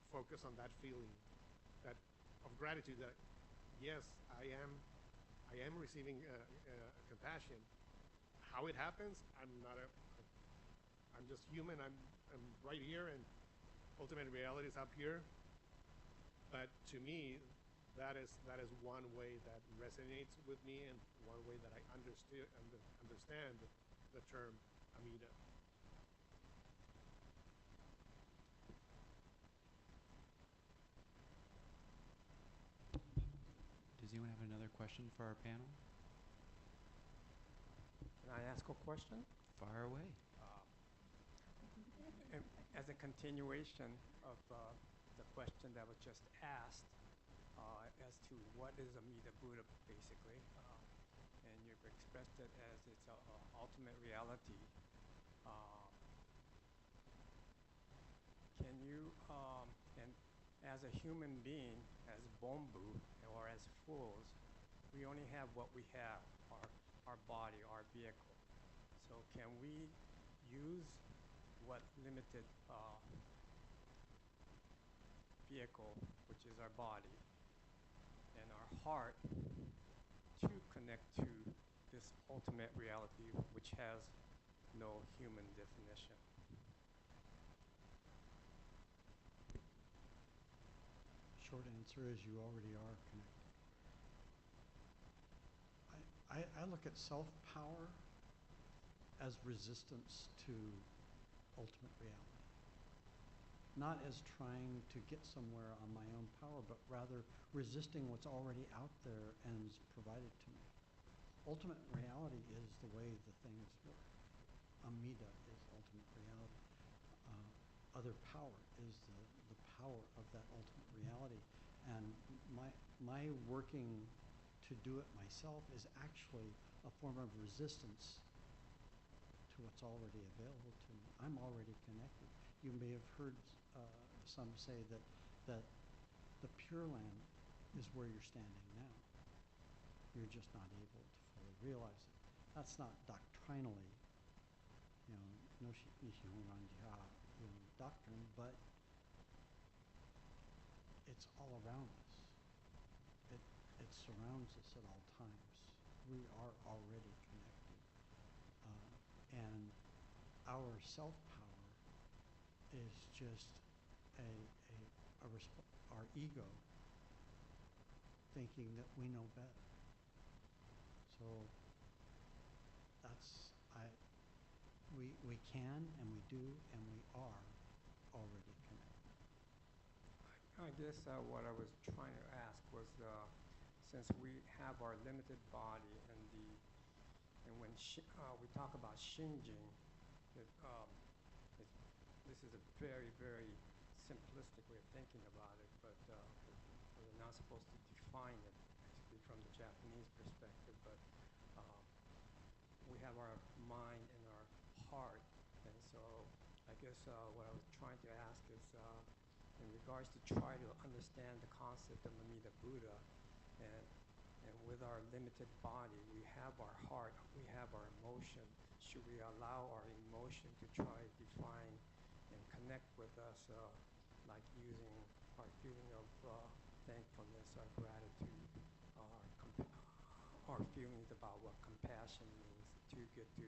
focus on that feeling of gratitude that, yes, I am receiving compassion. How it happens, I'm just human. I'm right here, and ultimate reality is up here. But to me, that is one way that resonates with me, and one way that I understand the term Amida. Does anyone have another question for our panel? Can I ask a question? Fire away. As a continuation of the question that was just asked, as to what is Amida Buddha, basically, and you've expressed it as its ultimate reality. Can you, and as a human being, as Bombu, or as fools, we only have what we have, our body, our vehicle. So can we use what limited vehicle, which is our body, and our heart, to connect to this ultimate reality, which has no human definition? Short answer is you already are connected. I look at self-power as resistance to ultimate reality. Not as trying to get somewhere on my own power, but rather resisting what's already out there and is provided to me. Ultimate reality is the way the things work. Amida is ultimate reality. Other power is the power of that ultimate reality. And my working to do it myself is actually a form of resistance to what's already available to me. I'm already connected. You may have heard some say that the Pure Land is where you're standing now. You're just not able to fully realize it. That's not doctrinally, doctrine, but it's all around us. It surrounds us at all times. We are already connected. And our self-power is just our ego thinking that we know better. So that's, we can and we do and we are already connected. I guess what I was trying to ask was, since we have our limited body and when we talk about shinjing, this is a very, very simplistic way of thinking about it, but we're not supposed to define it basically from the Japanese perspective, but we have our mind and our heart, and so I guess what I was trying to ask is in regards to try to understand the concept of Amida Buddha, and with our limited body, we have our heart, we have our emotion. Should we allow our emotion to try to define and connect with us, like using our feeling of thankfulness, our gratitude, our feelings about what compassion means, to get to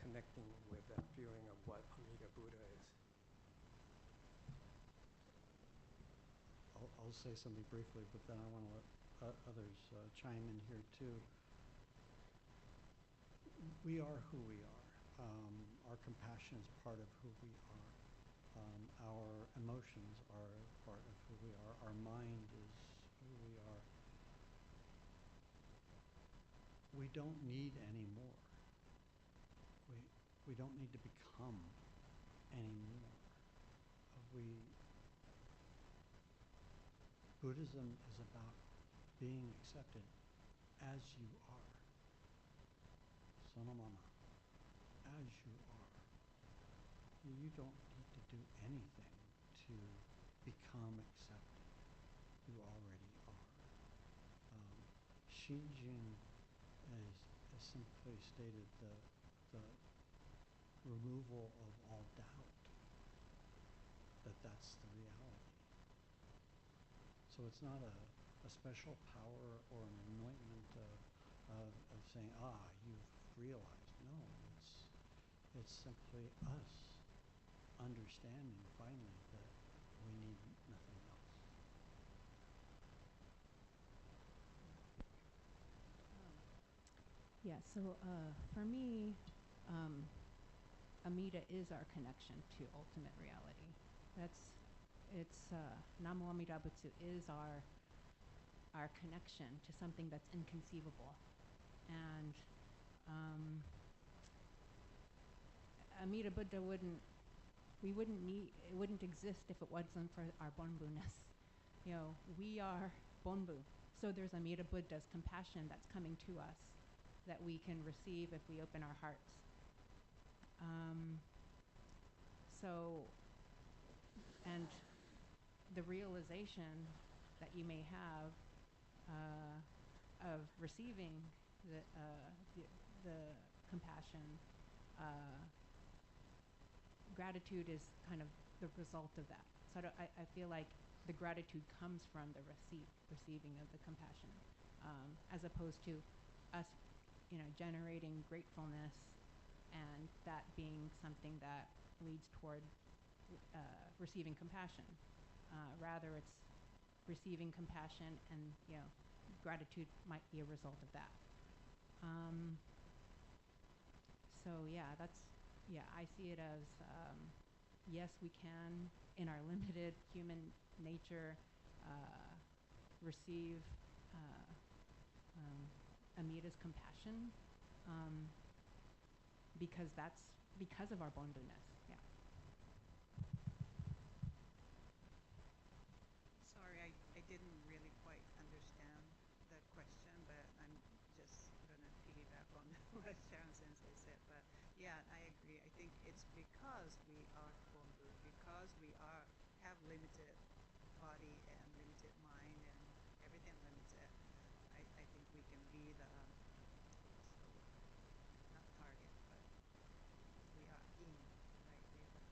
connecting with that feeling of what Amida Buddha is? I'll say something briefly, but then I want to let others chime in here too. We are who we are. Our compassion is part of who we are. Our emotions are part of who we are. Our mind is who we are. We don't need any more. We don't need to become any more. Buddhism is about being accepted as you are. Sonomama, as you are. You don't need to do anything to become accepted. You already are. Shinjin is simply stated the removal of all doubt that that's the reality. So it's not a special power or an anointment of saying, you've realized. No, it's simply us understanding finally that we need nothing else. Yeah, so for me, Amida is our connection to ultimate reality. Namo Amida Butsu is our connection to something that's inconceivable. And Amida Buddha it wouldn't exist if it wasn't for our Bonbu-ness. We are Bonbu. So there's Amida Buddha's compassion that's coming to us that we can receive if we open our hearts. And the realization that you may have of receiving the compassion, gratitude is kind of the result of that. So I feel like the gratitude comes from the receiving of the compassion, as opposed to us, generating gratefulness and that being something that leads toward receiving compassion. Rather, it's receiving compassion and, gratitude might be a result of that. I see it as, yes, we can, in our limited human nature, receive Amida's compassion, because of our Bonbu-ness. Yeah. Sorry, I didn't really quite understand the question, but I'm just going to piggyback on what Sharon Sensei said. But yeah, I agree. I think it's because we are Bonbu, because we have limited body and limited mind and everything limited. I think we can be the not target, but we are in, right? We are the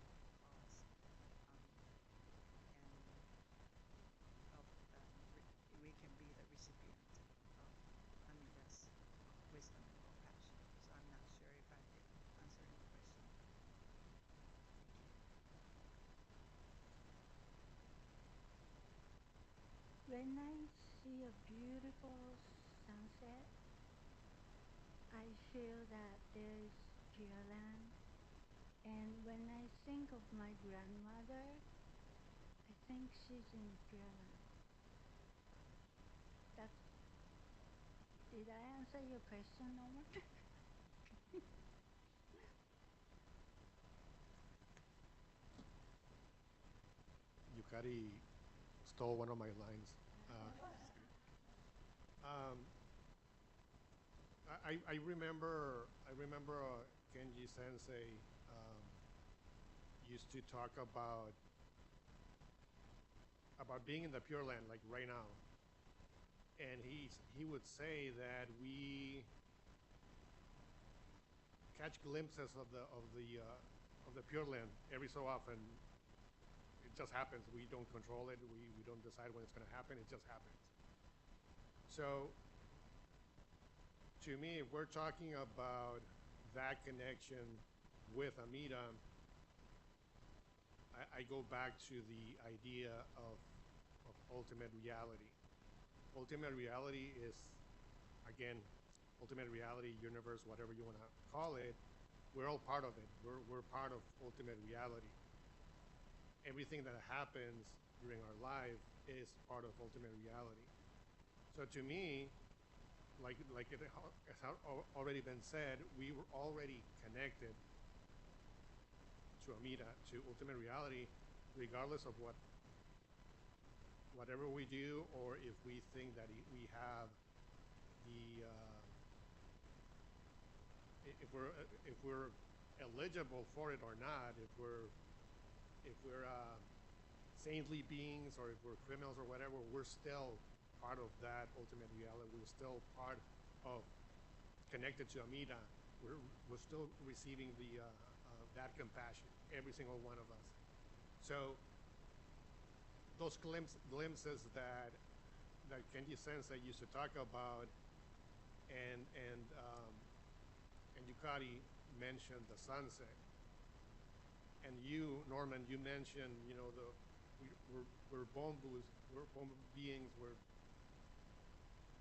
cause, and we can be the recipient of Amida's wisdom and compassion. So I'm not sure if I did answer your question. Thank you. when I see a beautiful sunset, I feel that there is Pure Land. And when I think of my grandmother, I think she's in Pure Land. Did I answer your question, Norman? Yukari stole one of my lines. I remember Kenji Sensei used to talk about being in the Pure Land, like right now, and he would say that we catch glimpses of the Pure Land every so often. It just happens. We don't control it. We don't decide when it's going to happen. It just happens. So to me, if we're talking about that connection with Amida, I go back to the idea of ultimate reality. Ultimate reality is, again, ultimate reality, universe, whatever you want to call it. We're all part of it. We're part of ultimate reality. Everything that happens during our life is part of ultimate reality. So to me, like it has already been said, we were already connected to Amida, to ultimate reality, regardless of whatever we do, or if we think that we have the if we're eligible for it or not, if we're saintly beings or if we're criminals or whatever, we're still part of that ultimate reality. We're still part of, connected to Amida. We're still receiving the that compassion, every single one of us. So those glimpses that Kenji Sensei used to talk about, and Yukari mentioned the sunset. And you, Norman, you mentioned, you know, we're bombus, we're bomb beings, we're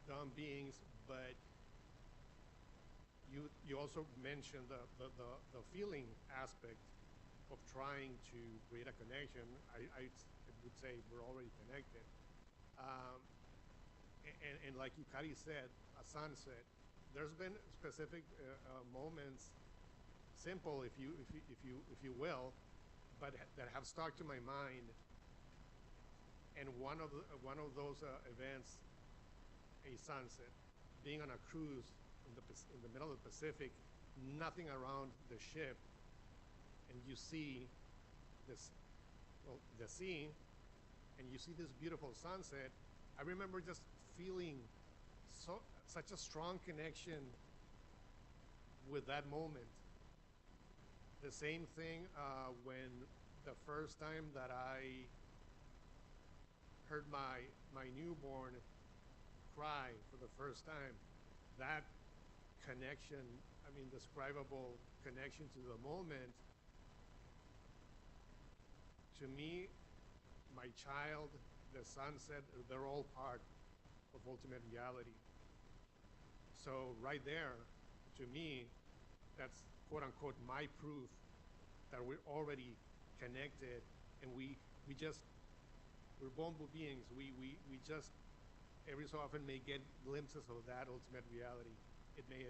dumb beings, but you also mentioned the feeling aspect of trying to create a connection. I would say we're already connected. And like Yukari said, a sunset. There's been specific moments, simple if you will, but that have stuck to my mind. And one of those events, a sunset, being on a cruise in the middle of the Pacific, nothing around the ship, and you see this, well, the sea, and you see this beautiful sunset. I remember just feeling such a strong connection with that moment. The same thing when the first time that I heard my newborn cry for the first time, that connection, I mean, indescribable connection to the moment, to me, my child, the sunset, they're all part of ultimate reality. So right there, to me, that's quote unquote my proof that we're already connected, and we're Bombu beings. We just every so often may get glimpses of that ultimate reality. It may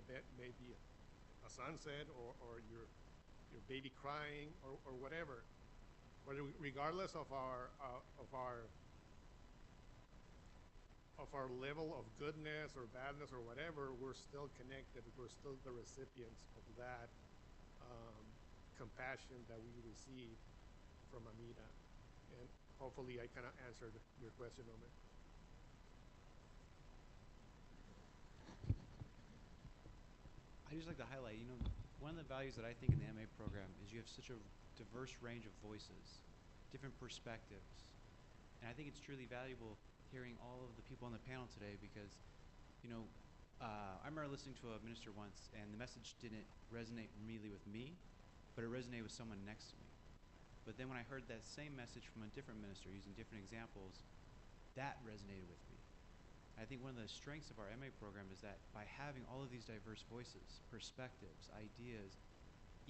be a sunset or your baby crying or whatever. But regardless of our level of goodness or badness or whatever, we're still connected. We're still the recipients of that compassion that we receive from Amida. And hopefully I kind of answered your question, Omer. I just like to highlight, you know, one of the values that I think in the MA program is you have such a diverse range of voices, different perspectives. And I think it's truly valuable hearing all of the people on the panel today because, you know, I remember listening to a minister once and the message didn't resonate immediately with me, but it resonated with someone next to me. But then when I heard that same message from a different minister using different examples, that resonated with me. I think one of the strengths of our MA program is that by having all of these diverse voices, perspectives, ideas,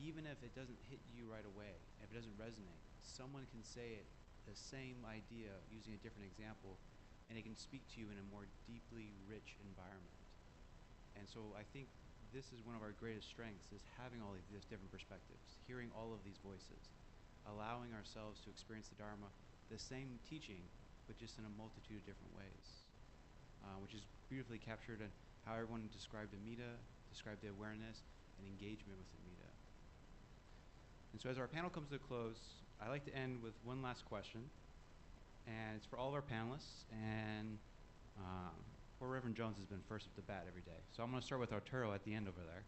even if it doesn't hit you right away, if it doesn't resonate, someone can say it, the same idea using a different example, and it can speak to you in a more deeply rich environment. And so I think this is one of our greatest strengths, is having all of these different perspectives, hearing all of these voices, allowing ourselves to experience the Dharma, the same teaching, but just in a multitude of different ways. Which is beautifully captured in how everyone described Amida, described the awareness and engagement with Amida. And so as our panel comes to a close, I like to end with one last question, and it's for all of our panelists, and poor Reverend Jones has been first at the bat every day. So I'm going to start with Arturo at the end over there.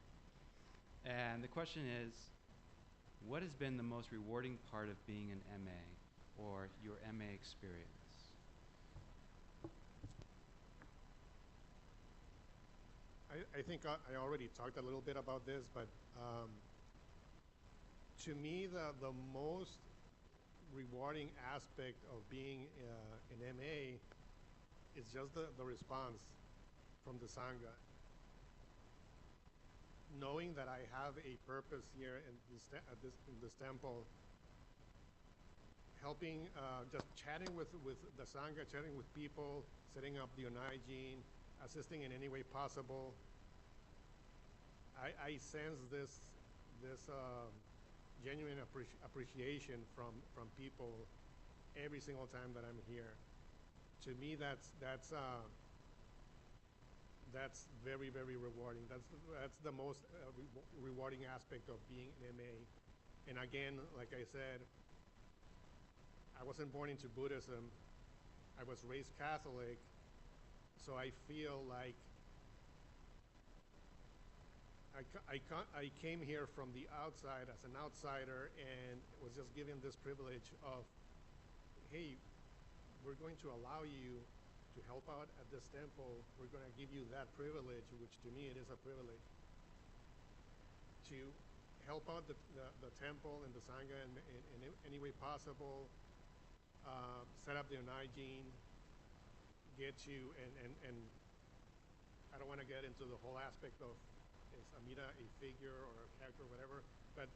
And the question is, what has been the most rewarding part of being an MA, or your MA experience? I think I already talked a little bit about this, but to me, the most rewarding aspect of being an MA is just the response from the Sangha. Knowing that I have a purpose here in this temple, helping, just chatting with the Sangha, chatting with people, setting up the onaijin, assisting in any way possible. I sense this genuine appreciation from people every single time that I'm here. To me, that's very, very rewarding. That's the most rewarding aspect of being an MA. And again, like I said, I wasn't born into Buddhism. I was raised Catholic, so I feel like I came here from the outside as an outsider and was just given this privilege of, hey, we're going to allow you to help out at this temple. We're going to give you that privilege, which to me it is a privilege, to help out the temple and the Sangha in any way possible, set up the onaijin, get you, and I don't want to get into the whole aspect of, is Amida a figure or a character or whatever, but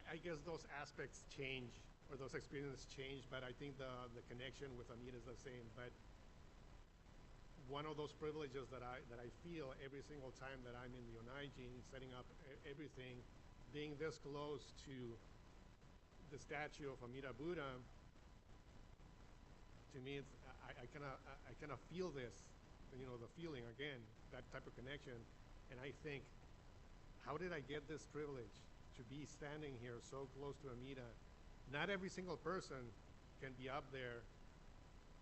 I guess those aspects change, or those experiences change, but I think the connection with Amida is the same. But one of those privileges that I feel every single time that I'm in the onaijin, setting up everything, being this close to the statue of Amida Buddha, to me, it's, I kind of feel this, you know, the feeling again, that type of connection. And I think, how did I get this privilege to be standing here so close to Amida? Not every single person can be up there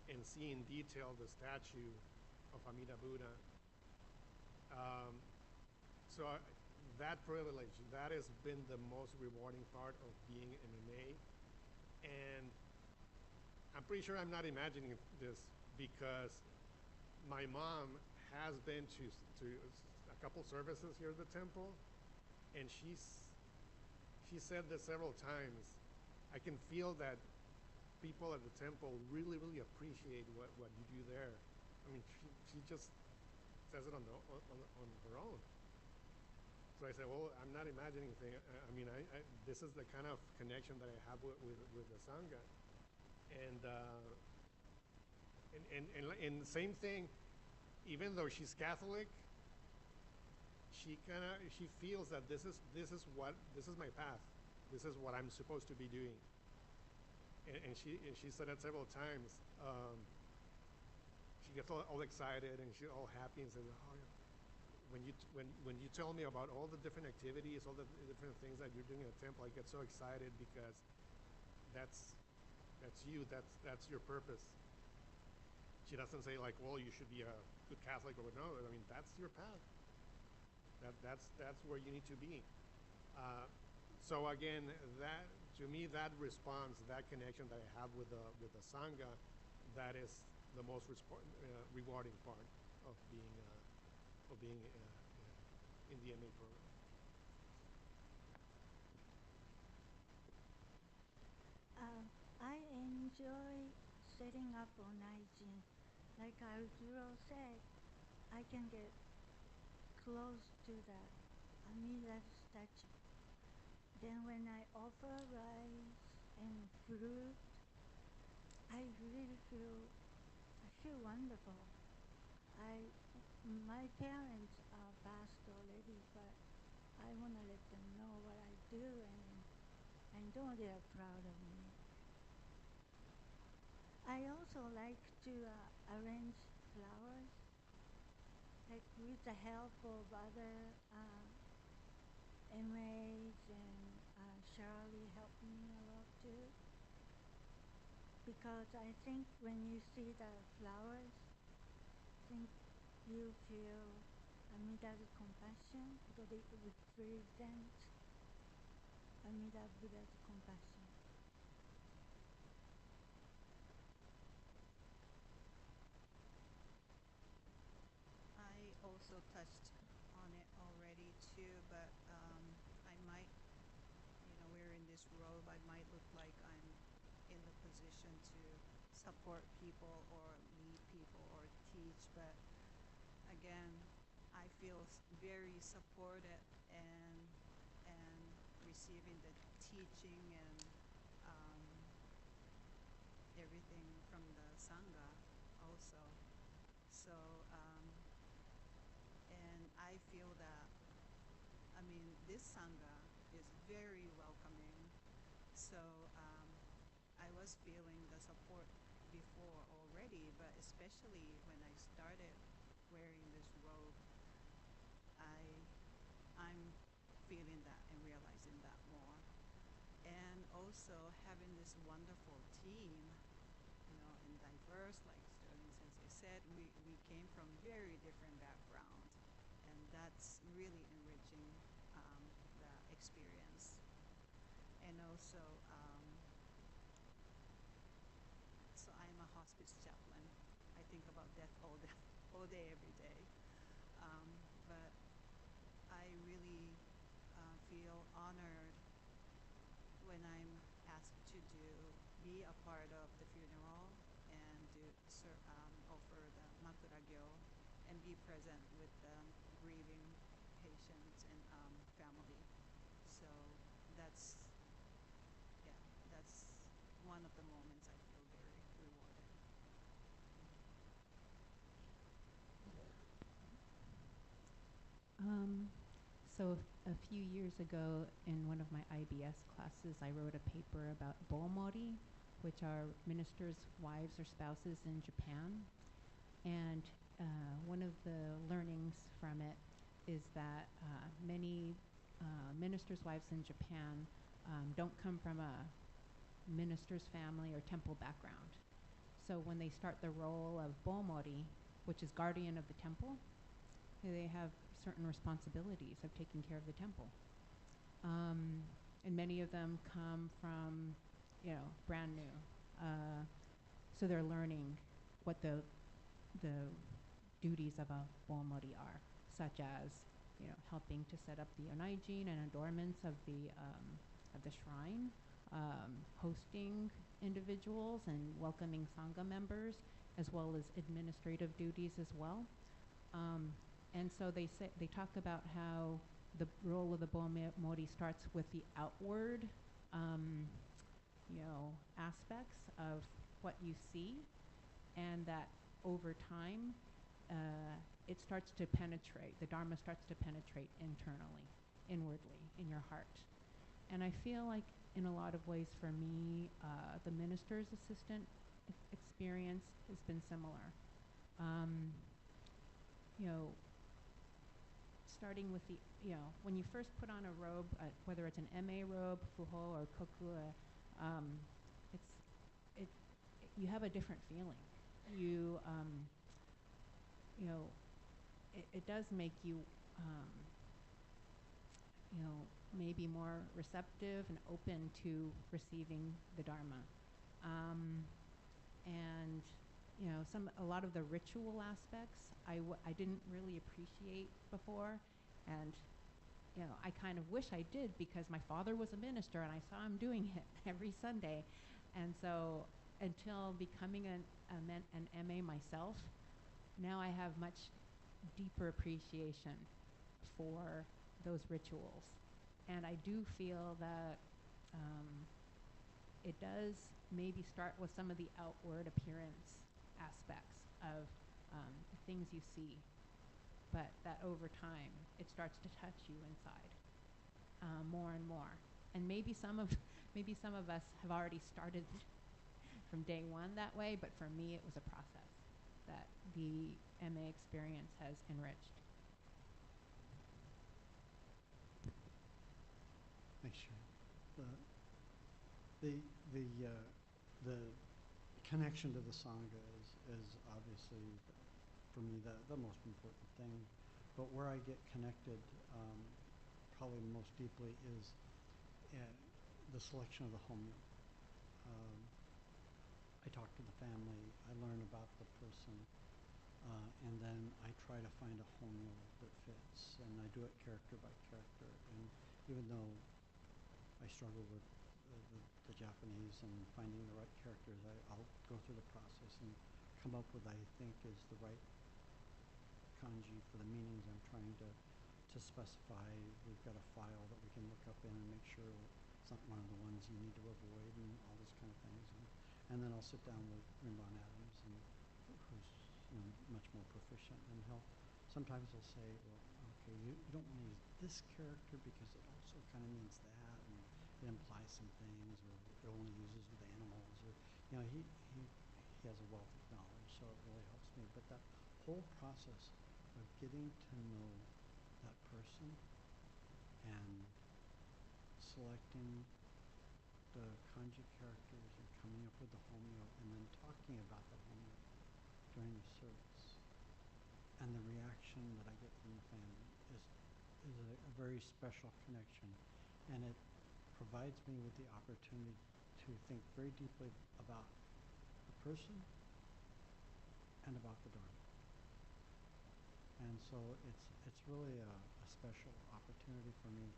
and see in detail the statue of Amida Buddha. So that privilege, that has been the most rewarding part of being an MA. And I'm pretty sure I'm not imagining this, because my mom has been to a couple services here at the temple, and she said this several times. I can feel that people at the temple really, really appreciate what you do there. I mean, she just says it on her own. So I said, well, I'm not imagining things. I mean, this is the kind of connection that I have with the Sangha. And same thing, even though she's Catholic, she feels that this is my path. This is what I'm supposed to be doing. And she said it several times. She gets all excited and she's all happy and says, oh, when you tell me about all the different activities, all the different things that you're doing at the temple, I get so excited, because that's you, that's your purpose. She doesn't say like, well, you should be a good Catholic or no. I mean, that's your path. That's where you need to be. So again, that to me, that response, that connection that I have with the Sangha, that is the most rewarding part of being in the MA program. I enjoy setting up Onaijin, like Arturo said, I can get close to the Amida statue. Then when I offer rice and fruit, I really feel wonderful. My parents are passed already, but I want to let them know what I do, and I know they are proud of me. I also like to arrange flowers, like with the help of other MAs, and Shirley helped me a lot too. Because I think when you see the flowers, I think you feel Amida's compassion, because it represents Amida Buddha's compassion. I also touched on it already too, but I might, we're in this robe, I might look like I'm in the position to support people or lead people or teach, but again, I feel very supported and receiving the teaching and everything from the Sangha also. So, and I feel that, this Sangha is very welcoming. So I was feeling the support before already, but especially when I started wearing this robe, I'm feeling that and realizing that more. And also having this wonderful team, and diverse, like Sterling Sensei said, we came from very different backgrounds, and that's really enriching the experience. And also, so I'm a hospice chaplain. I think about death all day, every day. But I really feel honored when I'm asked to be a part of the funeral and offer the makuragyo and be present with the grieving patients and family. So that's one of the moments I feel very rewarded. So a few years ago in one of my IBS classes, I wrote a paper about bomori, which are ministers' wives or spouses in Japan. And one of the learnings from it is that many ministers' wives in Japan don't come from a minister's family or temple background. So when they start the role of bomori, which is guardian of the temple, they have certain responsibilities of taking care of the temple. And many of them come from, brand new. So they're learning what the duties of a bomori are, such as, helping to set up the onaijin and adornments of the shrine, hosting individuals and welcoming Sangha members, as well as administrative duties as well. And so they talk about how the role of the bomori starts with the outward, aspects of what you see, and that over time, it starts to penetrate. The Dharma starts to penetrate internally, inwardly, in your heart. And I feel like, in a lot of ways, for me, the minister's assistant experience has been similar. Starting with the, when you first put on a robe, whether it's an MA robe, fuho, or koku, you have a different feeling. It does make you, maybe more receptive and open to receiving the Dharma. And a lot of the ritual aspects I didn't really appreciate before, and I kind of wish I did, because my father was a minister and I saw him doing it every Sunday, and so until becoming an MA myself, now I have much deeper appreciation for those rituals. And I do feel that it does maybe start with some of the outward appearance aspects of the things you see, but that over time it starts to touch you inside more and more. And maybe some of us have already started from day one that way, but for me it was a process that the MA experience has enriched. Thanks, Sharon. The connection to the Sangha is obviously, for me, the most important thing. But where I get connected probably most deeply is the selection of the homyo. I talk to the family, I learn about the person, and then I try to find a homyo that fits, and I do it character by character. And even though I struggle with the Japanese and finding the right characters, I'll go through the process and come up with, I think, is the right kanji for the meanings I'm trying to specify. We've got a file that we can look up in and make sure it's not one of the ones you need to avoid and all those kind of things. And then I'll sit down with Rinban Adams, and who's much more proficient, and sometimes he'll say, well, okay, you don't want to use this character because it also kind of means that, and it implies some things, or it only uses with animals, or he has a wealth of knowledge, so it really helps me. But that whole process of getting to know that person and selecting the kanji characters and coming up with the homyo and then talking about the homyo during the service, and the reaction that I get from the family is a very special connection, and it provides me with the opportunity to think very deeply about the person and about the Dharma. And so it's really a special opportunity for me.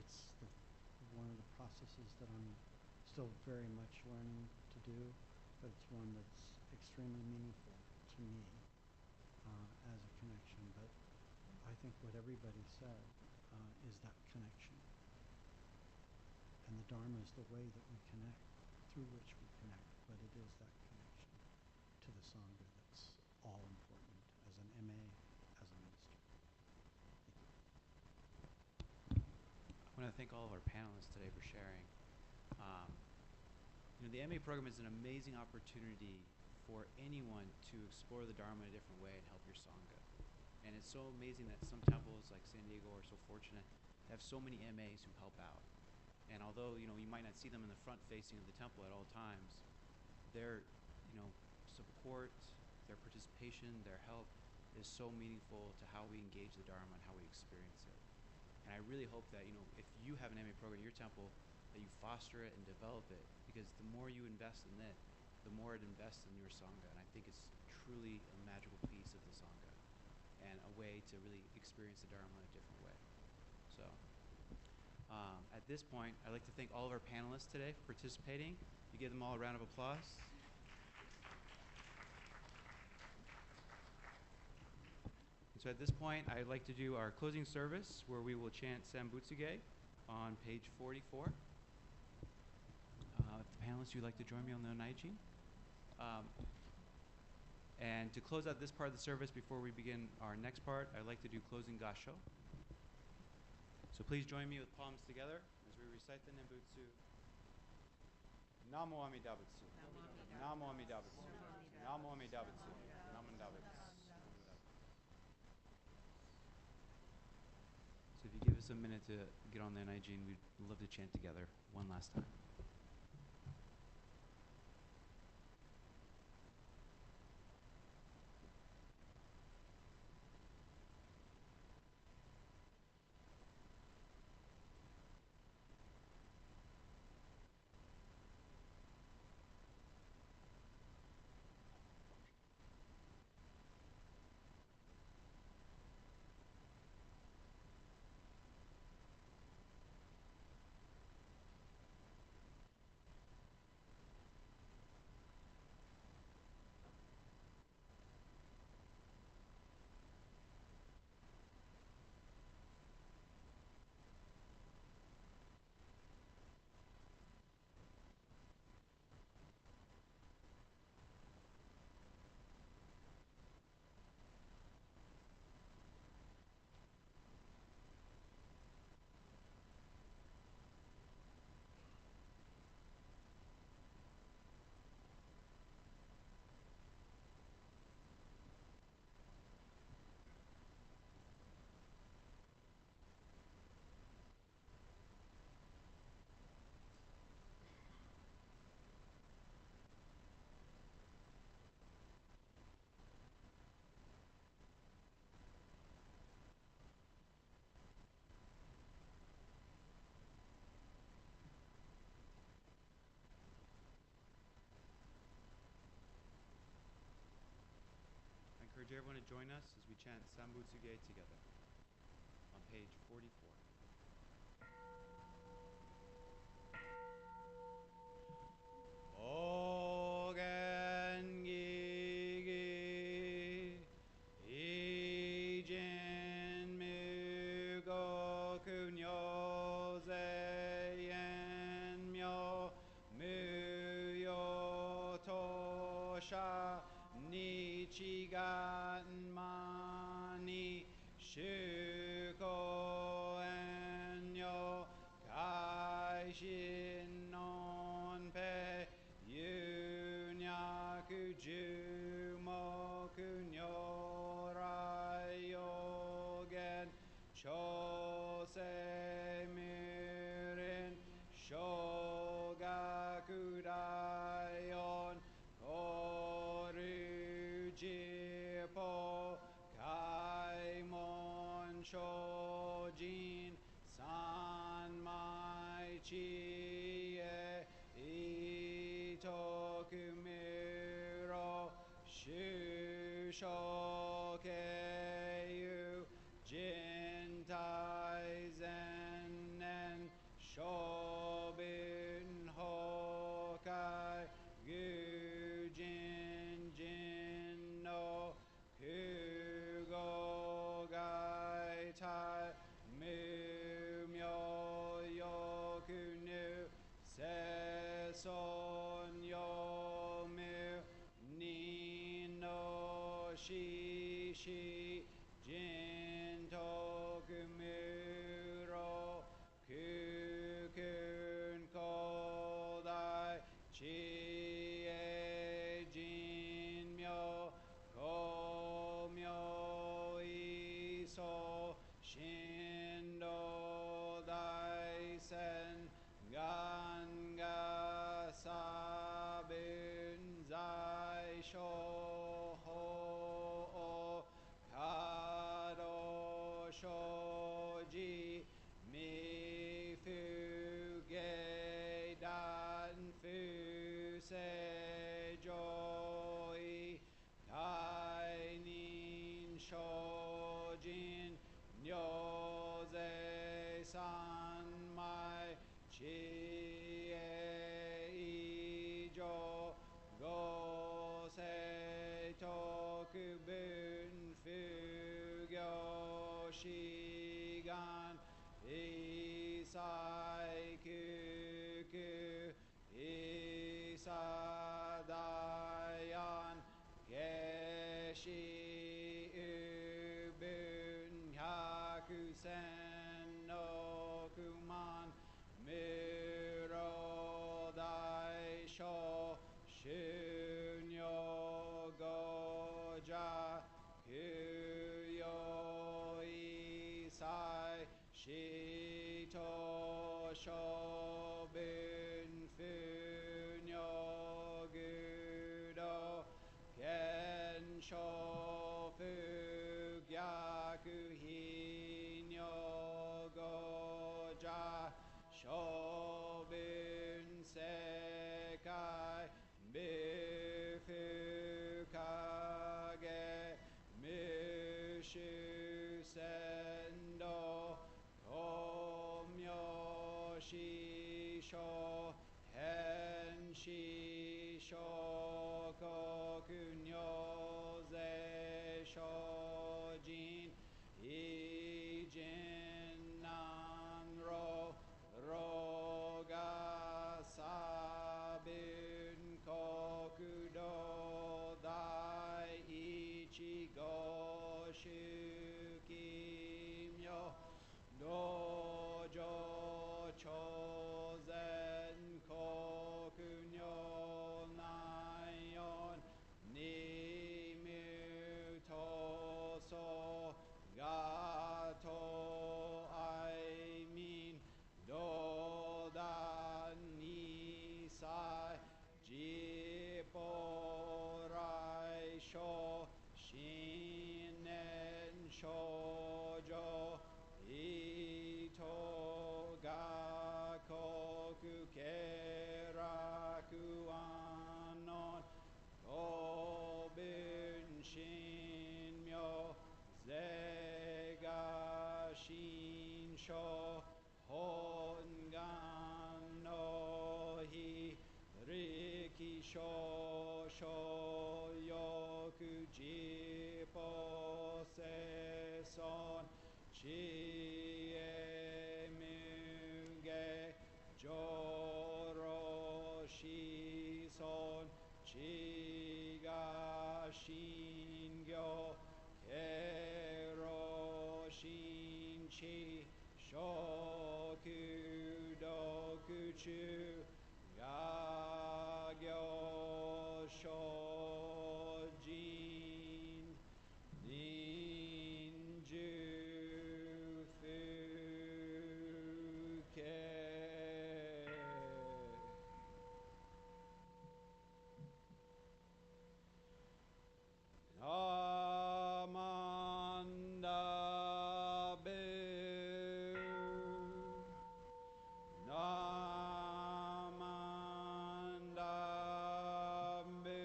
It's one of the processes that I'm still very much learning to do, but it's one that's extremely meaningful to me as a connection. But I think what everybody said is that connection. And the Dharma is the way that we connect, through which we connect, but it is that connection to the Sangha that's all important as an MA, as a minister. Thank you. I want to thank all of our panelists today for sharing. The MA program is an amazing opportunity for anyone to explore the Dharma in a different way and help your Sangha. And it's so amazing that some temples like San Diego are so fortunate to have so many MAs who help out. And although you might not see them in the front facing of the temple at all times, their support, their participation, their help is so meaningful to how we engage the Dharma and how we experience it. And I really hope that if you have an MA program in your temple, that you foster it and develop it, because the more you invest in it, the more it invests in your Sangha. And I think it's truly a magical piece of the Sangha and a way to really experience the Dharma in a different way. So at this point, I'd like to thank all of our panelists today for participating. You give them all a round of applause. And so at this point, I'd like to do our closing service, where we will chant Sambutsuge on page 44. If the panelists, you'd like to join me on the Onaijin. And to close out this part of the service, before we begin our next part, I'd like to do closing gasho. So please join me with palms together as we recite the Nembutsu. Namo Amida Butsu. Namo Amida Butsu. Namo Amida Butsu. Namo Amida Butsu. So if you give us a minute to get on the Onaijin, we'd love to chant together one last time. join us as we chant Sambutsuge together on page 44. Ogen gigi ijin mugo kunyo zeyen myo muyo tosha nichigan mani shuko enyo kaishin non pe yunyaku jumoku nyorai yogen chose mirin shogaku daion koru jipo kaimon shojin sanmai chie itokumiro shushokeyu jintai zennen shobin hokai gujin jin no kugo gai tai mu myo yoku nu se son yo mu ni no shi shi jin toku muro kukun kodai chi e jin myo ko myo iso shindo dai sen ganga sabun zai sho ho o kado shoji mi fu ge dan fu se joi kai nin shojin nyoze san mai chi e ijo go se toku bun fu gyo shigan isai kuku isadayan geshi ubun haku sen no kuman muro dai sho shunyo goja kuyo isai shito shobun funyo gudo gensho fugyaku hinyo goja shobun sekai bifu kage mushu sendo komyo shisho hen shisho kokunyo ze shojin ijin nanro roga sabun kokudo dai ichigo shukimyo dojo chozen kokunyo nayon nimu toso gato I mean doda nisai jiporai sho shinen shoujo ito ga koku keraku anon kobun shin myo sho sho yoku jipo se son chi e muge joro shi son chi ga shin gyo kero shin chi shoku doku chu ga gyo shojin ninju fuke. Namanda bu, namanda bu, namanda bu,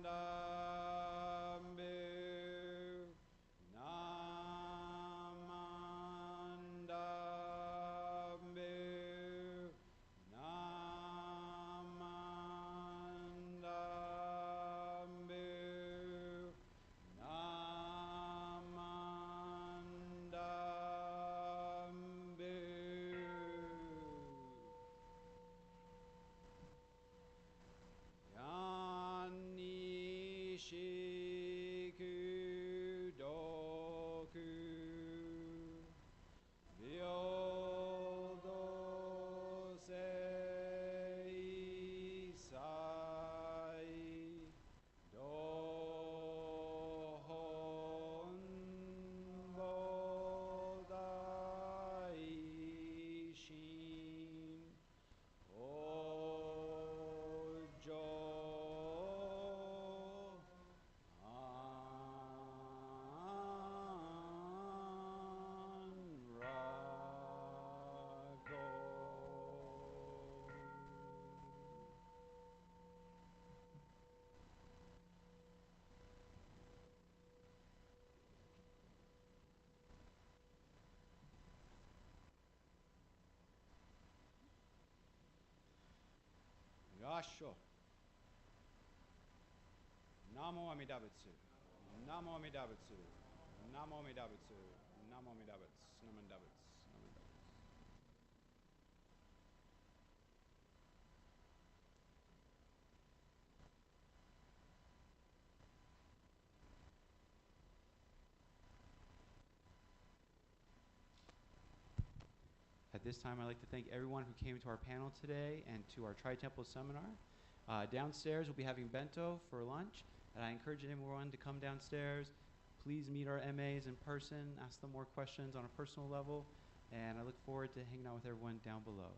namanda bu, Namandambu, Namandambu. Yani shiku doku, Byodo sei sai dohon bodai shin ojo Gasho. Namo Amidabutsu. Namo Amidabutsu. Namo Amidabutsu. Namo Amidabutsu. Namandabutsu. Namandabutsu. At this time, I'd like to thank everyone who came to our panel today and to our Tri-Temple seminar. Downstairs, we'll be having bento for lunch, and I encourage everyone to come downstairs. Please meet our MAs in person, ask them more questions on a personal level, and I look forward to hanging out with everyone down below.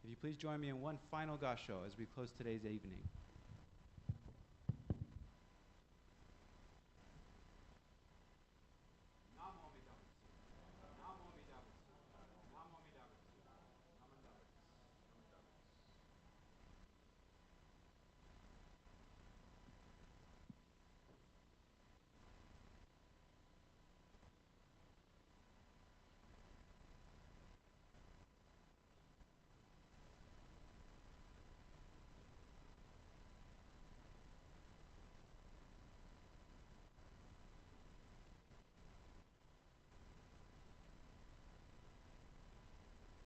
If you please join me in one final gasho as we close today's evening.